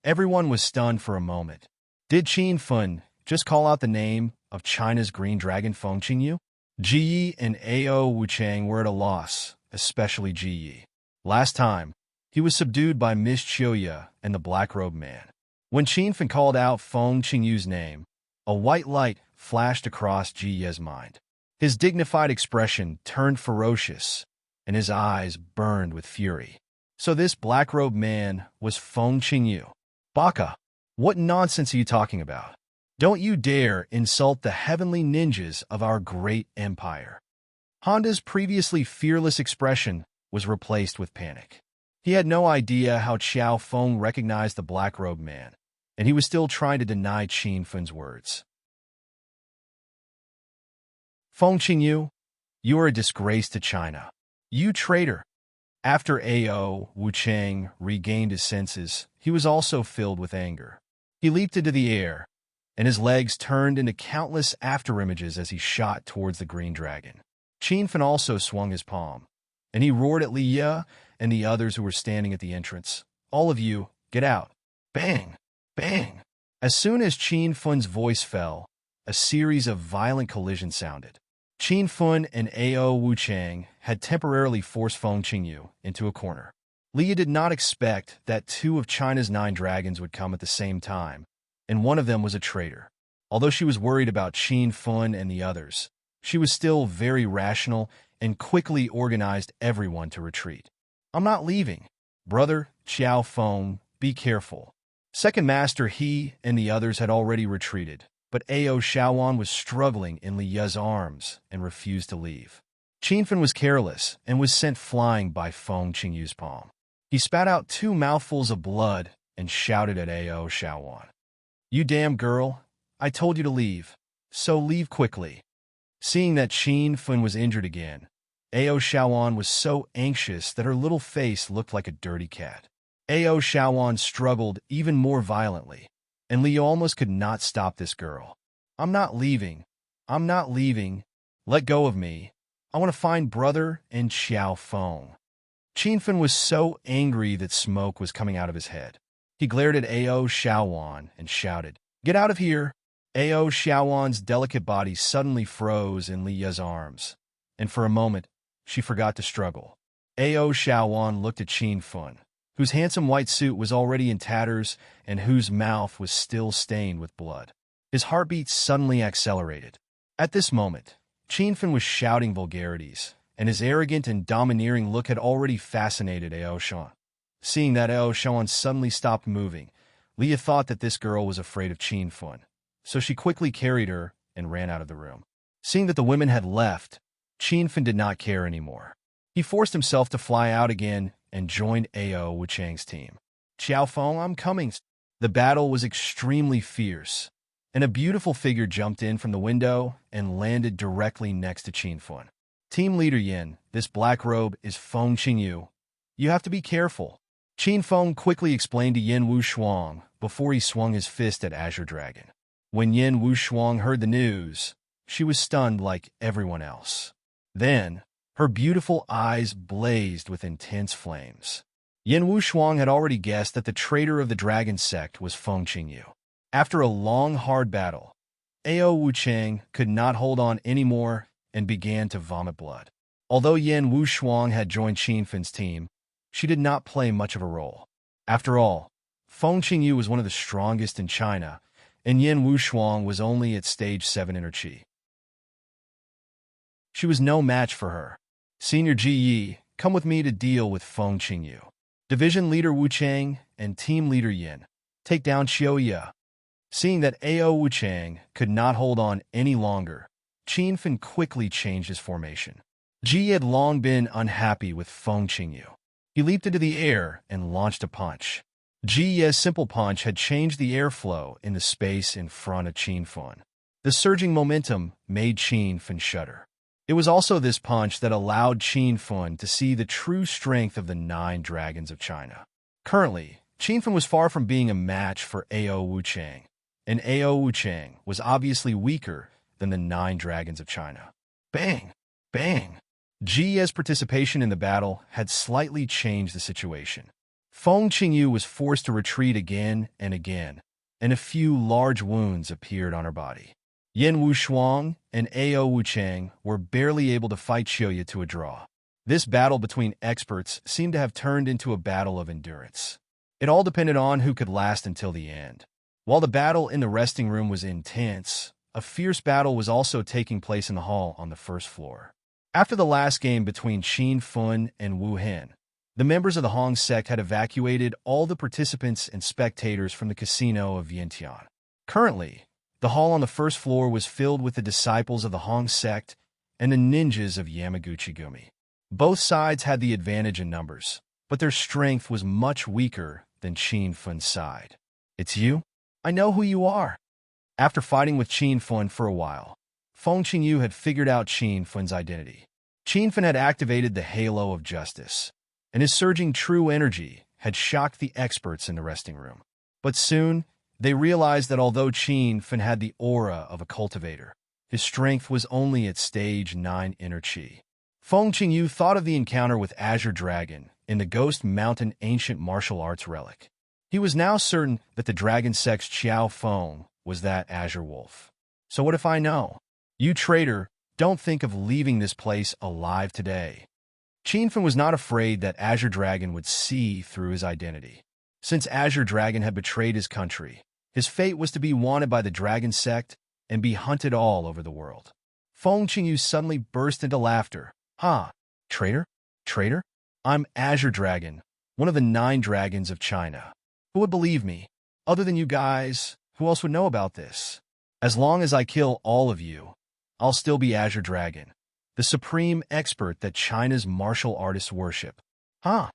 S1: Everyone was stunned for a moment. Did Qin Fen just call out the name of China's green dragon Feng Qingyu? Ji Yi and Ao Wuchang were at a loss, especially Ji Yi. Last time, he was subdued by Miss Chioya and the black-robed man. When Qin Fen called out Feng Qingyu's name, a white light flashed across Ji Ye's mind. His dignified expression turned ferocious, and his eyes burned with fury. So this black-robed man was Feng Qingyu. Baka, what nonsense are you talking about? Don't you dare insult the heavenly ninjas of our great empire. Honda's previously fearless expression was replaced with panic. He had no idea how Qiao Feng recognized the black-robed man, and he was still trying to deny Qin Fen's words. Feng Qingyu, you are a disgrace to China. You traitor! After Ao Wuchang regained his senses, he was also filled with anger. He leaped into the air, and his legs turned into countless afterimages as he shot towards the green dragon. Qin Fen also swung his palm, and he roared at Li Ye and the others who were standing at the entrance. All of you, get out. Bang! Bang! As soon as Qin Fen's voice fell, a series of violent collisions sounded. Qin Fen and Ao Wuchang had temporarily forced Feng Qingyu into a corner. Li Ye did not expect that 2 of China's 9 dragons would come at the same time, and one of them was a traitor. Although she was worried about Qin Fen and the others, she was still very rational and quickly organized everyone to retreat. I'm not leaving. Brother Qiao Feng, be careful. Second Master He and the others had already retreated, but Ao Shaoan was struggling in Li Ye's arms and refused to leave. Qin Fen was careless and was sent flying by Feng Qingyu's palm. He spat out 2 mouthfuls of blood and shouted at Ao Shaoan. You damn girl, I told you to leave, so leave quickly. Seeing that Qin Fen was injured again, Ao Shaoan was so anxious that her little face looked like a dirty cat. Ao Shaoan struggled even more violently, and Li almost could not stop this girl. I'm not leaving. I'm not leaving. Let go of me. I want to find brother and Qiao Feng. Qin Fen was so angry that smoke was coming out of his head. He glared at Ao Shaoan and shouted, Get out of here! Ao Shaoan's delicate body suddenly froze in Li Ye's arms, and for a moment, she forgot to struggle. Ao Shaoan looked at Qin Fen, whose handsome white suit was already in tatters and whose mouth was still stained with blood. His heartbeat suddenly accelerated. At this moment, Qin Fen was shouting vulgarities, and his arrogant and domineering look had already fascinated Ao Shaoan. Seeing that Ao Shaoan suddenly stopped moving, Li Ye thought that this girl was afraid of Qin Fen, so she quickly carried her and ran out of the room. Seeing that the women had left, Qin Fen did not care anymore. He forced himself to fly out again and joined Ao Wuchang's team. Qiao Feng, I'm coming. The battle was extremely fierce, and a beautiful figure jumped in from the window and landed directly next to Qin Fen. Team leader Yin, this black robe is Feng Qingyu. You have to be careful. Qin Fen quickly explained to Yin Wushuang before he swung his fist at Azure Dragon. When Yin Wushuang heard the news, she was stunned like everyone else. Then, her beautiful eyes blazed with intense flames. Yin Wushuang had already guessed that the traitor of the dragon sect was Feng Qingyu. After a long, hard battle, Ao Wuchang could not hold on anymore and began to vomit blood. Although Yin Wushuang had joined Qin Fen's team, she did not play much of a role. After all, Feng Qingyu was one of the strongest in China, and Yin Wushuang was only at stage 7 in her qi. She was no match for her. Senior Ji Yi, come with me to deal with Feng Qingyu. Division leader Wu Chang and team leader Yin, take down Chioya. Seeing that Ao Wuchang could not hold on any longer, Qin Fen quickly changed his formation. Ji had long been unhappy with Feng Qingyu. He leaped into the air and launched a punch. Ji's simple punch had changed the airflow in the space in front of Qin Fun. The surging momentum made Qin Fun shudder. It was also this punch that allowed Qin Fun to see the true strength of the 9 dragons of China. Currently, Qin Fun was far from being a match for Ao Wuchang, and Ao Wuchang was obviously weaker than the 9 dragons of China. Bang! Bang! Ji's participation in the battle had slightly changed the situation. Feng Qingyu was forced to retreat again and again, and a few large wounds appeared on her body. Yen Wushuang and Ao Wuchang were barely able to fight Qiuya to a draw. This battle between experts seemed to have turned into a battle of endurance. It all depended on who could last until the end. While the battle in the resting room was intense, a fierce battle was also taking place in the hall on the first floor. After the last game between Qin Fun and Wu Hen, the members of the Hong sect had evacuated all the participants and spectators from the casino of Vientiane. Currently, the hall on the first floor was filled with the disciples of the Hong sect and the ninjas of Yamaguchi-gumi. Both sides had the advantage in numbers, but their strength was much weaker than Qin Fun's side. "It's you? I know who you are." After fighting with Qin Fun for a while, Feng Qingyu had figured out Qin Fun's identity. Qin Fun had activated the halo of justice, and his surging true energy had shocked the experts in the resting room. But soon, they realized that although Qin Fun had the aura of a cultivator, his strength was only at stage 9 inner chi. Feng Qingyu thought of the encounter with Azure Dragon in the Ghost Mountain ancient martial arts relic. He was now certain that the dragon sect's Qiao Feng was that Azure Wolf. "So what if I know? You traitor, don't think of leaving this place alive today." Qin Fun was not afraid that Azure Dragon would see through his identity. Since Azure Dragon had betrayed his country, his fate was to be wanted by the dragon sect and be hunted all over the world. Feng Qingyu suddenly burst into laughter. "Ha! Traitor? Traitor? I'm Azure Dragon, one of the 9 dragons of China. Who would believe me? Other than you guys, who else would know about this? As long as I kill all of you, I'll still be Azure Dragon, the supreme expert that China's martial artists worship." "Huh?"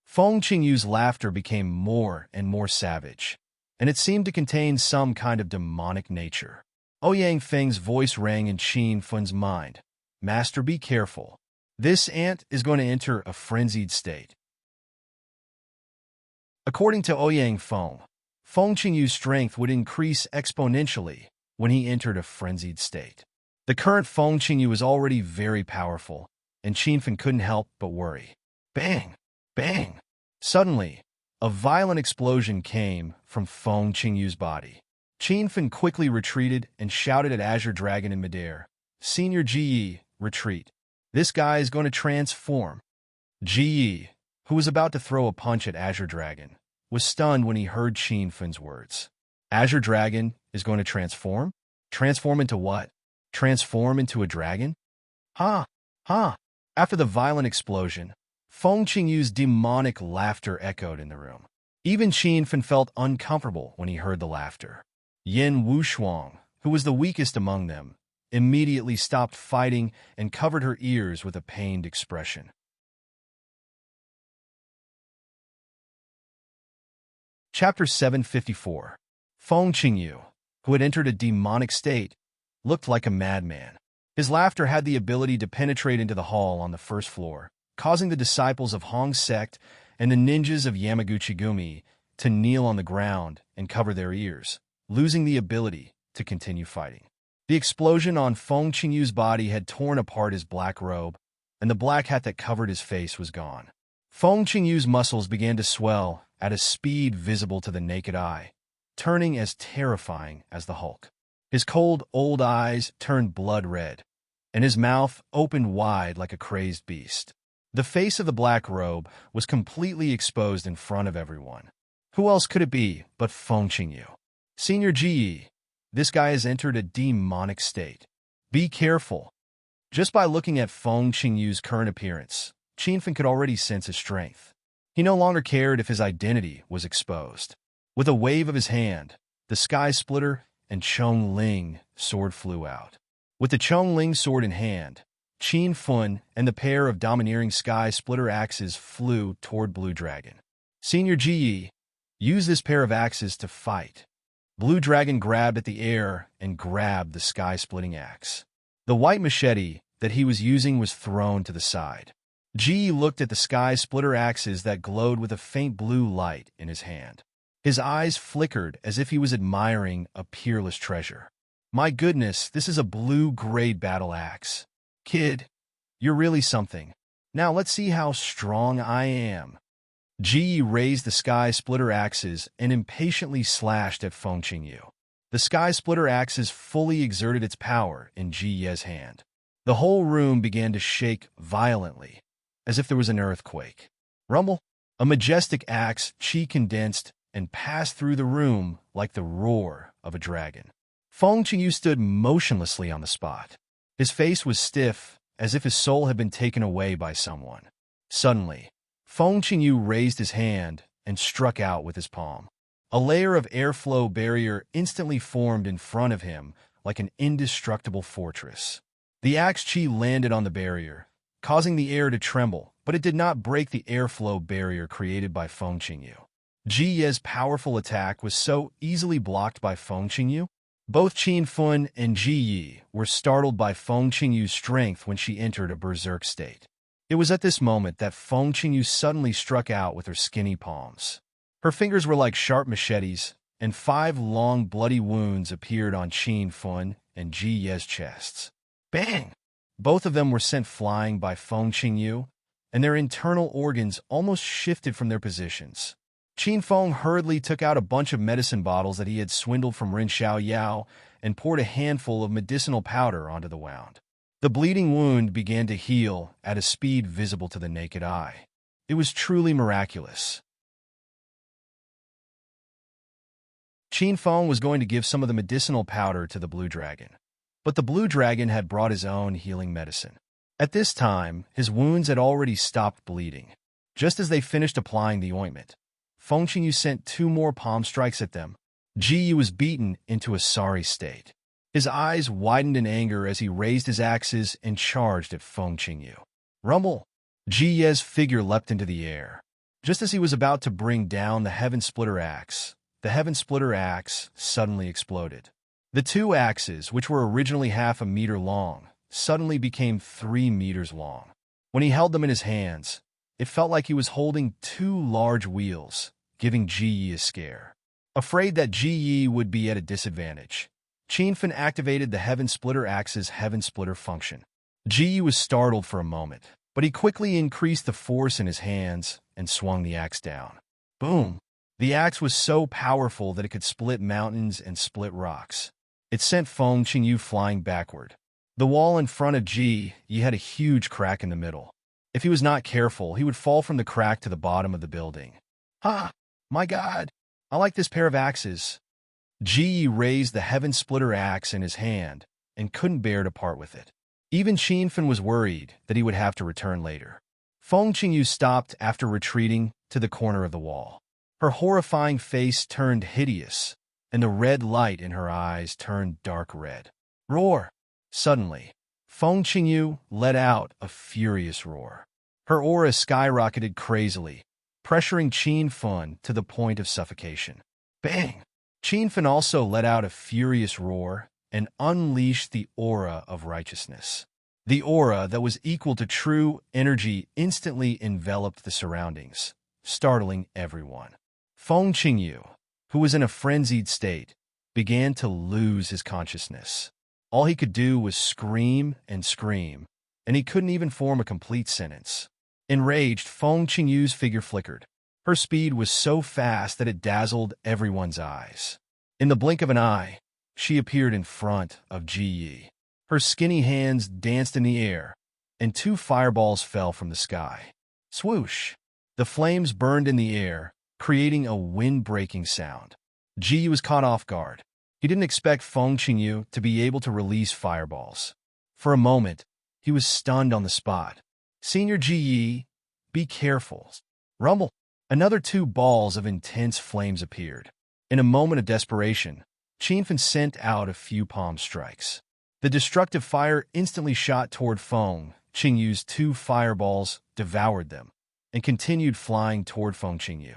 S1: Feng Qingyu's laughter became more and more savage, and it seemed to contain some kind of demonic nature. Ouyang Feng's voice rang in Qin Fun's mind. "Master, be careful. This ant is going to enter a frenzied state." According to Ouyang Feng, Feng Qingyu's strength would increase exponentially when he entered a frenzied state. The current Feng Qingyu was already very powerful, and Qin Fun couldn't help but worry. Bang! Bang! Suddenly, a violent explosion came from Feng Qingyu's body. Qin Fun quickly retreated and shouted at Azure Dragon in midair, "Senior Ji, retreat. This guy is going to transform." Ji, who was about to throw a punch at Azure Dragon, was stunned when he heard Qin Fun's words. "Azure Dragon is going to transform? Transform into what? Transform into a dragon? Ha! Ha!" After the violent explosion, Feng Qingyu's demonic laughter echoed in the room. Even Qin Fun felt uncomfortable when he heard the laughter. Yen Wushuang, who was the weakest among them, immediately stopped fighting and covered her ears with a pained expression. Chapter 754. Feng Qingyu, who had entered a demonic state, looked like a madman. His laughter had the ability to penetrate into the hall on the first floor, causing the disciples of Hong sect and the ninjas of Yamaguchi-gumi to kneel on the ground and cover their ears, losing the ability to continue fighting. The explosion on Feng Qingyu's body had torn apart his black robe, and the black hat that covered his face was gone. Feng Qingyu's muscles began to swell at a speed visible to the naked eye, turning as terrifying as the Hulk. His cold, old eyes turned blood red, and his mouth opened wide like a crazed beast. The face of the black robe was completely exposed in front of everyone. Who else could it be but Feng Qingyu? "Senior Ji, this guy has entered a demonic state. Be careful." Just by looking at Feng Qingyu's current appearance, Qin Fun could already sense his strength. He no longer cared if his identity was exposed. With a wave of his hand, the Sky Splitter and Chong Ling sword flew out. With the Chong Ling sword in hand, Qin Fun and the pair of domineering sky splitter axes flew toward Blue Dragon. Senior Ji, use this pair of axes to fight. Blue Dragon grabbed at the air and grabbed the sky-splitting axe. The white machete that he was using was thrown to the side. Ji looked at the sky-splitter axes that glowed with a faint blue light in his hand. His eyes flickered as if he was admiring a peerless treasure. My goodness, this is a blue-grade battle axe. Kid, you're really something. Now let's see how strong I am. Ji raised the sky-splitter axes and impatiently slashed at Feng Qingyu. The sky-splitter axes fully exerted its power in Ji Ye's hand. The whole room began to shake violently, as if there was an earthquake. Rumble! A majestic axe chi condensed and passed through the room like the roar of a dragon. Feng Qingyu stood motionlessly on the spot. His face was stiff, as if his soul had been taken away by someone. Suddenly, Feng Qingyu raised his hand and struck out with his palm. A layer of airflow barrier instantly formed in front of him like an indestructible fortress. The axe chi landed on the barrier, causing the air to tremble, but it did not break the airflow barrier created by Feng Qingyu. Ji Ye's powerful attack was so easily blocked by Feng Qingyu. Both Qin Fun and Ji Yi were startled by Feng Qingyu's strength when she entered a berserk state. It was at this moment that Feng Qingyu suddenly struck out with her skinny palms. Her fingers were like sharp machetes, and 5 long bloody wounds appeared on Qin Fun and Ji Ye's chests. Bang! Both of them were sent flying by Feng Qingyu, and their internal organs almost shifted from their positions. Qin Feng hurriedly took out a bunch of medicine bottles that he had swindled from Ren Xiaoyao and poured a handful of medicinal powder onto the wound. The bleeding wound began to heal at a speed visible to the naked eye. It was truly miraculous. Qin Feng was going to give some of the medicinal powder to the Blue Dragon, but the Blue Dragon had brought his own healing medicine. At this time, his wounds had already stopped bleeding. Just as they finished applying the ointment, Feng Qingyu sent 2 more palm strikes at them. Ji Yi was beaten into a sorry state. His eyes widened in anger as he raised his axes and charged at Feng Qingyu. Rumble! Ji Ye's figure leapt into the air. Just as he was about to bring down the Heaven Splitter axe, the Heaven Splitter axe suddenly exploded. The 2 axes, which were originally half a meter long, suddenly became 3 meters long. When he held them in his hands, it felt like he was holding 2 large wheels, giving Ji Yi a scare. Afraid that Ji Yi would be at a disadvantage, Qin Fun activated the Heaven Splitter axe's Heaven Splitter function. Ji Yi was startled for a moment, but he quickly increased the force in his hands and swung the axe down. Boom! The axe was so powerful that it could split mountains and split rocks. It sent Feng Qingyu flying backward. The wall in front of Ji Yi had a huge crack in the middle. If he was not careful, he would fall from the crack to the bottom of the building. Ha! My God! I like this pair of axes. Ji Yi raised the Heaven Splitter axe in his hand and couldn't bear to part with it. Even Qin Fun was worried that he would have to return later. Feng Qingyu stopped after retreating to the corner of the wall. Her horrifying face turned hideous, and the red light in her eyes turned dark red. Roar! Suddenly, Feng Qingyu let out a furious roar. Her aura skyrocketed crazily, pressuring Qin Fun to the point of suffocation. Bang! Qin Fun also let out a furious roar and unleashed the aura of righteousness. The aura that was equal to true energy instantly enveloped the surroundings, startling everyone. Feng Qingyu, who was in a frenzied state, began to lose his consciousness. All he could do was scream, and he couldn't even form a complete sentence. Enraged, Feng Qingyu's figure flickered. Her speed was so fast that it dazzled everyone's eyes. In the blink of an eye, she appeared in front of Ji Yi. Her skinny hands danced in the air, and 2 fireballs fell from the sky. Swoosh! The flames burned in the air, creating a wind-breaking sound. Ji Yi was caught off guard. He didn't expect Feng Qingyu to be able to release fireballs. For a moment, he was stunned on the spot. Senior Ji Yi, be careful. Rumble! Another 2 balls of intense flames appeared. In a moment of desperation, Qin Fun sent out a few palm strikes. The destructive fire instantly shot toward Feng Qingyu's two fireballs, devoured them, and continued flying toward Feng Qingyu.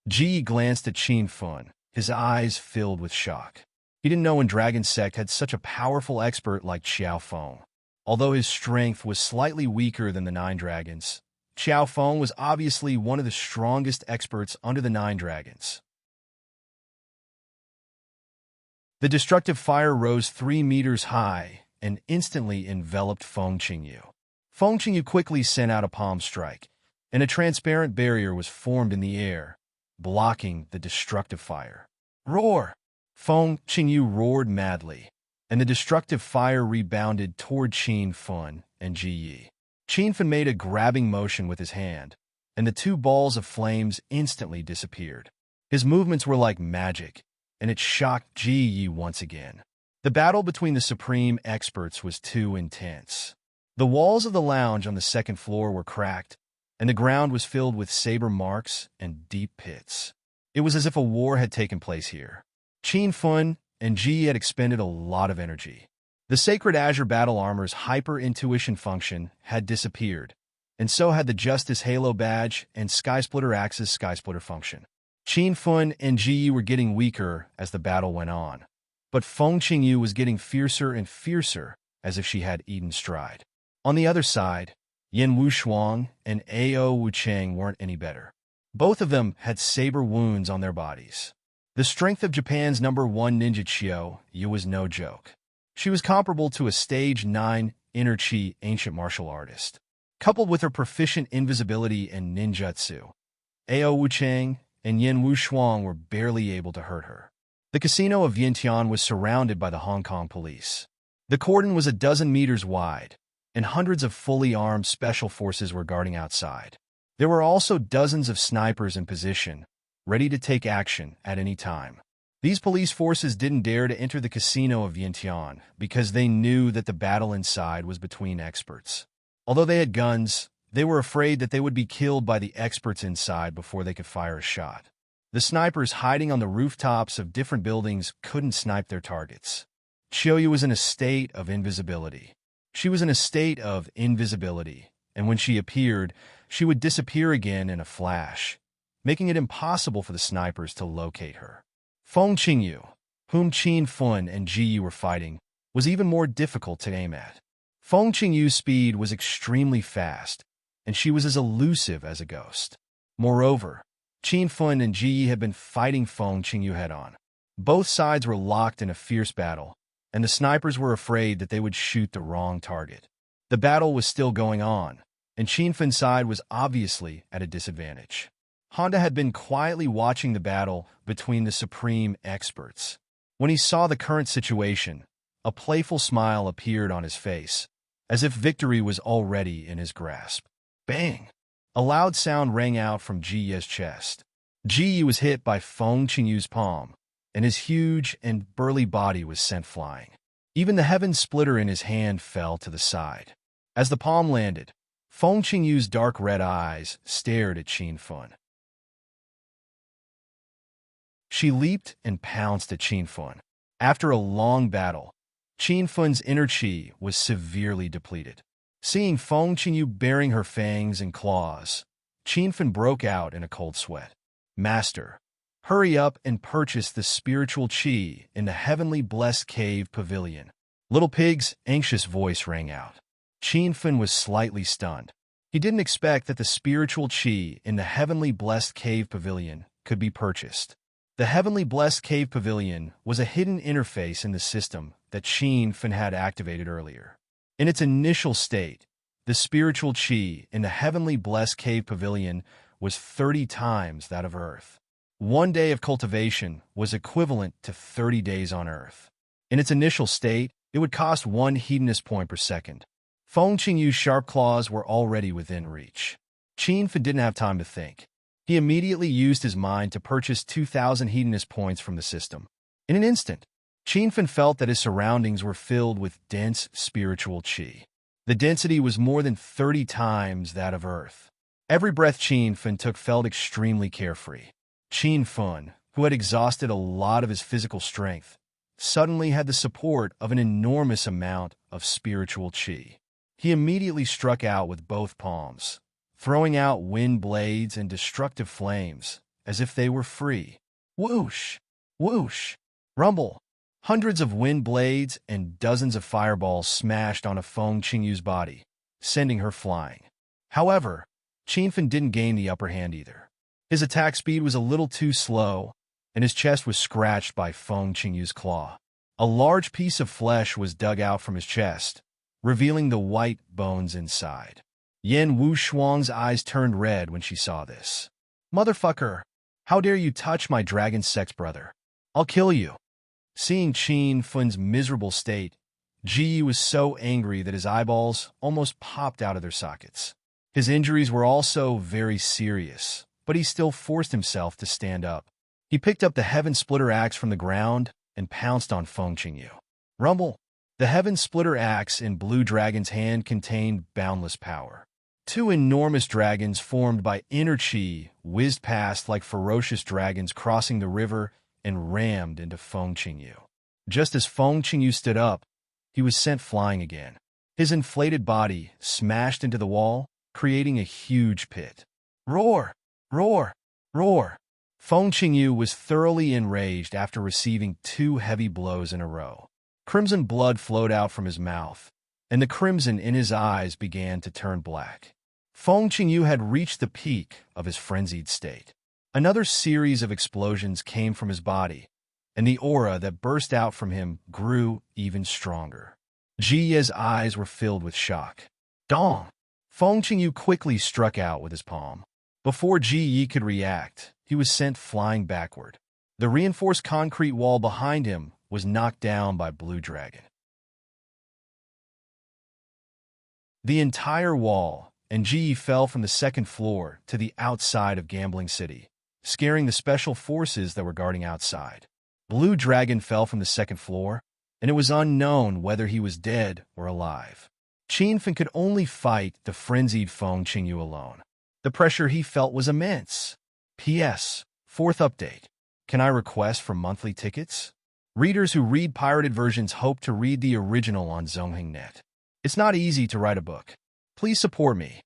S1: Ji glanced at Qin Fun, his eyes filled with shock. He didn't know in Dragon Sect had such a powerful expert like Xiao Feng. Although his strength was slightly weaker than the Nine Dragons, Xiao Feng was obviously one of the strongest experts under the Nine Dragons. The destructive fire rose 3 meters high and instantly enveloped Feng Qingyu. Feng Qingyu quickly sent out a palm strike, and a transparent barrier was formed in the air, blocking the destructive fire. Roar! Feng Qingyu roared madly, and the destructive fire rebounded toward Qin Fun and Ji Yi. Qin Fun made a grabbing motion with his hand, and the two balls of flames instantly disappeared. His movements were like magic, and it shocked Ji Yi once again. The battle between the supreme experts was too intense. The walls of the lounge on the second floor were cracked, and the ground was filled with saber marks and deep pits. It was as if a war had taken place here. Qin Fun and Ji Yi had expended a lot of energy. The Sacred Azure Battle Armor's hyper-intuition function had disappeared, and so had the Justice Halo Badge and Skysplitter Axe's Skysplitter function. Qin Fun and Ji Yi were getting weaker as the battle went on, but Feng Qingyu was getting fiercer and fiercer, as if she had eaten stride. On the other side, Yin Wushuang and Ao Wuchang weren't any better. Both of them had saber wounds on their bodies. The strength of Japan's #1 ninja Chiyo Yu was no joke. She was comparable to a stage 9 inner chi ancient martial artist. Coupled with her proficient invisibility and ninjutsu, Ao Wuchang and Yin Wushuang were barely able to hurt her. The casino of Vientiane was surrounded by the Hong Kong police. The cordon was a dozen meters wide, and hundreds of fully armed special forces were guarding outside. There were also dozens of snipers in position, ready to take action at any time. These police forces didn't dare to enter the casino of Vientiane because they knew that the battle inside was between experts. Although they had guns, they were afraid that they would be killed by the experts inside before they could fire a shot. The snipers hiding on the rooftops of different buildings couldn't snipe their targets. Chiyoyu was in a state of invisibility. She was in a state of invisibility, and when she appeared, she would disappear again in a flash, making it impossible for the snipers to locate her. Feng Qingyu, whom Qin Fun and Ji Yi were fighting, was even more difficult to aim at. Feng Qingyu's speed was extremely fast, and she was as elusive as a ghost. Moreover, Qin Fun and Ji Yi had been fighting Feng Qingyu head-on. Both sides were locked in a fierce battle, and the snipers were afraid that they would shoot the wrong target. The battle was still going on, and Qin Fun's side was obviously at a disadvantage. Honda had been quietly watching the battle between the supreme experts. When he saw the current situation, a playful smile appeared on his face, as if victory was already in his grasp. Bang! A loud sound rang out from Ji Yi's chest. Ji Yi was hit by Feng Qingyu's palm, and his huge and burly body was sent flying. Even the heaven splitter in his hand fell to the side. As the palm landed, Feng Qingyu's dark red eyes stared at Qin Fun. She leaped and pounced at Qin Fun. After a long battle, Qin Fun's inner chi was severely depleted. Seeing Feng Qingyu baring her fangs and claws, Qin Fun broke out in a cold sweat. Master, hurry up and purchase the spiritual chi in the heavenly blessed cave pavilion. Little Pig's anxious voice rang out. Qin Fun was slightly stunned. He didn't expect that the spiritual chi in the heavenly blessed cave pavilion could be purchased. The Heavenly Blessed Cave Pavilion was a hidden interface in the system that Qin Fun had activated earlier. In its initial state, the spiritual chi in the Heavenly Blessed Cave Pavilion was 30 times that of Earth. 1 day of cultivation was equivalent to 30 days on Earth. In its initial state, it would cost 1 hedonist point per second. Feng Qingyu's sharp claws were already within reach. Qin Fun didn't have time to think. He immediately used his mind to purchase 2,000 hedonist points from the system. In an instant, Qin Fun felt that his surroundings were filled with dense spiritual chi. The density was more than 30 times that of Earth. Every breath Qin Fun took felt extremely carefree. Qin Fun, who had exhausted a lot of his physical strength, suddenly had the support of an enormous amount of spiritual chi. He immediately struck out with both palms, throwing out wind blades and destructive flames as if they were free. Whoosh! Whoosh! Rumble! Hundreds of wind blades and dozens of fireballs smashed on Feng Qingyu's body, sending her flying. However, Qinfen didn't gain the upper hand either. His attack speed was a little too slow, and his chest was scratched by Feng Qingyu's claw. A large piece of flesh was dug out from his chest, revealing the white bones inside. Yan Wushuang's eyes turned red when she saw this. "Motherfucker! How dare you touch my dragon sex brother? I'll kill you!" Seeing Qin Fen's miserable state, Ji Yi was so angry that his eyeballs almost popped out of their sockets. His injuries were also very serious, but he still forced himself to stand up. He picked up the Heaven Splitter axe from the ground and pounced on Feng Qingyu. Rumble! The Heaven Splitter axe in Blue Dragon's hand contained boundless power. Two enormous dragons formed by inner chi whizzed past like ferocious dragons crossing the river and rammed into Feng Qingyu. Just as Feng Qingyu stood up, he was sent flying again. His inflated body smashed into the wall, creating a huge pit. Roar! Roar! Roar! Feng Qingyu was thoroughly enraged after receiving 2 heavy blows in a row. Crimson blood flowed out from his mouth, and the crimson in his eyes began to turn black. Feng Qingyu had reached the peak of his frenzied state. Another series of explosions came from his body, and the aura that burst out from him grew even stronger. Ji Ye's eyes were filled with shock. Dong! Feng Qingyu quickly struck out with his palm. Before Ji Yi could react, he was sent flying backward. The reinforced concrete wall behind him was knocked down by Blue Dragon. The entire wall and Ji Yi fell from the 2nd floor to the outside of Gambling City, scaring the special forces that were guarding outside. Blue Dragon fell from the 2nd floor, and it was unknown whether he was dead or alive. Qinfen could only fight the frenzied Feng Qingyu alone. The pressure he felt was immense. P.S. 4th update. Can I request for monthly tickets? Readers who read pirated versions hope to read the original on Zonghengnet. It's not easy to write a book. Please support me.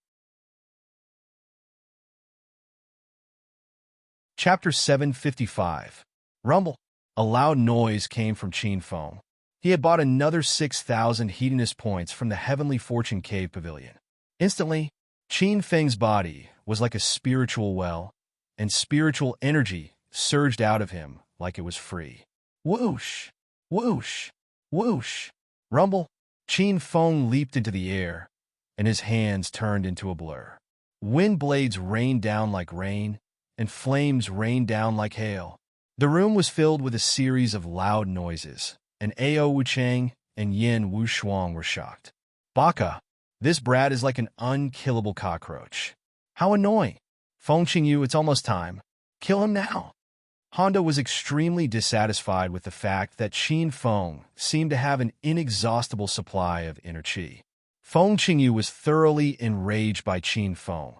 S1: Chapter 755. Rumble. A loud noise came from Qin Feng. He had bought another 6,000 hedonist points from the Heavenly Fortune Cave Pavilion. Instantly, Qin Feng's body was like a spiritual well, and spiritual energy surged out of him like it was free. Whoosh! Whoosh! Whoosh! Rumble! Qin Feng leaped into the air, and his hands turned into a blur. Wind blades rained down like rain, and flames rained down like hail. The room was filled with a series of loud noises, and Ao Wuchang and Yin Wushuang were shocked. Baka! This brat is like an unkillable cockroach. How annoying! Feng Qingyu, it's almost time. Kill him now! Honda was extremely dissatisfied with the fact that Qin Feng seemed to have an inexhaustible supply of inner chi. Feng Qingyu was thoroughly enraged by Qin Feng,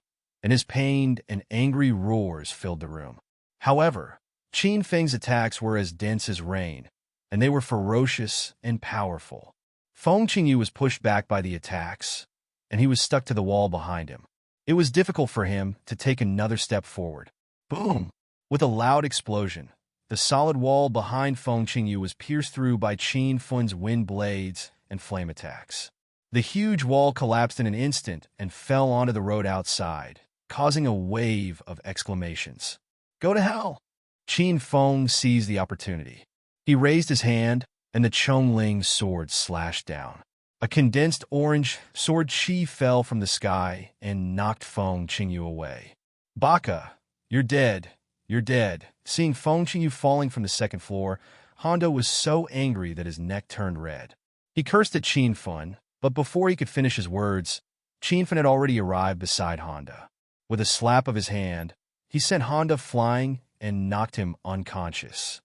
S1: and his pained and angry roars filled the room. However, Qin Feng's attacks were as dense as rain, and they were ferocious and powerful. Feng Qingyu was pushed back by the attacks, and he was stuck to the wall behind him. It was difficult for him to take another step forward. Boom! With a loud explosion, the solid wall behind Feng Qingyu was pierced through by Qin Feng's wind blades and flame attacks. The huge wall collapsed in an instant and fell onto the road outside, causing a wave of exclamations. Go to hell! Qin Feng seized the opportunity. He raised his hand, and the Chongling sword slashed down. A condensed orange sword chi fell from the sky and knocked Feng Qingyu away. Baka, you're dead. You're dead. Seeing Feng Qingyu falling from the 2nd floor, Hondo was so angry that his neck turned red. He cursed at Qin Feng, but before he could finish his words, Qin Feng had already arrived beside Honda. With a slap of his hand, he sent Honda flying and knocked him unconscious.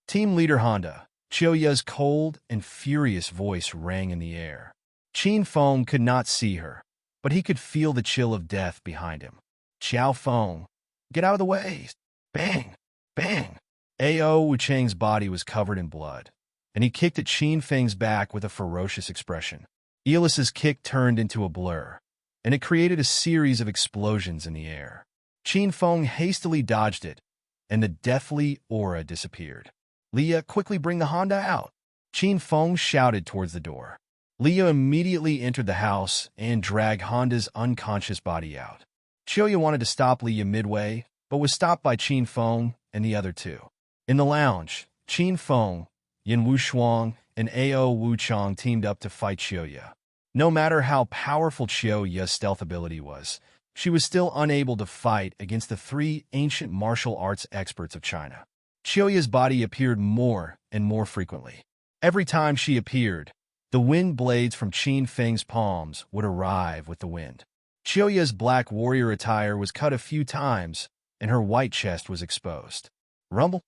S1: Team leader Honda, Chiyoya's cold and furious voice rang in the air. Qin Feng could not see her, but he could feel the chill of death behind him. Xiao Feng, get out of the way! Bang! Bang! Ao Wuchang's body was covered in blood, and he kicked at Qin Feng's back with a ferocious expression. Elis's kick turned into a blur, and it created a series of explosions in the air. Qin Feng hastily dodged it, and the deathly aura disappeared. Leah, quickly bring the Honda out. Qin Feng shouted towards the door. Leah immediately entered the house and dragged Honda's unconscious body out. Chioya wanted to stop Leah midway, but was stopped by Qin Feng and the other two. In the lounge, Qin Feng, Yin Wushuang, and Ao Wuchang teamed up to fight Chioya. No matter how powerful Chioya's stealth ability was, she was still unable to fight against the three ancient martial arts experts of China. Chioya's body appeared more and more frequently. Every time she appeared, the wind blades from Qin Feng's palms would arrive with the wind. Chioya's black warrior attire was cut a few times, and her white chest was exposed. Rumble?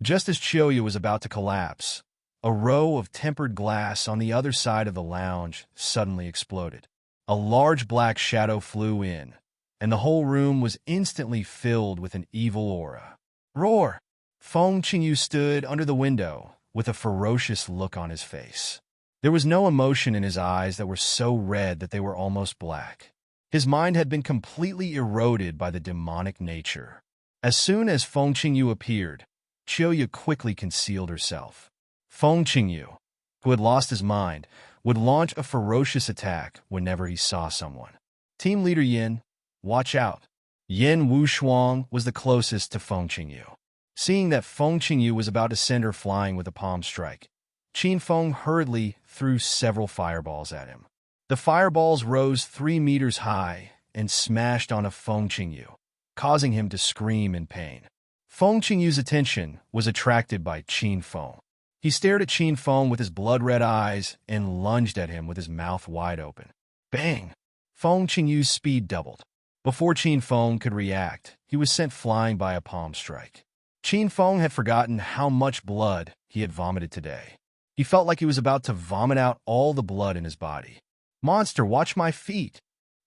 S1: Just as Chioya was about to collapse, a row of tempered glass on the other side of the lounge suddenly exploded. A large black shadow flew in, and the whole room was instantly filled with an evil aura. Roar! Feng Qingyu stood under the window with a ferocious look on his face. There was no emotion in his eyes that were so red that they were almost black. His mind had been completely eroded by the demonic nature. As soon as Feng Qingyu appeared, Chioya quickly concealed herself. Feng Qingyu, who had lost his mind, would launch a ferocious attack whenever he saw someone. Team leader Yin, watch out. Yin Wushuang was the closest to Feng Qingyu. Seeing that Feng Qingyu was about to send her flying with a palm strike, Qin Feng hurriedly threw several fireballs at him. The fireballs rose 3 meters high and smashed on Feng Qingyu, causing him to scream in pain. Feng Qingyu's attention was attracted by Qin Feng. He stared at Qin Feng with his blood-red eyes and lunged at him with his mouth wide open. Bang! Feng Qingyu's speed doubled. Before Qin Feng could react, he was sent flying by a palm strike. Qin Feng had forgotten how much blood he had vomited today. He felt like he was about to vomit out all the blood in his body. Monster, watch my feet!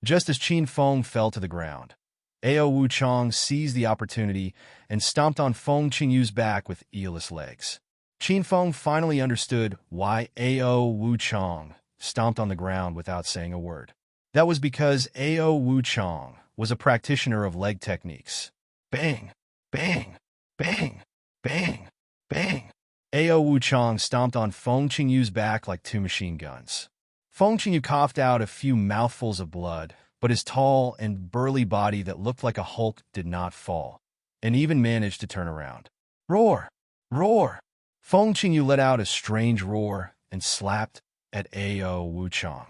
S1: Just as Qin Feng fell to the ground, Ao Wuchang seized the opportunity and stomped on Feng Qingyu's back with eeless legs. Qin Feng finally understood why Ao Wuchang stomped on the ground without saying a word. That was because Ao Wuchang was a practitioner of leg techniques. Bang! Bang! Bang! Bang! Bang! Ao Wuchang stomped on Feng Qingyu's back like 2 machine guns. Feng Qingyu coughed out a few mouthfuls of blood, but his tall and burly body that looked like a Hulk did not fall, and even managed to turn around. Roar! Roar! Feng Qingyu let out a strange roar and slapped at Ao Wuchang.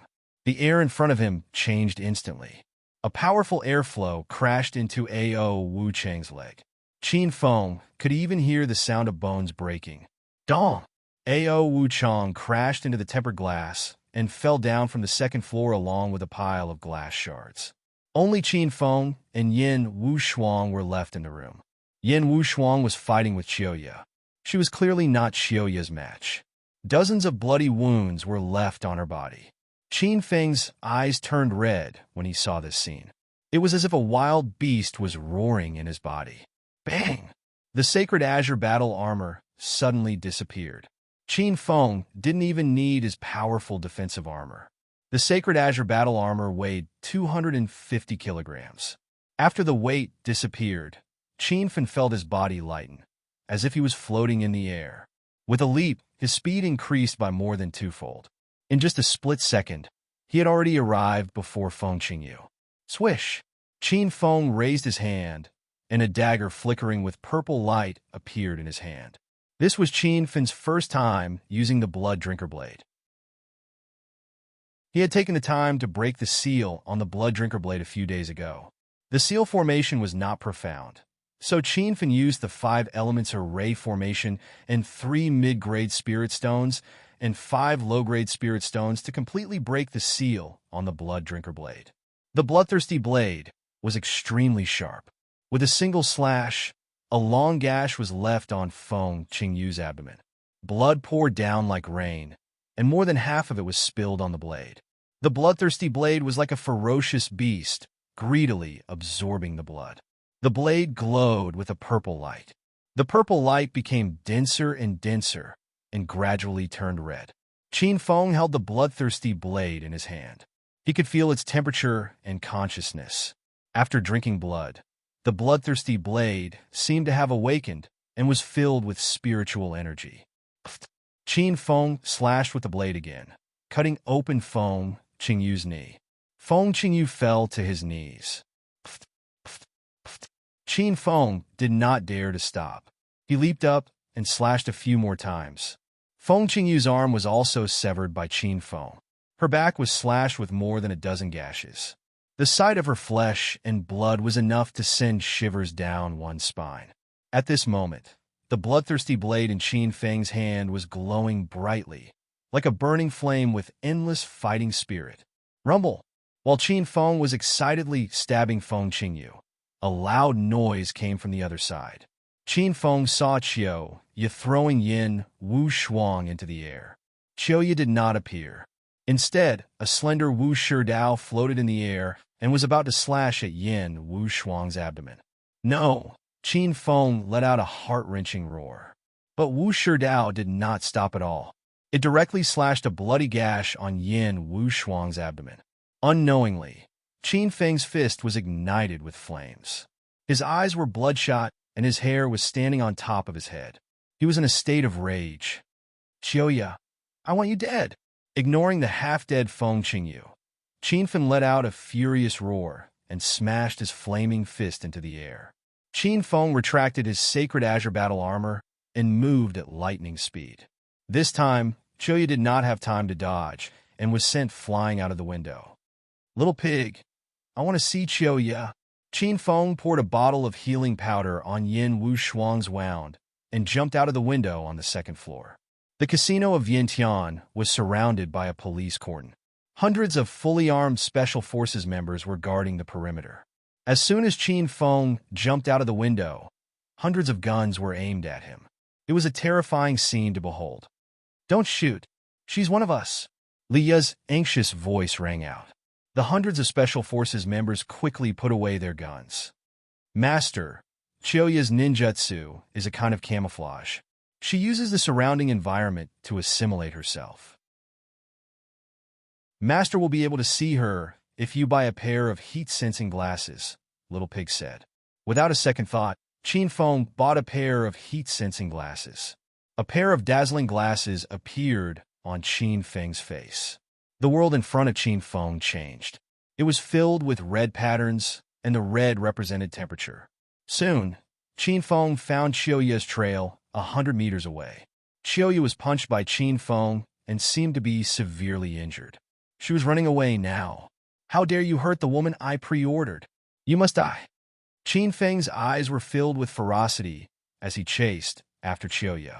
S1: The air in front of him changed instantly. A powerful airflow crashed into Ao Wuchang's leg. Qin Feng could even hear the sound of bones breaking. Dong! Ao Wuchang crashed into the tempered glass and fell down from the second floor along with a pile of glass shards. Only Qin Feng and Yin Wushuang were left in the room. Yin Wushuang was fighting with Chioya. She was clearly not Chioya's match. Dozens of bloody wounds were left on her body. Qin Feng's eyes turned red when he saw this scene. It was as if a wild beast was roaring in his body. Bang! The sacred azure battle armor suddenly disappeared. Qin Feng didn't even need his powerful defensive armor. The sacred azure battle armor weighed 250 kilograms. After the weight disappeared, Qin Feng felt his body lighten, as if he was floating in the air. With a leap, his speed increased by more than 2-fold. In just a split second, he had already arrived before Feng Qingyu. Swish! Qin Feng raised his hand, and a dagger flickering with purple light appeared in his hand. This was Qin Feng's first time using the Blood Drinker Blade. He had taken the time to break the seal on the Blood Drinker Blade a few days ago. The seal formation was not profound, so Qin Feng used the 5 elements array formation and 3 mid-grade spirit stones and 5 low-grade spirit stones to completely break the seal on the Blood Drinker Blade. The bloodthirsty blade was extremely sharp. With a single slash, a long gash was left on Feng Qingyu's abdomen. Blood poured down like rain, and more than half of it was spilled on the blade. The bloodthirsty blade was like a ferocious beast, greedily absorbing the blood. The blade glowed with a purple light. The purple light became denser and denser and gradually turned red. Qin Feng held the bloodthirsty blade in his hand. He could feel its temperature and consciousness. After drinking blood, the bloodthirsty blade seemed to have awakened and was filled with spiritual energy. Qin Feng slashed with the blade again, cutting open Feng Qingyu's knee. Feng Qingyu fell to his knees. Qin Feng did not dare to stop. He leaped up and slashed a few more times. Feng Qingyu's arm was also severed by Qin Feng. Her back was slashed with more than a dozen gashes. The sight of her flesh and blood was enough to send shivers down one's spine. At this moment, the bloodthirsty blade in Qin Feng's hand was glowing brightly, like a burning flame with endless fighting spirit. Rumble! While Qin Feng was excitedly stabbing Feng Qingyu, a loud noise came from the other side. Qin Feng saw Qiu Ye throwing Yin Wu Shuang into the air. Qiu Ye did not appear. Instead, a slender Wu Shidao floated in the air and was about to slash at Yin Wu Shuang's abdomen. No! Qin Feng let out a heart-wrenching roar. But Wu Shidao did not stop at all. It directly slashed a bloody gash on Yin Wu Shuang's abdomen. Unknowingly, Qin Feng's fist was ignited with flames. His eyes were bloodshot, and his hair was standing on top of his head. He was in a state of rage. Qiu Ye, I want you dead. Ignoring the half-dead Feng Qingyu, Qin Feng let out a furious roar and smashed his flaming fist into the air. Qin Feng retracted his sacred azure battle armor and moved at lightning speed. This time, Qiu Ye did not have time to dodge and was sent flying out of the window. Little pig, I want to see Qiu Ye. Qin Feng poured a bottle of healing powder on Yin Wu Shuang's wound and jumped out of the window on the second floor. The casino of Vientiane was surrounded by a police cordon. Hundreds of fully armed Special Forces members were guarding the perimeter. As soon as Qin Feng jumped out of the window, hundreds of guns were aimed at him. It was a terrifying scene to behold. Don't shoot. She's one of us. Li Ye's anxious voice rang out. The hundreds of Special Forces members quickly put away their guns. Master, Qiu Ye's ninjutsu is a kind of camouflage. She uses the surrounding environment to assimilate herself. Master will be able to see her if you buy a pair of heat-sensing glasses, Little Pig said. Without a second thought, Qin Feng bought a pair of heat-sensing glasses. A pair of dazzling glasses appeared on Qin Feng's face. The world in front of Qin Feng changed. It was filled with red patterns, and the red represented temperature. Soon, Qin Feng found Qiu Ye's trail 100 meters away. Qiu Ye was punched by Qin Feng and seemed to be severely injured. She was running away now. How dare you hurt the woman I pre-ordered? You must die. Qin Feng's eyes were filled with ferocity as he chased after Qiu Ye.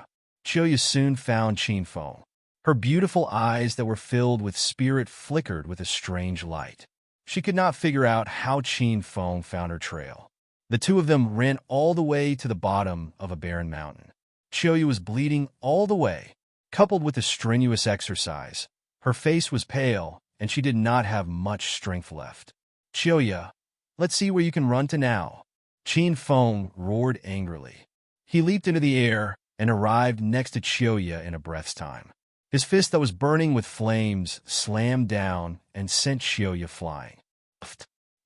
S1: Qiu Ye soon found Qin Feng. Her beautiful eyes that were filled with spirit flickered with a strange light. She could not figure out how Qin Feng found her trail. The two of them ran all the way to the bottom of a barren mountain. Qiu Ye was bleeding all the way. Coupled with the strenuous exercise, her face was pale, and she did not have much strength left. Qiu Ye, let's see where you can run to now. Qin Feng roared angrily. He leaped into the air and arrived next to Qiu Ye in a breath's time. His fist that was burning with flames slammed down and sent Qiu Ye flying.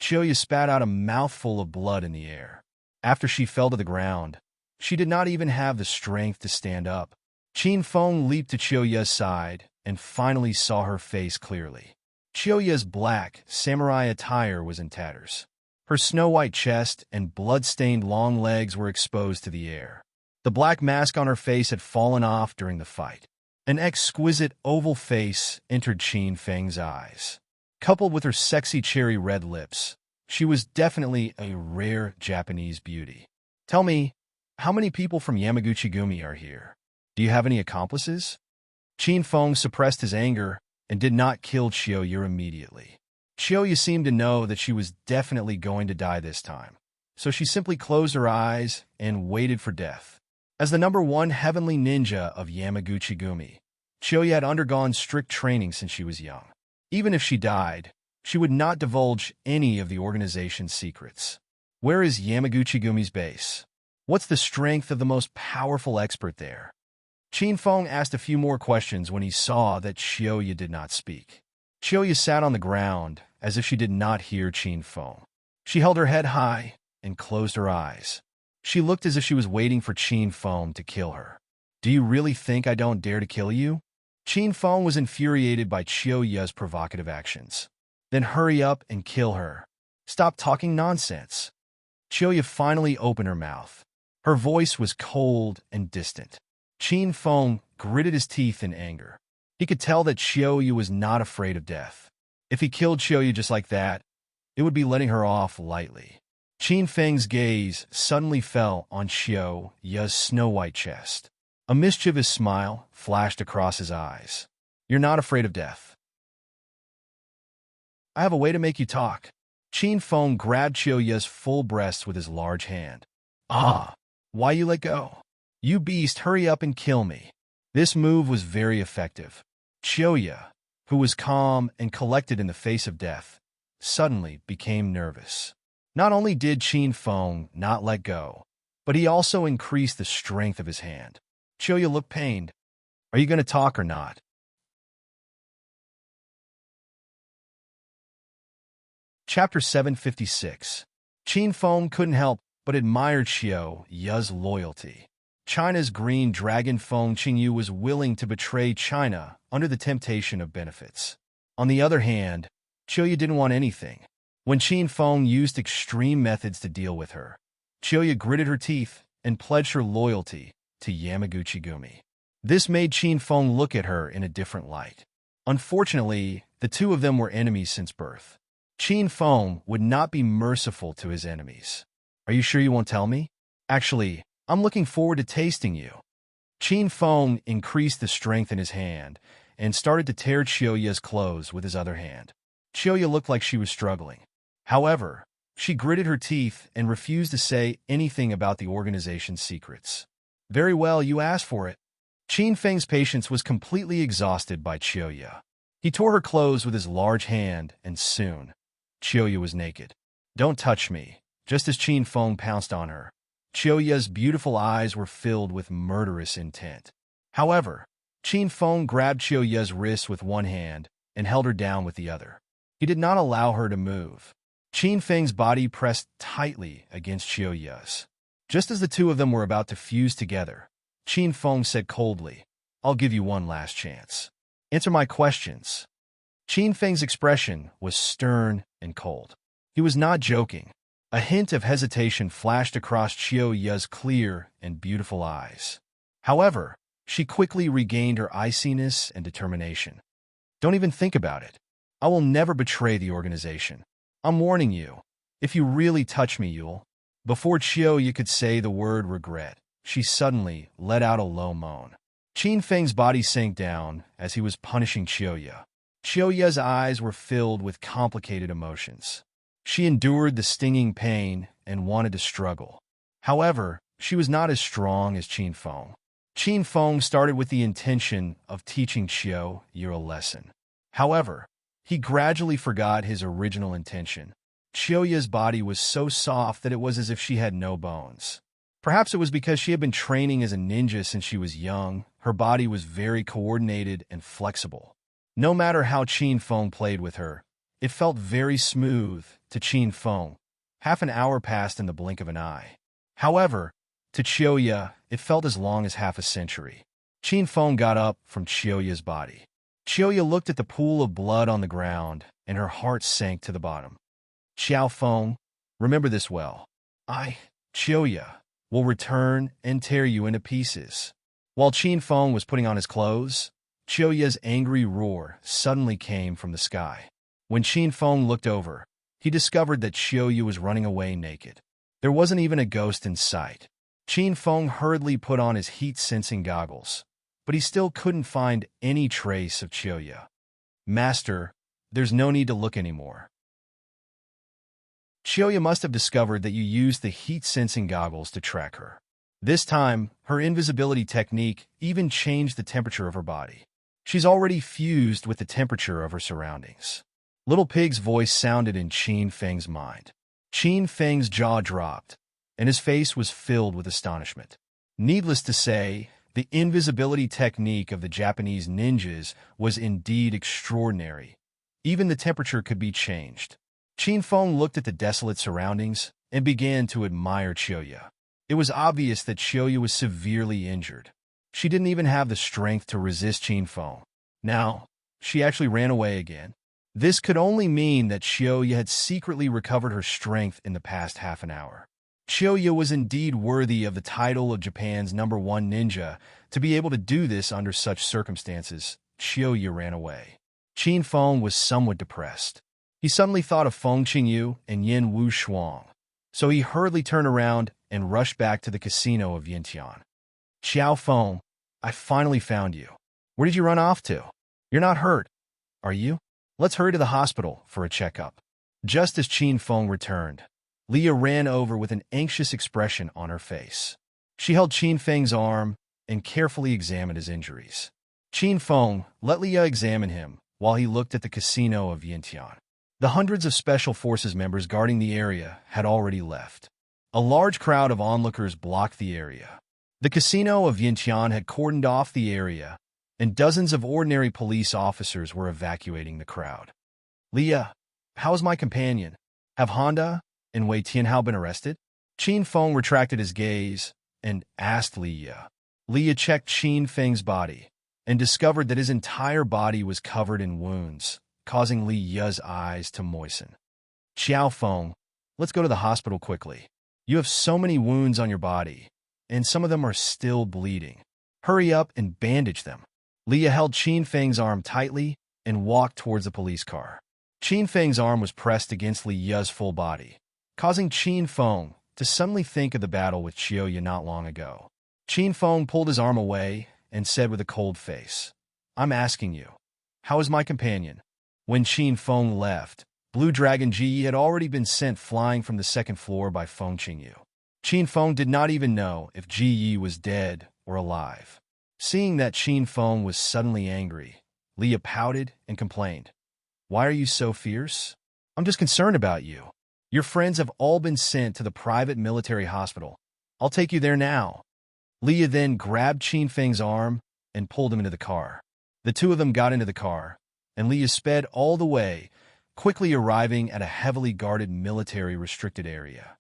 S1: Qiu Ye spat out a mouthful of blood in the air. After she fell to the ground, she did not even have the strength to stand up. Qin Feng leaped to Qiu Ye's side and finally saw her face clearly. Qiu Ye's black samurai attire was in tatters. Her snow-white chest and blood-stained long legs were exposed to the air. The black mask on her face had fallen off during the fight. An exquisite oval face entered Qin Feng's eyes. Coupled with her sexy cherry-red lips, she was definitely a rare Japanese beauty. Tell me, how many people from Yamaguchi-gumi are here? Do you have any accomplices? Qin Feng suppressed his anger and did not kill Qiu Ye immediately. Qiu Ye seemed to know that she was definitely going to die this time, so she simply closed her eyes and waited for death. As the #1 heavenly ninja of Yamaguchi-gumi, Qiu Ye had undergone strict training since she was young. Even if she died, she would not divulge any of the organization's secrets. Where is Yamaguchi-gumi's base? What's the strength of the most powerful expert there? Qin Feng asked a few more questions when he saw that Xiaoya did not speak. Xiaoya sat on the ground as if she did not hear Qin Feng. She held her head high and closed her eyes. She looked as if she was waiting for Qin Feng to kill her. Do you really think I don't dare to kill you? Qin Feng was infuriated by Xiaoya's provocative actions. Then hurry up and kill her. Stop talking nonsense. Xiaoya finally opened her mouth. Her voice was cold and distant. Qin Feng gritted his teeth in anger. He could tell that Xiaoya was not afraid of death. If he killed Xiaoya just like that, it would be letting her off lightly. Qin Feng's gaze suddenly fell on Xiaoya's snow-white chest. A mischievous smile flashed across his eyes. You're not afraid of death. I have a way to make you talk. Qin Feng grabbed Xiaoya's full breast with his large hand. Ah, why you let go? You beast, hurry up and kill me. This move was very effective. Xiaoya, who was calm and collected in the face of death, suddenly became nervous. Not only did Qin Feng not let go, but he also increased the strength of his hand. Xiaoya looked pained. Are you going to talk or not? Chapter 756. Qin Feng couldn't help but admire Xiaoya's loyalty. China's green dragon Feng Qingyu was willing to betray China under the temptation of benefits. On the other hand, Xiaoya didn't want anything. When Qin Feng used extreme methods to deal with her, Xiaoya gritted her teeth and pledged her loyalty to Yamaguchi-gumi. This made Qin Feng look at her in a different light. Unfortunately, the two of them were enemies since birth. Qin Feng would not be merciful to his enemies. Are you sure you won't tell me? Actually, I'm looking forward to tasting you. Qin Feng increased the strength in his hand and started to tear Xiaoya's clothes with his other hand. Xiaoya looked like she was struggling. However, she gritted her teeth and refused to say anything about the organization's secrets. Very well, you asked for it. Qin Feng's patience was completely exhausted by Xiaoya. He tore her clothes with his large hand, and soon, Xiaoya was naked. Don't touch me, just as Qin Feng pounced on her. Xiaoya's beautiful eyes were filled with murderous intent. However, Qin Feng grabbed Xiaoya's wrist with one hand and held her down with the other. He did not allow her to move. Qin Feng's body pressed tightly against Xiaoya's. Just as the two of them were about to fuse together, Qin Feng said coldly, I'll give you one last chance. Answer my questions. Qin Feng's expression was stern and cold. He was not joking. A hint of hesitation flashed across Xiaoya's clear and beautiful eyes. However, she quickly regained her iciness and determination. Don't even think about it. I will never betray the organization. I'm warning you. If you really touch me, you'll... Before Xiaoya could say the word regret, she suddenly let out a low moan. Qin Feng's body sank down as he was punishing Xiaoya. Xiaoya's eyes were filled with complicated emotions. She endured the stinging pain and wanted to struggle. However, she was not as strong as Qin Feng. Qin Feng started with the intention of teaching Xiaoya a lesson. However, he gradually forgot his original intention. Xiaoya's body was so soft that it was as if she had no bones. Perhaps it was because she had been training as a ninja since she was young. Her body was very coordinated and flexible. No matter how Qin Feng played with her, it felt very smooth to Qin Feng. Half an hour passed in the blink of an eye. However, to Xiaoya, it felt as long as half a century. Qin Feng got up from Xiaoya's body. Xiaoya looked at the pool of blood on the ground, and her heart sank to the bottom. Xiao Feng, remember this well. Xiaoya, will return and tear you into pieces. While Qin Feng was putting on his clothes, Xiaoya's angry roar suddenly came from the sky. When Qin Feng looked over, he discovered that Xiaoya was running away naked. There wasn't even a ghost in sight. Qin Feng hurriedly put on his heat-sensing goggles, but he still couldn't find any trace of Xiaoya. Master, there's no need to look anymore. Xiaoya must have discovered that you used the heat-sensing goggles to track her. This time, her invisibility technique even changed the temperature of her body. She's already fused with the temperature of her surroundings. Little Pig's voice sounded in Qin Feng's mind. Qin Feng's jaw dropped. and his face was filled with astonishment. Needless to say, the invisibility technique of the Japanese ninjas was indeed extraordinary. Even the temperature could be changed. Qin Feng looked at the desolate surroundings and began to admire Chiyoya. It was obvious that Chiyoya was severely injured. She didn't even have the strength to resist Qin Feng. Now, she actually ran away again. This could only mean that Chiyoya had secretly recovered her strength in the past half an hour. Chiyoya was indeed worthy of the title of Japan's #1 ninja. To be able to do this under such circumstances, Chiyoya ran away. Qin Feng was somewhat depressed. He suddenly thought of Feng Qingyu and Yin Wu Shuang, so he hurriedly turned around and rushed back to the casino of Yintian. Xiao Feng, I finally found you. Where did you run off to? You're not hurt, are you? Let's hurry to the hospital for a checkup. Just as Qin Feng returned, Leah ran over with an anxious expression on her face. She held Qin Feng's arm and carefully examined his injuries. Qin Feng let Leah examine him while he looked at the casino of Yintian. The hundreds of Special Forces members guarding the area had already left. A large crowd of onlookers blocked the area. The casino of Yintian had cordoned off the area, and dozens of ordinary police officers were evacuating the crowd. Leah, how is my companion? Have Honda and Wei Tianhao been arrested? Qin Feng retracted his gaze and asked Leah. Leah checked Qin Feng's body and discovered that his entire body was covered in wounds, causing Leah's eyes to moisten. Xiao Feng, let's go to the hospital quickly. You have so many wounds on your body, and some of them are still bleeding. Hurry up and bandage them. Leah held Qin Feng's arm tightly and walked towards the police car. Qin Feng's arm was pressed against Leah's full body, causing Qin Feng to suddenly think of the battle with Chiyoya not long ago. Qin Feng pulled his arm away and said with a cold face, I'm asking you, how is my companion? When Qin Feng left, Blue Dragon Ji had already been sent flying from the second floor by Feng Qingyu. Qin Feng did not even know if Ji Yi was dead or alive. Seeing that Qin Feng was suddenly angry, Leah pouted and complained, Why are you so fierce? I'm just concerned about you. Your friends have all been sent to the private military hospital. I'll take you there now. Leah then grabbed Qin Feng's arm and pulled him into the car. The two of them got into the car, and Leah sped all the way, quickly arriving at a heavily guarded military-restricted area.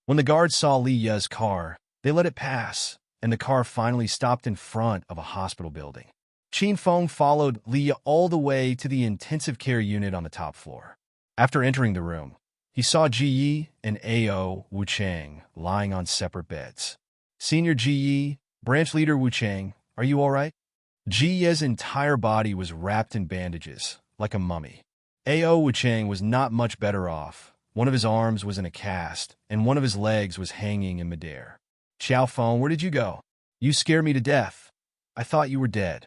S1: When the guards saw Leah's car, they let it pass, and the car finally stopped in front of a hospital building. Qin Feng followed Leah all the way to the intensive care unit on the top floor. After entering the room, he saw Ji Yi and A.O. Wu Chang lying on separate beds. Senior Ji Yi, Branch Leader Wu Chang, are you all right? Ji Yi's entire body was wrapped in bandages, like a mummy. A.O. Wu Chang was not much better off. One of his arms was in a cast, and one of his legs was hanging in midair. Xiao Feng, where did you go? You scared me to death. I thought you were dead.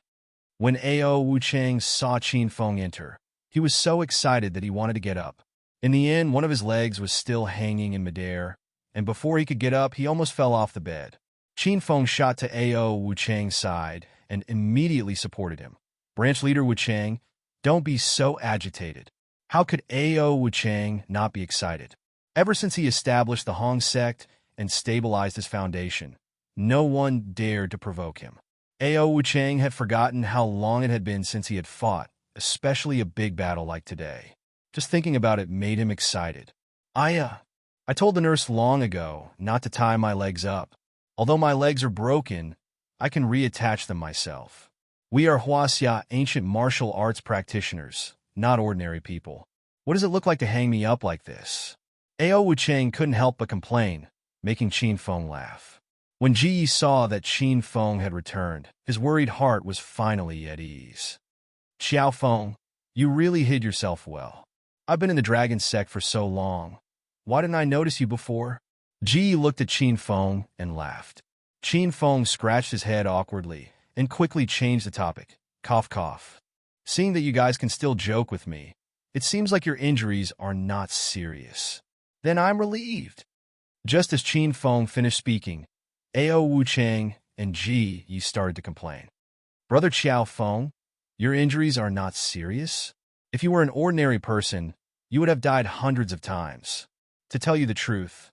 S1: When A.O. Wu Chang saw Qin Feng enter, he was so excited that he wanted to get up. In the end, one of his legs was still hanging in midair, and before he could get up, he almost fell off the bed. Qin Feng shot to A.O. Wu Chang's side and immediately supported him. Branch Leader Wu Chang, don't be so agitated. How could A.O. Wu Chang not be excited? Ever since he established the Hong sect and stabilized his foundation, no one dared to provoke him. A.O. Wu Chang had forgotten how long it had been since he had fought, especially a big battle like today. Just thinking about it made him excited. I told the nurse long ago not to tie my legs up. Although my legs are broken, I can reattach them myself. We are Huaxia ancient martial arts practitioners, not ordinary people. What does it look like to hang me up like this? A.O. Wu Chang couldn't help but complain, making Qin Feng laugh. When Ji Yi saw that Qin Feng had returned, his worried heart was finally at ease. Xiao Feng, you really hid yourself well. I've been in the dragon sect for so long. Why didn't I notice you before? Ji Yi looked at Qin Feng and laughed. Qin Feng scratched his head awkwardly and quickly changed the topic. Cough, cough. Seeing that you guys can still joke with me, it seems like your injuries are not serious. Then I'm relieved. Just as Qin Feng finished speaking, A.O. Wu Chang and Ji Yi started to complain. Brother Xiao Feng, your injuries are not serious? If you were an ordinary person, you would have died hundreds of times. To tell you the truth,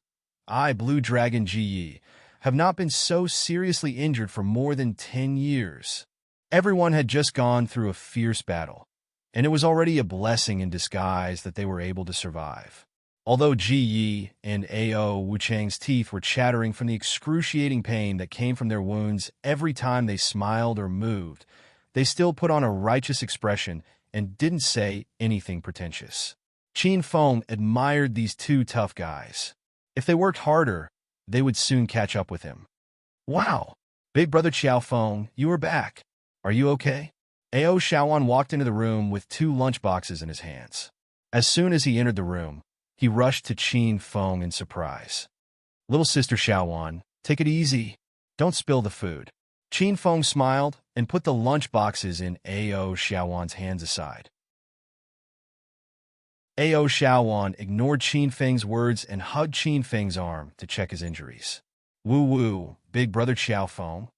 S1: I, Blue Dragon GE, have not been so seriously injured for more than 10 years. Everyone had just gone through a fierce battle, and it was already a blessing in disguise that they were able to survive. Although GE and AO Wuchang's teeth were chattering from the excruciating pain that came from their wounds every time they smiled or moved, they still put on a righteous expression and didn't say anything pretentious. Qin Feng admired these two tough guys. If they worked harder, they would soon catch up with him. Wow! Big brother Xiao Feng, you are back. Are you okay? Ao Xiaowan walked into the room with 2 lunchboxes in his hands. As soon as he entered the room, he rushed to Qin Feng in surprise. Little sister Xiaowan, take it easy. Don't spill the food. Qin Feng smiled and put the lunchboxes in Ao Xiaowan's hands aside. Ao Xiaowan ignored Qin Feng's words and hugged Qin Feng's arm to check his injuries. Woo, big brother Xiao Feng.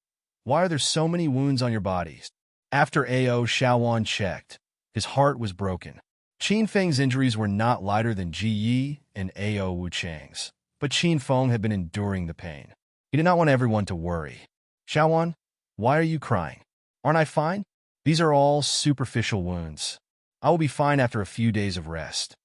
S1: Why are there so many wounds on your bodies? After Ao Xiaowan checked, his heart was broken. Qin Feng's injuries were not lighter than Ji and Ao Wuchang's, but Qin Feng had been enduring the pain. He did not want everyone to worry. Xiaowan, why are you crying? Aren't I fine? These are all superficial wounds. I will be fine after a few days of rest.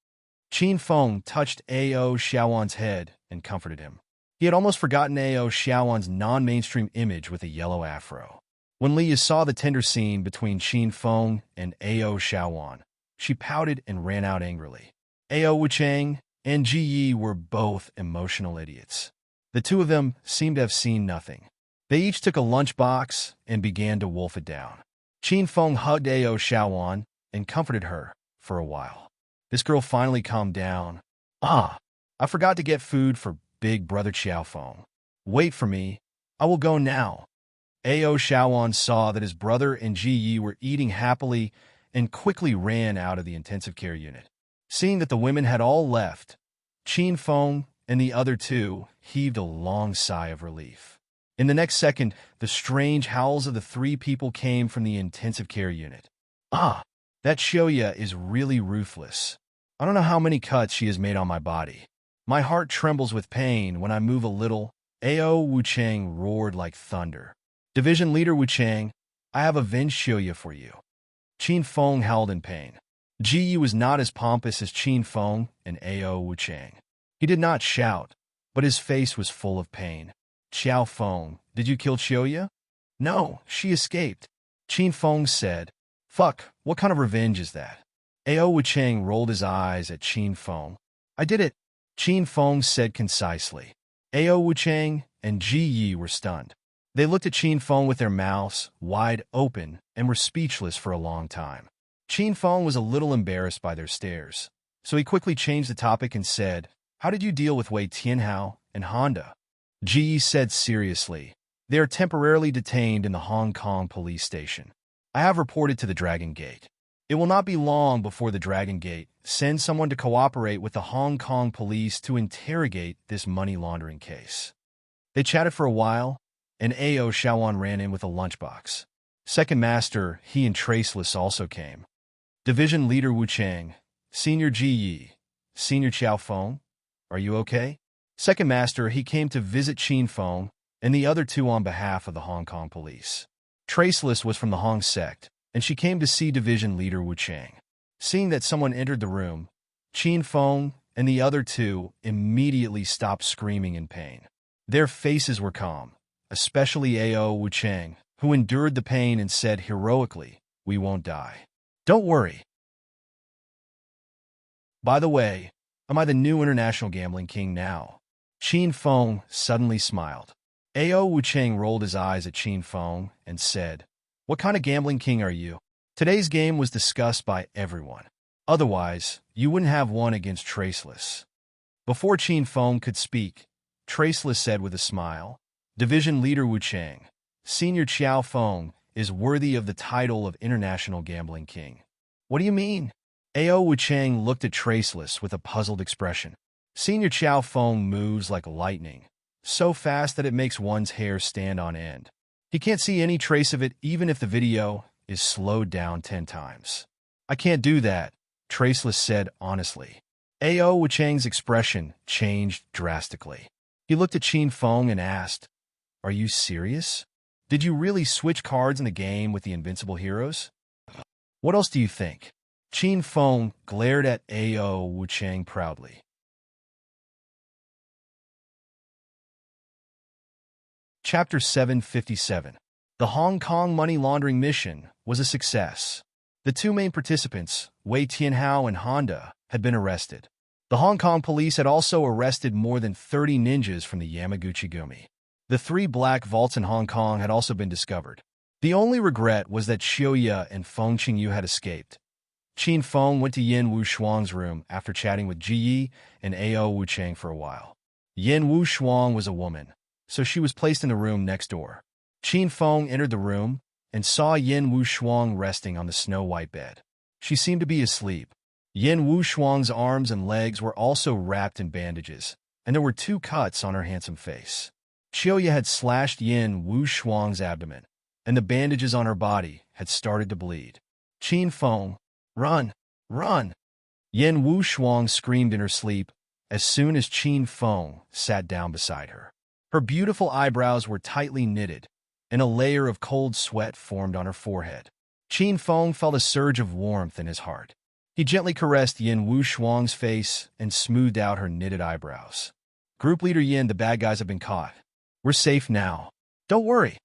S1: Qin Feng touched Ao Xiaowan's head and comforted him. He had almost forgotten Ao Xiaowan's non-mainstream image with a yellow afro. When Liya saw the tender scene between Qin Feng and Ao Xiaowan, she pouted and ran out angrily. Ao Wuchang and Ji Yi were both emotional idiots. The two of them seemed to have seen nothing. They each took a lunchbox and began to wolf it down. Qin Feng hugged Ao Xiaowan and comforted her for a while. This girl finally calmed down. I forgot to get food for big brother Xiao Feng. Wait for me. I will go now. Ao Xiaowan saw that his brother and Ji Yi were eating happily and quickly ran out of the intensive care unit. Seeing that the women had all left, Qin Feng and the other two heaved a long sigh of relief. In the next second, the strange howls of the 3 people came from the intensive care unit. That Shoya is really ruthless. I don't know how many cuts she has made on my body. My heart trembles with pain when I move a little. Ao Wuchang roared like thunder. Division Leader Wuchang, I have avenged Shoya for you. Qin Feng howled in pain. Ji Yi was not as pompous as Qin Feng and Ao Wuchang. He did not shout, but his face was full of pain. Xiao Feng, did you kill Shoya? No, she escaped. Qin Feng said. Fuck, what kind of revenge is that? Ao Wuchang rolled his eyes at Qin Feng. I did it, Qin Feng said concisely. Ao Wuchang and Ji Yi were stunned. They looked at Qin Feng with their mouths wide open and were speechless for a long time. Qin Feng was a little embarrassed by their stares, so he quickly changed the topic and said, How did you deal with Wei Tianhao and Honda? Ji Yi said seriously, They are temporarily detained in the Hong Kong police station. I have reported to the Dragon Gate. It will not be long before the Dragon Gate sends someone to cooperate with the Hong Kong police to interrogate this money laundering case. They chatted for a while, and Ao Xiaowan ran in with a lunchbox. Second Master, he and Traceless also came. Division Leader Wuchang, Senior Ji Yi, Senior Xiao Feng, are you okay? Second Master, he came to visit Qin Feng and the other two on behalf of the Hong Kong police. Traceless was from the Hong sect, and she came to see Division Leader Wuchang. Seeing that someone entered the room, Qin Feng and the other two immediately stopped screaming in pain. Their faces were calm, especially Ao Wuchang, who endured the pain and said heroically, We won't die. Don't worry. By the way, am I the new international gambling king now? Qin Feng suddenly smiled. Ao Wuchang rolled his eyes at Qin Feng and said, What kind of gambling king are you? Today's game was discussed by everyone. Otherwise, you wouldn't have won against Traceless. Before Qin Feng could speak, Traceless said with a smile, Division Leader Wuchang, Senior Xiao Feng is worthy of the title of International Gambling King. What do you mean? Ao Wuchang looked at Traceless with a puzzled expression. Senior Xiao Feng moves like lightning, so fast that it makes one's hair stand on end. He can't see any trace of it even if the video is slowed down 10 times. I can't do that, Traceless said honestly. A.O. Wuchang's expression changed drastically. He looked at Qin Feng and asked, "Are you serious? Did you really switch cards in the game with the invincible heroes? What else do you think?" Qin Feng glared at A.O. Wuchang proudly. Chapter 757. The Hong Kong money laundering mission was a success. The two main participants, Wei Tianhao and Honda, had been arrested. The Hong Kong police had also arrested more than 30 ninjas from the Yamaguchi-gumi. The 3 black vaults in Hong Kong had also been discovered. The only regret was that Xiaoya and Feng Qingyu had escaped. Qin Feng went to Yin Wushuang's room after chatting with Ji Yi and A.O. Wuchang for a while. Yin Wushuang was a woman, so she was placed in the room next door. Qin Feng entered the room and saw Yin Wushuang resting on the snow-white bed. She seemed to be asleep. Yin Wushuang's arms and legs were also wrapped in bandages, and there were 2 cuts on her handsome face. Xiaoya had slashed Yin Wushuang's abdomen, and the bandages on her body had started to bleed. Qin Feng, "Run! Run!" Yin Wushuang screamed in her sleep as soon as Qin Feng sat down beside her. Her beautiful eyebrows were tightly knitted, and a layer of cold sweat formed on her forehead. Qin Feng felt a surge of warmth in his heart. He gently caressed Yin Wushuang's face and smoothed out her knitted eyebrows. "Group leader Yin, the bad guys have been caught. We're safe now. Don't worry."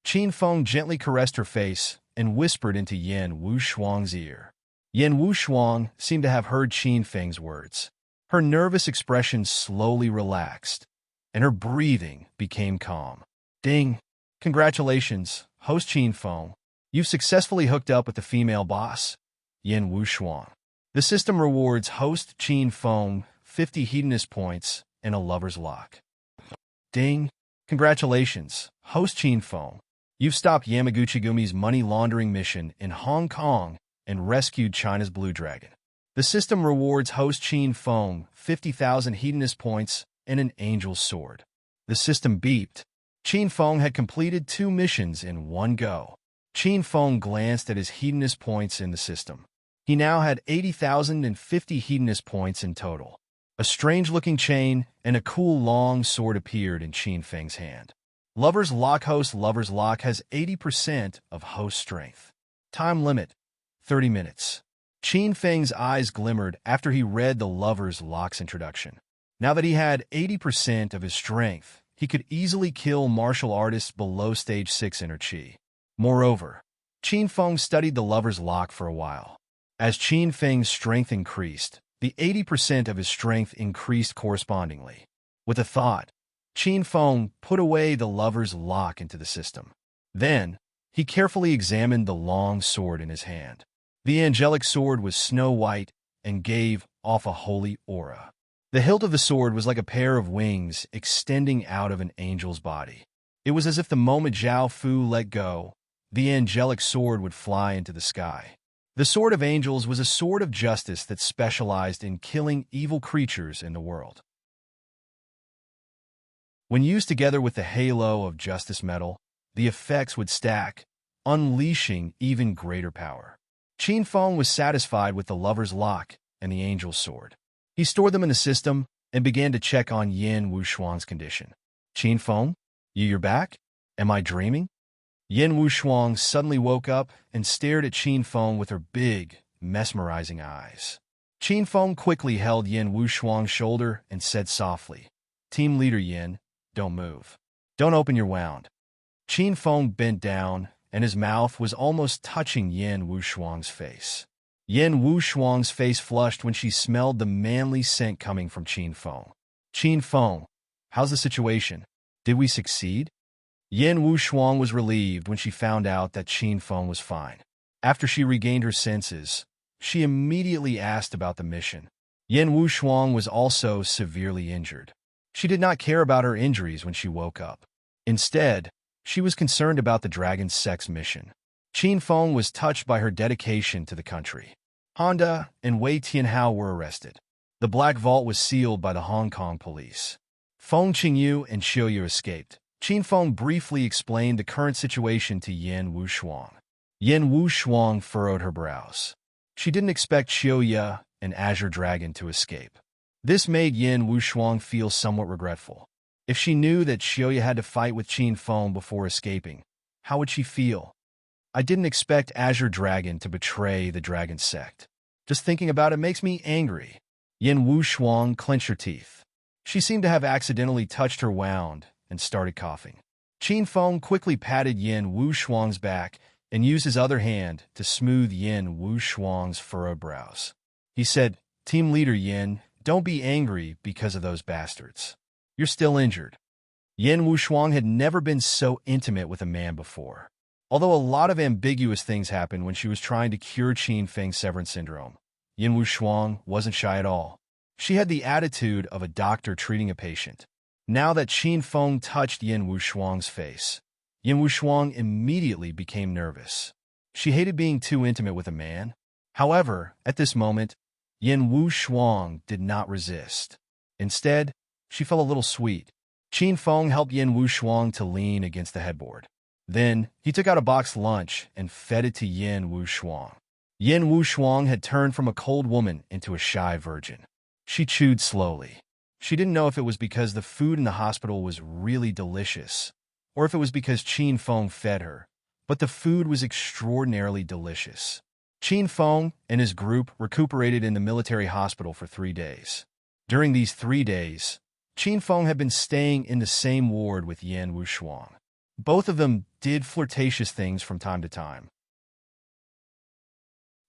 S1: Qin Feng gently caressed her face and whispered into Yin Wushuang's ear. Yin Wushuang seemed to have heard Qin Feng's words. Her nervous expression slowly relaxed, and her breathing became calm. "Ding! Congratulations, host Qin Feng. You've successfully hooked up with the female boss, Yin Wushuang. The system rewards host Qin Feng 50 hedonist points and a lover's lock." "Ding! Congratulations, host Qin Feng. You've stopped Yamaguchi-gumi's money laundering mission in Hong Kong and rescued China's Blue Dragon. The system rewards host Qin Feng 50,000 hedonist points and an angel's sword." The system beeped. Qin Feng had completed 2 missions in one go. Qin Feng glanced at his hedonist points in the system. He now had 80,050 hedonist points in total. A strange-looking chain and a cool long sword appeared in Qin Feng's hand. Lover's Lock host Lover's Lock has 80% of host strength. Time limit, 30 minutes. Qin Feng's eyes glimmered after he read the Lover's Lock's introduction. Now that he had 80% of his strength, he could easily kill martial artists below stage 6 inner chi. Moreover, Qin Feng studied the Lover's Lock for a while. As Qin Feng's strength increased, the 80% of his strength increased correspondingly. With a thought, Qin Feng put away the Lover's Lock into the system. Then, he carefully examined the long sword in his hand. The angelic sword was snow-white and gave off a holy aura. The hilt of the sword was like a pair of wings extending out of an angel's body. It was as if the moment Zhao Fu let go, the angelic sword would fly into the sky. The Sword of Angels was a sword of justice that specialized in killing evil creatures in the world. When used together with the halo of Justice Metal, the effects would stack, unleashing even greater power. Qin Feng was satisfied with the Lover's Lock and the Angel's Sword. He stored them in the system and began to check on Yin Wushuang's condition. "Qin Feng, you're back? Am I dreaming?" Yin Wushuang suddenly woke up and stared at Qin Feng with her big, mesmerizing eyes. Qin Feng quickly held Yin Wushuang's shoulder and said softly, "Team leader Yin, don't move. Don't open your wound." Qin Feng bent down, and his mouth was almost touching Yin Wushuang's face. Yin Wushuang's face flushed when she smelled the manly scent coming from Qin Feng. "Qin Feng, how's the situation? Did we succeed?" Yin Wushuang was relieved when she found out that Qin Feng was fine. After she regained her senses, she immediately asked about the mission. Yin Wushuang was also severely injured. She did not care about her injuries when she woke up. Instead, she was concerned about the dragon's sex mission. Qin Feng was touched by her dedication to the country. Honda and Wei Tianhao were arrested. The Black Vault was sealed by the Hong Kong police. Feng Qingyu and Xiaoyu escaped. Qin Feng briefly explained the current situation to Yin Wushuang. Yin Wushuang furrowed her brows. She didn't expect Xiaoya an azure dragon to escape. This made Yin Wushuang feel somewhat regretful. If she knew that Xiaoya had to fight with Qin Feng before escaping, how would she feel? I didn't expect Azure Dragon to betray the dragon sect. Just thinking about it makes me angry. Yin Wushuang clenched her teeth. She seemed to have accidentally touched her wound and started coughing. Qin Feng quickly patted Yin Wushuang's back and used his other hand to smooth Yin Wushuang's furrowed brows. He said, "Team leader Yin, don't be angry because of those bastards. You're still injured." Yin Wushuang had never been so intimate with a man before. Although a lot of ambiguous things happened when she was trying to cure Qin Feng's severance syndrome, Yin Wushuang wasn't shy at all. She had the attitude of a doctor treating a patient. Now that Qin Feng touched Yin Wushuang's face, Yin Wushuang immediately became nervous. She hated being too intimate with a man. However, at this moment, Yin Wushuang did not resist. Instead, she felt a little sweet. Qin Feng helped Yin Wushuang to lean against the headboard. Then, he took out a boxed lunch and fed it to Yin Wushuang. Yin Wushuang had turned from a cold woman into a shy virgin. She chewed slowly. She didn't know if it was because the food in the hospital was really delicious, or if it was because Qin Feng fed her, but the food was extraordinarily delicious. Qin Feng and his group recuperated in the military hospital for 3 days. During these 3 days, Qin Feng had been staying in the same ward with Yin Wushuang. Both of them did flirtatious things from time to time.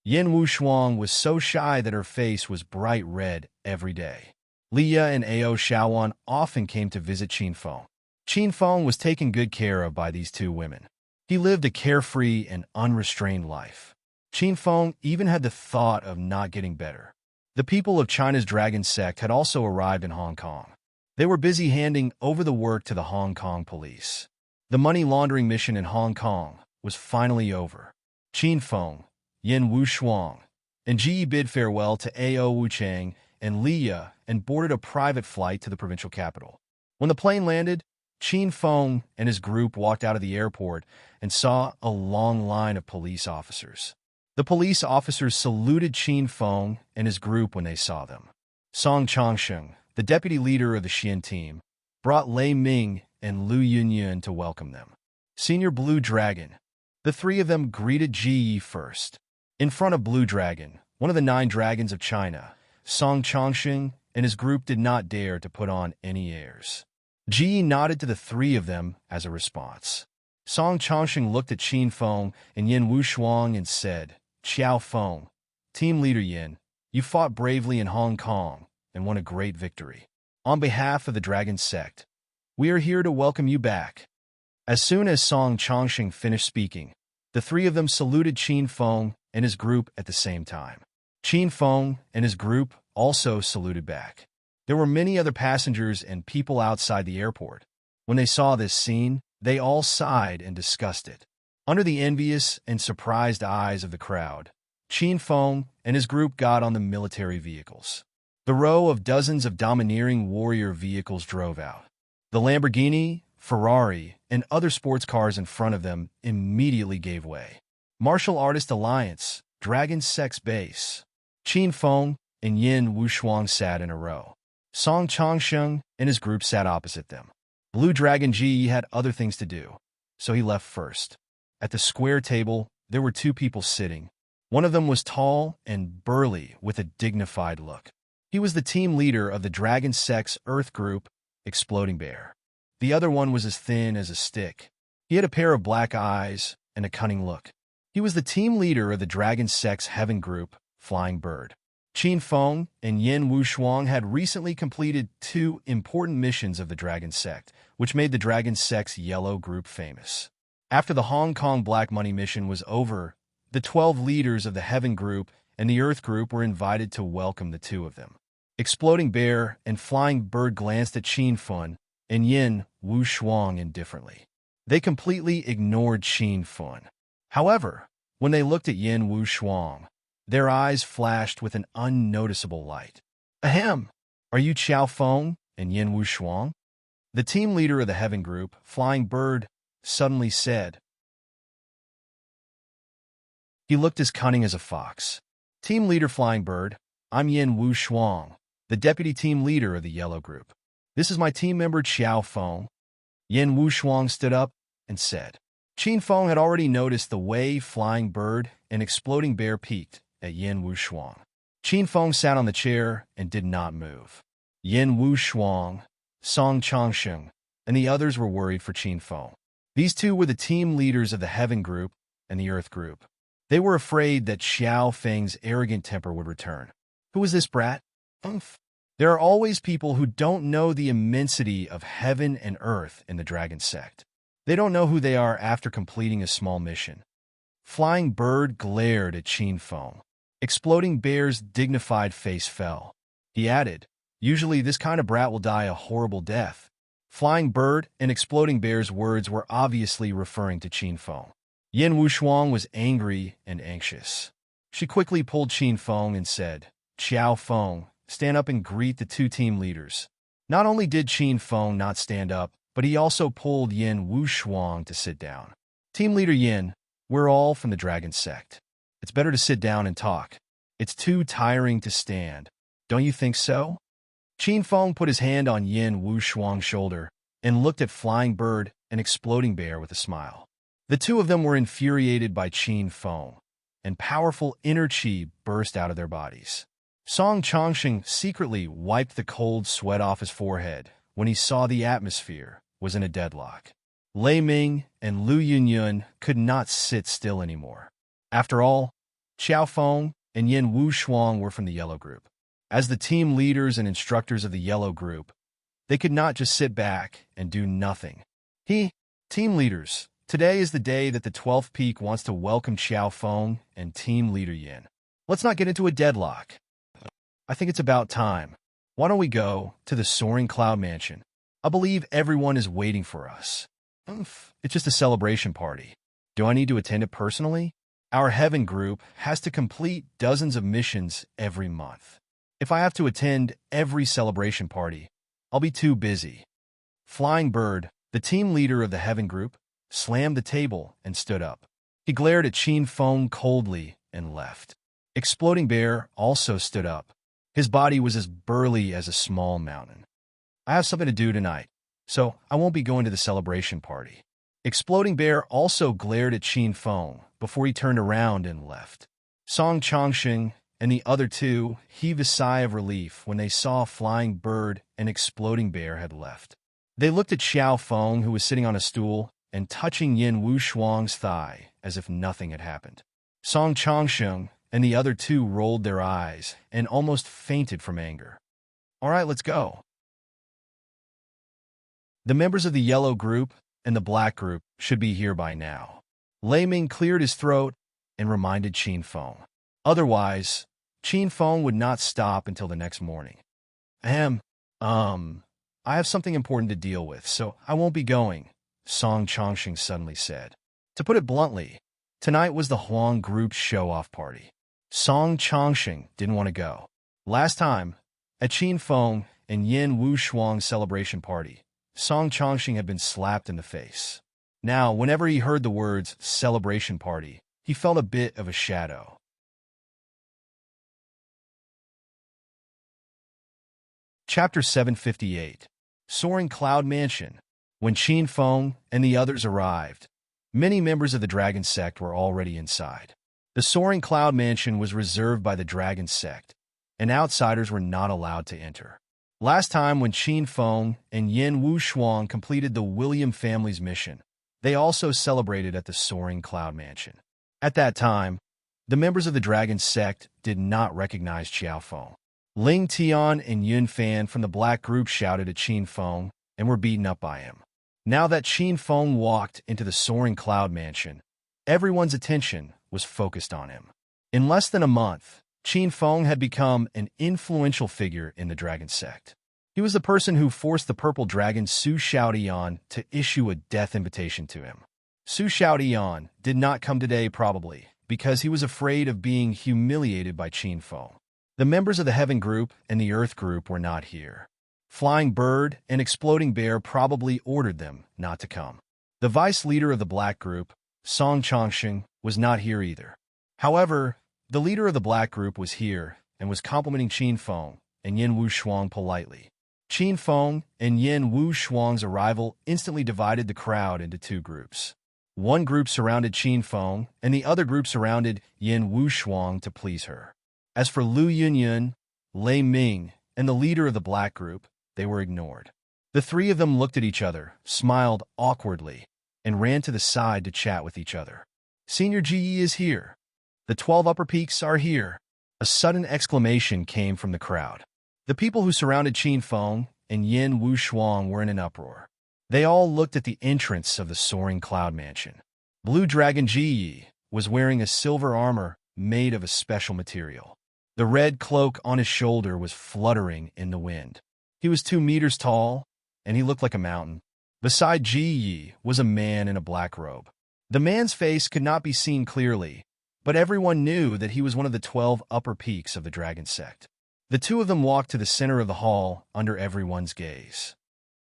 S1: Yin Wushuang was so shy that her face was bright red every day. Leah and Ao Shaoan often came to visit Qin Feng. Qin Feng was taken good care of by these two women. He lived a carefree and unrestrained life. Qin Feng even had the thought of not getting better. The people of China's dragon sect had also arrived in Hong Kong. They were busy handing over the work to the Hong Kong police. The money laundering mission in Hong Kong was finally over. Qin Feng, Yin Wushuang, and Ji bid farewell to Ao Wuchang and Leah and boarded a private flight to the provincial capital. When the plane landed, Qin Feng and his group walked out of the airport and saw a long line of police officers. The police officers saluted Qin Feng and his group when they saw them. Song Changsheng, the deputy leader of the Xian team, brought Lei Ming and Lu Yunyun to welcome them. Senior Blue Dragon. The three of them greeted Ji Yi first. In front of Blue Dragon, one of the 9 dragons of China, Song Changsheng and his group did not dare to put on any airs. Ji Yi nodded to the 3 of them as a response. Song Changsheng looked at Qin Feng and Yin Wushuang and said, "Qiao Feng, team leader Yin, you fought bravely in Hong Kong and won a great victory. On behalf of the dragon sect, we are here to welcome you back." As soon as Song Changsheng finished speaking, the 3 of them saluted Qin Feng and his group at the same time. Qin Feng and his group also saluted back. There were many other passengers and people outside the airport. When they saw this scene, they all sighed in disgust. Under the envious and surprised eyes of the crowd, Qin Feng and his group got on the military vehicles. The row of dozens of domineering warrior vehicles drove out. The Lamborghini, Ferrari, and other sports cars in front of them immediately gave way. Martial Artist Alliance, Dragon Sex Base. Qin Feng and Yin Wushuang sat in a row. Song Changsheng and his group sat opposite them. Blue Dragon Ji had other things to do, so he left first. At the square table, there were 2 people sitting. One of them was tall and burly with a dignified look. He was the team leader of the Dragon Sex Earth group, Exploding Bear. The other one was as thin as a stick. He had a pair of black eyes and a cunning look. He was the team leader of the Dragon Sex Heaven group, Flying Bird. Qin Feng and Yin Wushuang had recently completed 2 important missions of the Dragon Sect, which made the Dragon Sex Yellow group famous. After the Hong Kong Black Money mission was over, the 12 leaders of the Heaven group and the Earth group were invited to welcome the 2 of them. Exploding Bear and Flying Bird glanced at Qin Feng and Yin Wushuang indifferently. They completely ignored Qin Feng. However, when they looked at Yin Wushuang, their eyes flashed with an unnoticeable light. "Ahem! Are you Qiao Feng and Yin Wushuang?" The team leader of the Heaven group, Flying Bird, suddenly said. He looked as cunning as a fox. Team leader Flying Bird, I'm Yin Wu Shuang, the deputy team leader of the Yellow Group. This is my team member Xiao Feng. Yin Wu Shuang stood up and said. Qin Feng had already noticed the way Flying Bird and Exploding Bear peeked at Yin Wu Shuang. Qin Feng sat on the chair and did not move. Yin Wu Shuang, Song Changsheng, and the others were worried for Qin Feng. These two were the team leaders of the Heaven Group and the Earth Group. They were afraid that Xiao Feng's arrogant temper would return. Who is this brat? Umph. There are always people who don't know the immensity of heaven and earth in the Dragon Sect. They don't know who they are after completing a small mission. Flying Bird glared at Qin Feng. Exploding Bear's dignified face fell. He added, usually this kind of brat will die a horrible death. Flying Bird and Exploding Bear's words were obviously referring to Qin Feng. Yin Wu Shuang was angry and anxious. She quickly pulled Qin Feng and said, Xiao Feng, stand up and greet the two team leaders. Not only did Qin Feng not stand up, but he also pulled Yin Wu Shuang to sit down. Team leader Yin, we're all from the Dragon Sect. It's better to sit down and talk. It's too tiring to stand. Don't you think so? Qin Feng put his hand on Yin Wu Shuang's shoulder and looked at Flying Bird and Exploding Bear with a smile. The two of them were infuriated by Qin Feng, and powerful inner chi burst out of their bodies. Song Changsheng secretly wiped the cold sweat off his forehead when he saw the atmosphere was in a deadlock. Lei Ming and Lu Yunyun could not sit still anymore. After all, Xiao Feng and Yin Wu Shuang were from the Yellow Group. As the team leaders and instructors of the Yellow Group, they could not just sit back and do nothing. Team leaders, today is the day that the 12th Peak wants to welcome Xiao Feng and team leader Yin. Let's not get into a deadlock. I think it's about time. Why don't we go to the Soaring Cloud Mansion? I believe everyone is waiting for us. It's just a celebration party. Do I need to attend it personally? Our Heaven Group has to complete dozens of missions every month. If I have to attend every celebration party, I'll be too busy. Flying Bird, the team leader of the Heaven Group, slammed the table and stood up. He glared at Qin Feng coldly and left. Exploding Bear also stood up. His body was as burly as a small mountain. I have something to do tonight, so I won't be going to the celebration party. Exploding Bear also glared at Qin Feng before he turned around and left. Song Changsheng and the other two heaved a sigh of relief when they saw Flying Bird and Exploding Bear had left. They looked at Xiao Feng, who was sitting on a stool and touching Yin Wu Shuang's thigh as if nothing had happened. Song Changsheng and the other two rolled their eyes and almost fainted from anger. All right, let's go. The members of the Yellow Group and the Black Group should be here by now. Lei Ming cleared his throat and reminded Qin Feng. Otherwise, Qin Feng would not stop until the next morning. I have something important to deal with, so I won't be going, Song Changsheng suddenly said. To put it bluntly, tonight was the Huang Group's show-off party. Song Changsheng didn't want to go. Last time, at Qin Feng and Yin Wu Shuang's celebration party, Song Changsheng had been slapped in the face. Now, whenever he heard the words celebration party, he felt a bit of a shadow. Chapter 758. Soaring Cloud Mansion. When Qin Feng and the others arrived, many members of the Dragon Sect were already inside. The Soaring Cloud Mansion was reserved by the Dragon Sect, and outsiders were not allowed to enter. Last time when Qin Feng and Yin Wu Shuang completed the William family's mission, they also celebrated at the Soaring Cloud Mansion. At that time, the members of the Dragon Sect did not recognize Xiao Feng. Ling Tian and Yun Fan from the Black Group shouted at Qin Feng and were beaten up by him. Now that Qin Feng walked into the Soaring Cloud Mansion, everyone's attention was focused on him. In less than a month, Qin Feng had become an influential figure in the Dragon Sect. He was the person who forced the purple dragon Su Xiaodian to issue a death invitation to him. Su Xiaodian did not come today probably because he was afraid of being humiliated by Qin Feng. The members of the Heaven Group and the Earth Group were not here. Flying Bird and Exploding Bear probably ordered them not to come. The vice leader of the Black Group, Song Changsheng, was not here either. However, the leader of the Black Group was here and was complimenting Qin Feng and Yin Wushuang politely. Qin Feng and Yin Wushuang's arrival instantly divided the crowd into two groups. One group surrounded Qin Feng, and the other group surrounded Yin Wushuang to please her. As for Lu Yunyun, Lei Ming, and the leader of the black group, they were ignored. The three of them looked at each other, smiled awkwardly, and ran to the side to chat with each other. Senior GE is here. The 12 upper peaks are here. A sudden exclamation came from the crowd. The people who surrounded Qin Feng and Yin Wushuang were in an uproar. They all looked at the entrance of the soaring cloud mansion. Blue Dragon GE was wearing a silver armor made of a special material. The red cloak on his shoulder was fluttering in the wind. He was 2 meters tall, and he looked like a mountain. Beside GE was a man in a black robe. The man's face could not be seen clearly, but everyone knew that he was one of the 12 upper peaks of the dragon sect. The two of them walked to the center of the hall under everyone's gaze.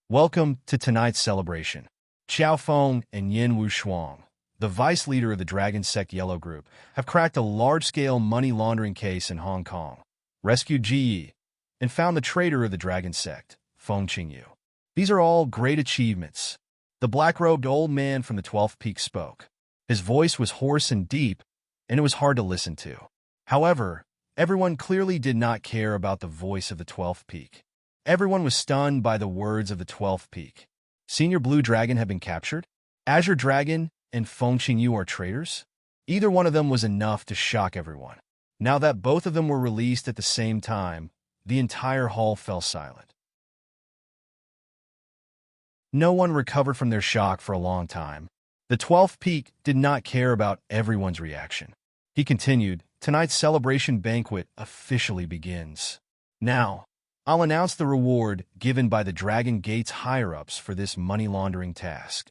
S1: Welcome to tonight's celebration. Xiao Feng and Yin Wushuang, the vice leader of the Dragon Sect Yellow Group, have cracked a large-scale money laundering case in Hong Kong, rescued GE, and found the traitor of the Dragon Sect, Feng Qingyu. These are all great achievements. The black-robed old man from the 12th peak spoke. His voice was hoarse and deep, and it was hard to listen to. However, everyone clearly did not care about the voice of the 12th peak. Everyone was stunned by the words of the 12th peak. Senior Blue Dragon have been captured? Azure Dragon and Feng Qingyu are traitors? Either one of them was enough to shock everyone. Now that both of them were released at the same time, the entire hall fell silent. No one recovered from their shock for a long time. The 12th peak did not care about everyone's reaction. He continued, tonight's celebration banquet officially begins. Now, I'll announce the reward given by the Dragon Gate's higher-ups for this money laundering task.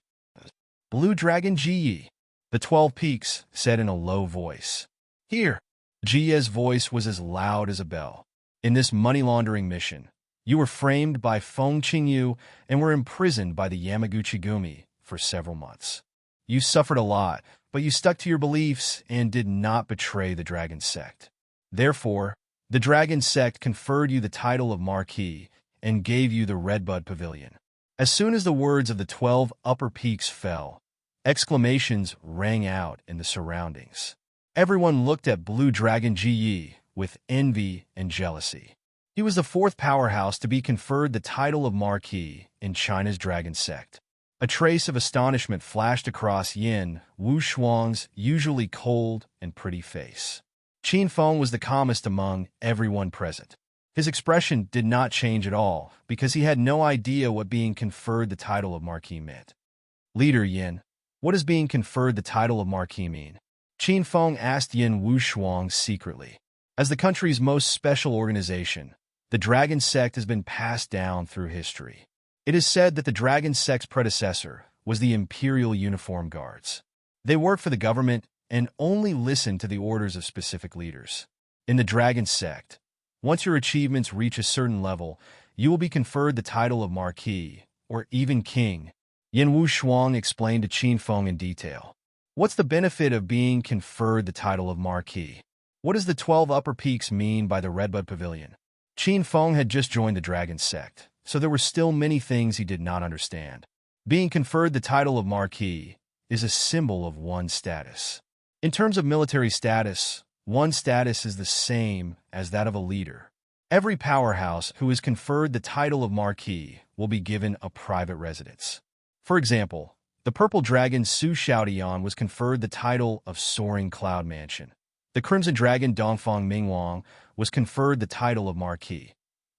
S1: Blue Dragon GE, the 12 peaks, said in a low voice. Here. GE's voice was as loud as a bell. In this money laundering mission, you were framed by Feng Qingyu and were imprisoned by the Yamaguchi Gumi for several months. You suffered a lot, but you stuck to your beliefs and did not betray the Dragon Sect. Therefore, the Dragon Sect conferred you the title of Marquis and gave you the Redbud Pavilion. As soon as the words of the 12 upper peaks fell, exclamations rang out in the surroundings. Everyone looked at Blue Dragon GE with envy and jealousy. He was the 4th powerhouse to be conferred the title of Marquis in China's Dragon Sect. A trace of astonishment flashed across Yin Wushuang's usually cold and pretty face. Qin Feng was the calmest among everyone present. His expression did not change at all because he had no idea what being conferred the title of Marquis meant. Leader Yin, what does being conferred the title of Marquis mean? Qin Feng asked Yin Wushuang secretly. As the country's most special organization, the Dragon Sect has been passed down through history. It is said that the Dragon Sect's predecessor was the Imperial Uniform Guards. They work for the government and only listen to the orders of specific leaders. In the Dragon Sect, once your achievements reach a certain level, you will be conferred the title of Marquis, or even King. Yin Wushuang explained to Qin Feng in detail. What's the benefit of being conferred the title of Marquis? What does the 12 upper peaks mean by the Redbud Pavilion? Qin Feng had just joined the Dragon Sect, so there were still many things he did not understand. Being conferred the title of Marquis is a symbol of one's status. In terms of military status, one's status is the same as that of a leader. Every powerhouse who is conferred the title of Marquis will be given a private residence. For example, the Purple Dragon Su Xiaodian was conferred the title of Soaring Cloud Mansion. The Crimson Dragon Dongfang Mingwang was conferred the title of Marquis.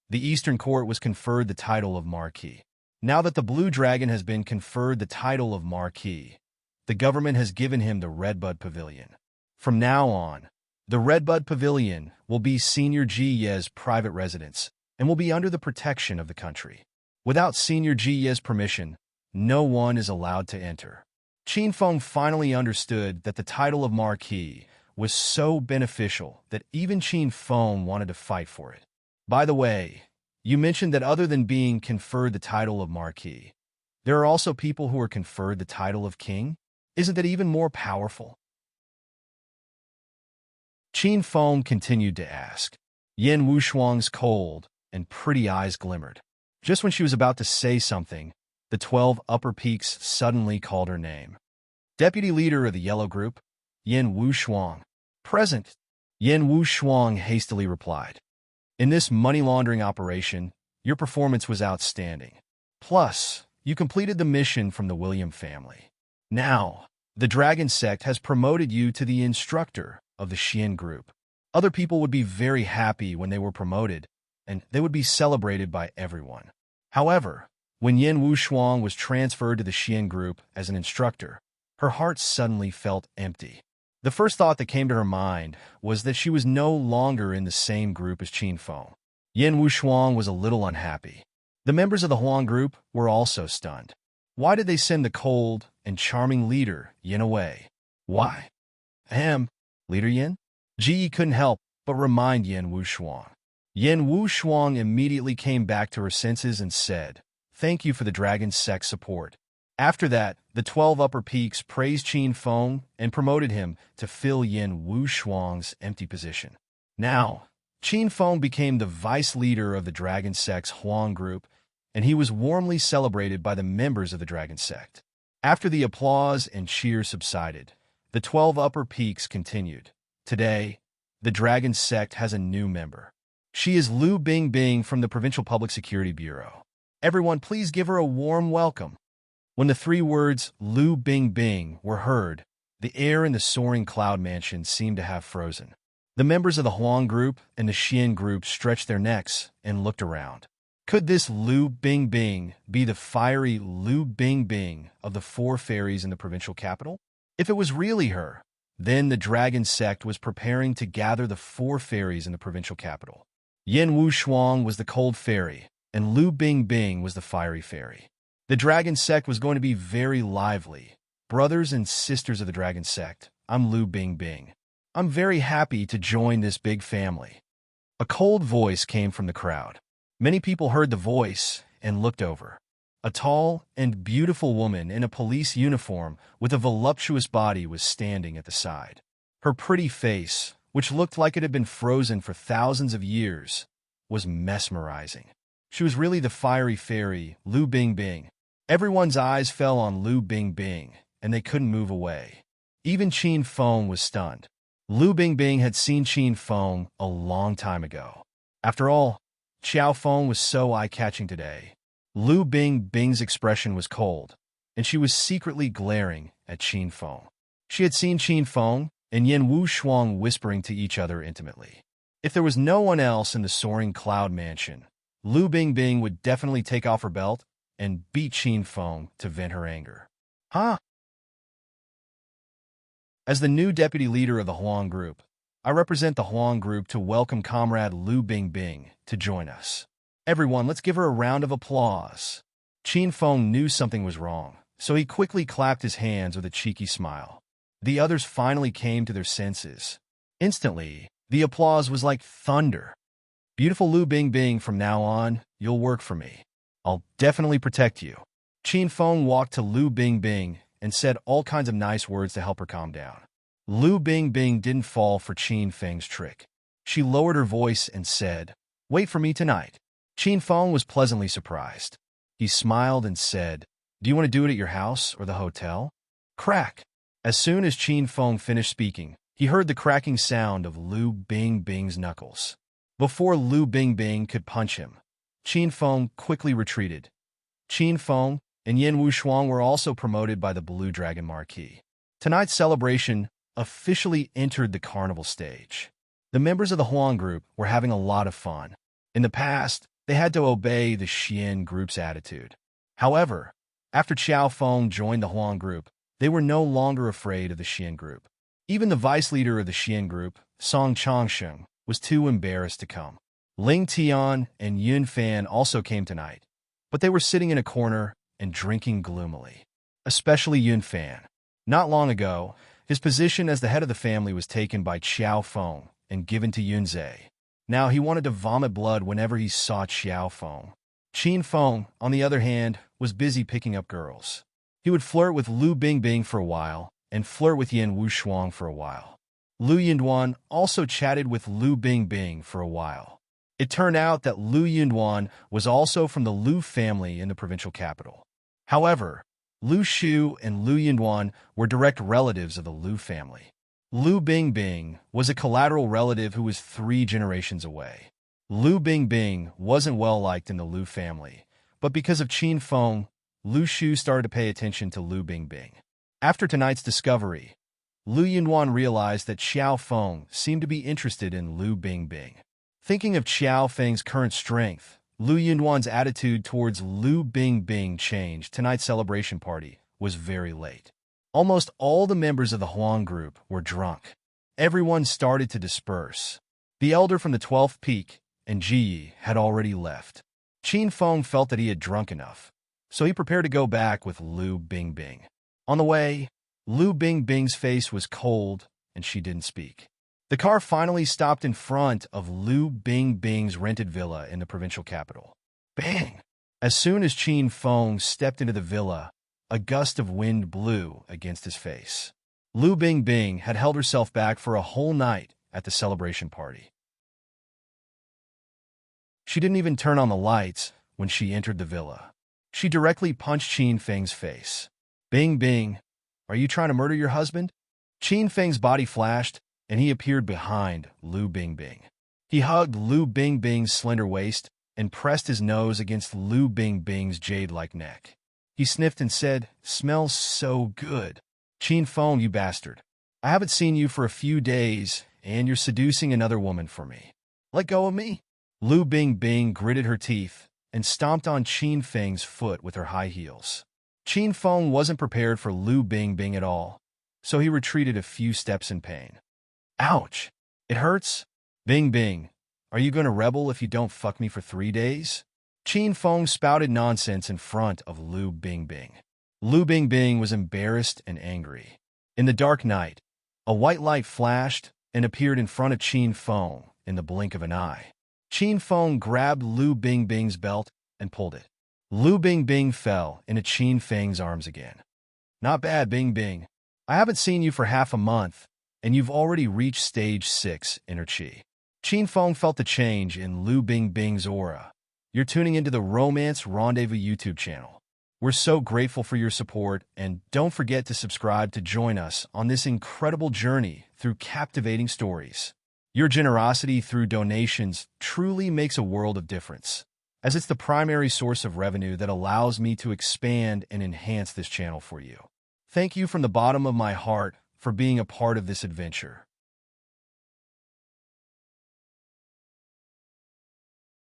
S1: The Eastern Court was conferred the title of Marquis. Now that the Blue Dragon has been conferred the title of Marquis, the government has given him the Redbud Pavilion. From now on, the Redbud Pavilion will be Senior Jiye's private residence and will be under the protection of the country. Without Senior Jiye's permission, no one is allowed to enter. Qin Feng finally understood that the title of Marquis was so beneficial that even Qin Feng wanted to fight for it. By the way, you mentioned that other than being conferred the title of Marquis, there are also people who are conferred the title of King? Isn't that even more powerful? Qin Feng continued to ask. Yin Wushuang's cold and pretty eyes glimmered. Just when she was about to say something, the 12 upper peaks suddenly called her name. Deputy leader of the yellow group, Yin Wushuang. Present. Yin Wushuang hastily replied. In this money laundering operation, your performance was outstanding. Plus, you completed the mission from the William family. Now, the Dragon Sect has promoted you to the instructor of the Xian group. Other people would be very happy when they were promoted, and they would be celebrated by everyone. However, when Yin Wushuang was transferred to the Xian group as an instructor, her heart suddenly felt empty. The first thought that came to her mind was that she was no longer in the same group as Qin Feng. Yin Wushuang was a little unhappy. The members of the Huang group were also stunned. Why did they send the cold and charming leader, Yin, away? Why? Leader Yin? Ji couldn't help but remind Yin Wushuang. Yin Wushuang immediately came back to her senses and said, "Thank you for the Dragon Sect support." After that, the 12 upper peaks praised Qin Feng and promoted him to fill Yin Wushuang's empty position. Now, Qin Feng became the vice leader of the Dragon Sect's Huang group, and he was warmly celebrated by the members of the Dragon Sect. After the applause and cheers subsided, the 12 upper peaks continued. Today, the Dragon Sect has a new member. She is Lu Bingbing from the Provincial Public Security Bureau. Everyone, please give her a warm welcome. When the three words Lu Bingbing were heard, the air in the soaring cloud mansion seemed to have frozen. The members of the Huang group and the Xian group stretched their necks and looked around. Could this Lu Bingbing be the fiery Lu Bingbing of the four fairies in the provincial capital? If it was really her, then the Dragon Sect was preparing to gather the four fairies in the provincial capital. Yin Wushuang was the cold fairy, and Lu Bingbing was the fiery fairy. The Dragon Sect was going to be very lively. Brothers and sisters of the Dragon Sect, I'm Lu Bingbing. I'm very happy to join this big family. A cold voice came from the crowd. Many people heard the voice and looked over. A tall and beautiful woman in a police uniform with a voluptuous body was standing at the side. Her pretty face, which looked like it had been frozen for thousands of years, was mesmerizing. She was really the fiery fairy, Lu Bingbing. Everyone's eyes fell on Lu Bingbing, and they couldn't move away. Even Qin Feng was stunned. Lu Bingbing had seen Qin Feng a long time ago. After all, Xiao Feng was so eye-catching today. Lu Bingbing's expression was cold, and she was secretly glaring at Qin Feng. She had seen Qin Feng and Yin Wushuang whispering to each other intimately. If there was no one else in the soaring cloud mansion, Lu Bingbing would definitely take off her belt and beat Qin Feng to vent her anger. Huh? As the new deputy leader of the Huang group, I represent the Huang group to welcome comrade Lu Bingbing to join us. Everyone, let's give her a round of applause. Qin Feng knew something was wrong, so he quickly clapped his hands with a cheeky smile. The others finally came to their senses. Instantly, the applause was like thunder. Beautiful Lu Bingbing, from now on, you'll work for me. I'll definitely protect you. Qin Feng walked to Lu Bingbing and said all kinds of nice words to help her calm down. Lu Bingbing didn't fall for Qin Feng's trick. She lowered her voice and said, "Wait for me tonight." Qin Feng was pleasantly surprised. He smiled and said, "Do you want to do it at your house or the hotel?" Crack! As soon as Qin Feng finished speaking, he heard the cracking sound of Lu Bingbing's knuckles. Before Lu Bingbing could punch him, Qin Feng quickly retreated. Qin Feng and Yin Wushuang were also promoted by the Blue Dragon Marquis. Tonight's celebration officially entered the carnival stage. The members of the Huang group were having a lot of fun. In the past, they had to obey the Xian group's attitude. However, after Xiao Feng joined the Huang group, they were no longer afraid of the Xian group. Even the vice leader of the Xian group, Song Changsheng, was too embarrassed to come. Ling Tian and Yun Fan also came tonight, but they were sitting in a corner and drinking gloomily. Especially Yun Fan. Not long ago, his position as the head of the family was taken by Xiao Feng and given to Yun Zhe. Now he wanted to vomit blood whenever he saw Xiao Feng. Qin Feng, on the other hand, was busy picking up girls. He would flirt with Lu Bingbing for a while and flirt with Yin Wushuang for a while. Lu Yunduan also chatted with Lu Bingbing for a while. It turned out that Lu Yunduan was also from the Lu family in the provincial capital. However, Lu Shu and Lu Yunduan were direct relatives of the Lu family. Lu Bingbing was a collateral relative who was 3 generations away. Lu Bingbing wasn't well liked in the Lu family, but because of Qin Feng, Lu Shu started to pay attention to Lu Bingbing. After tonight's discovery, Lu Yunduan realized that Xiao Feng seemed to be interested in Lu Bingbing. Thinking of Xiao Feng's current strength, Lu Yunduan's attitude towards Lu Bingbing changed. Tonight's celebration party was very late. Almost all the members of the Huang group were drunk. Everyone started to disperse. The elder from the 12th peak and Ji Yi had already left. Qin Feng felt that he had drunk enough, so he prepared to go back with Lu Bingbing. On the way, Lu Bingbing's face was cold, and she didn't speak. The car finally stopped in front of Lu Bingbing's rented villa in the provincial capital. Bang! As soon as Qin Feng stepped into the villa, a gust of wind blew against his face. Lu Bingbing had held herself back for a whole night at the celebration party. She didn't even turn on the lights when she entered the villa. She directly punched Qin Feng's face. Bingbing, are you trying to murder your husband? Qin Feng's body flashed, and he appeared behind Lu Bingbing. He hugged Lu Bingbing's slender waist and pressed his nose against Lu Bingbing's jade-like neck. He sniffed and said, "Smells so good. Qin Feng, you bastard. I haven't seen you for a few days, and you're seducing another woman for me. Let go of me." Lu Bingbing gritted her teeth and stomped on Qin Feng's foot with her high heels. Qin Feng wasn't prepared for Lu Bingbing at all, so he retreated a few steps in pain. Ouch! It hurts? Bingbing, are you going to rebel if you don't fuck me for 3 days? Qin Feng spouted nonsense in front of Lu Bingbing. Lu Bingbing was embarrassed and angry. In the dark night, a white light flashed and appeared in front of Qin Feng in the blink of an eye. Qin Feng grabbed Lu Bingbing's belt and pulled it. Lu Bingbing fell into Qin Feng's arms again. Not bad, Bingbing. I haven't seen you for half a month, and you've already reached stage 6 inner chi. Qin Feng felt the change in Lu Bingbing's aura. You're tuning into the Romance Rendezvous YouTube channel. We're so grateful for your support, and don't forget to subscribe to join us on this incredible journey through captivating stories. Your generosity through donations truly makes a world of difference, as it's the primary source of revenue that allows me to expand and enhance this channel for you. Thank you from the bottom of my heart for being a part of this adventure.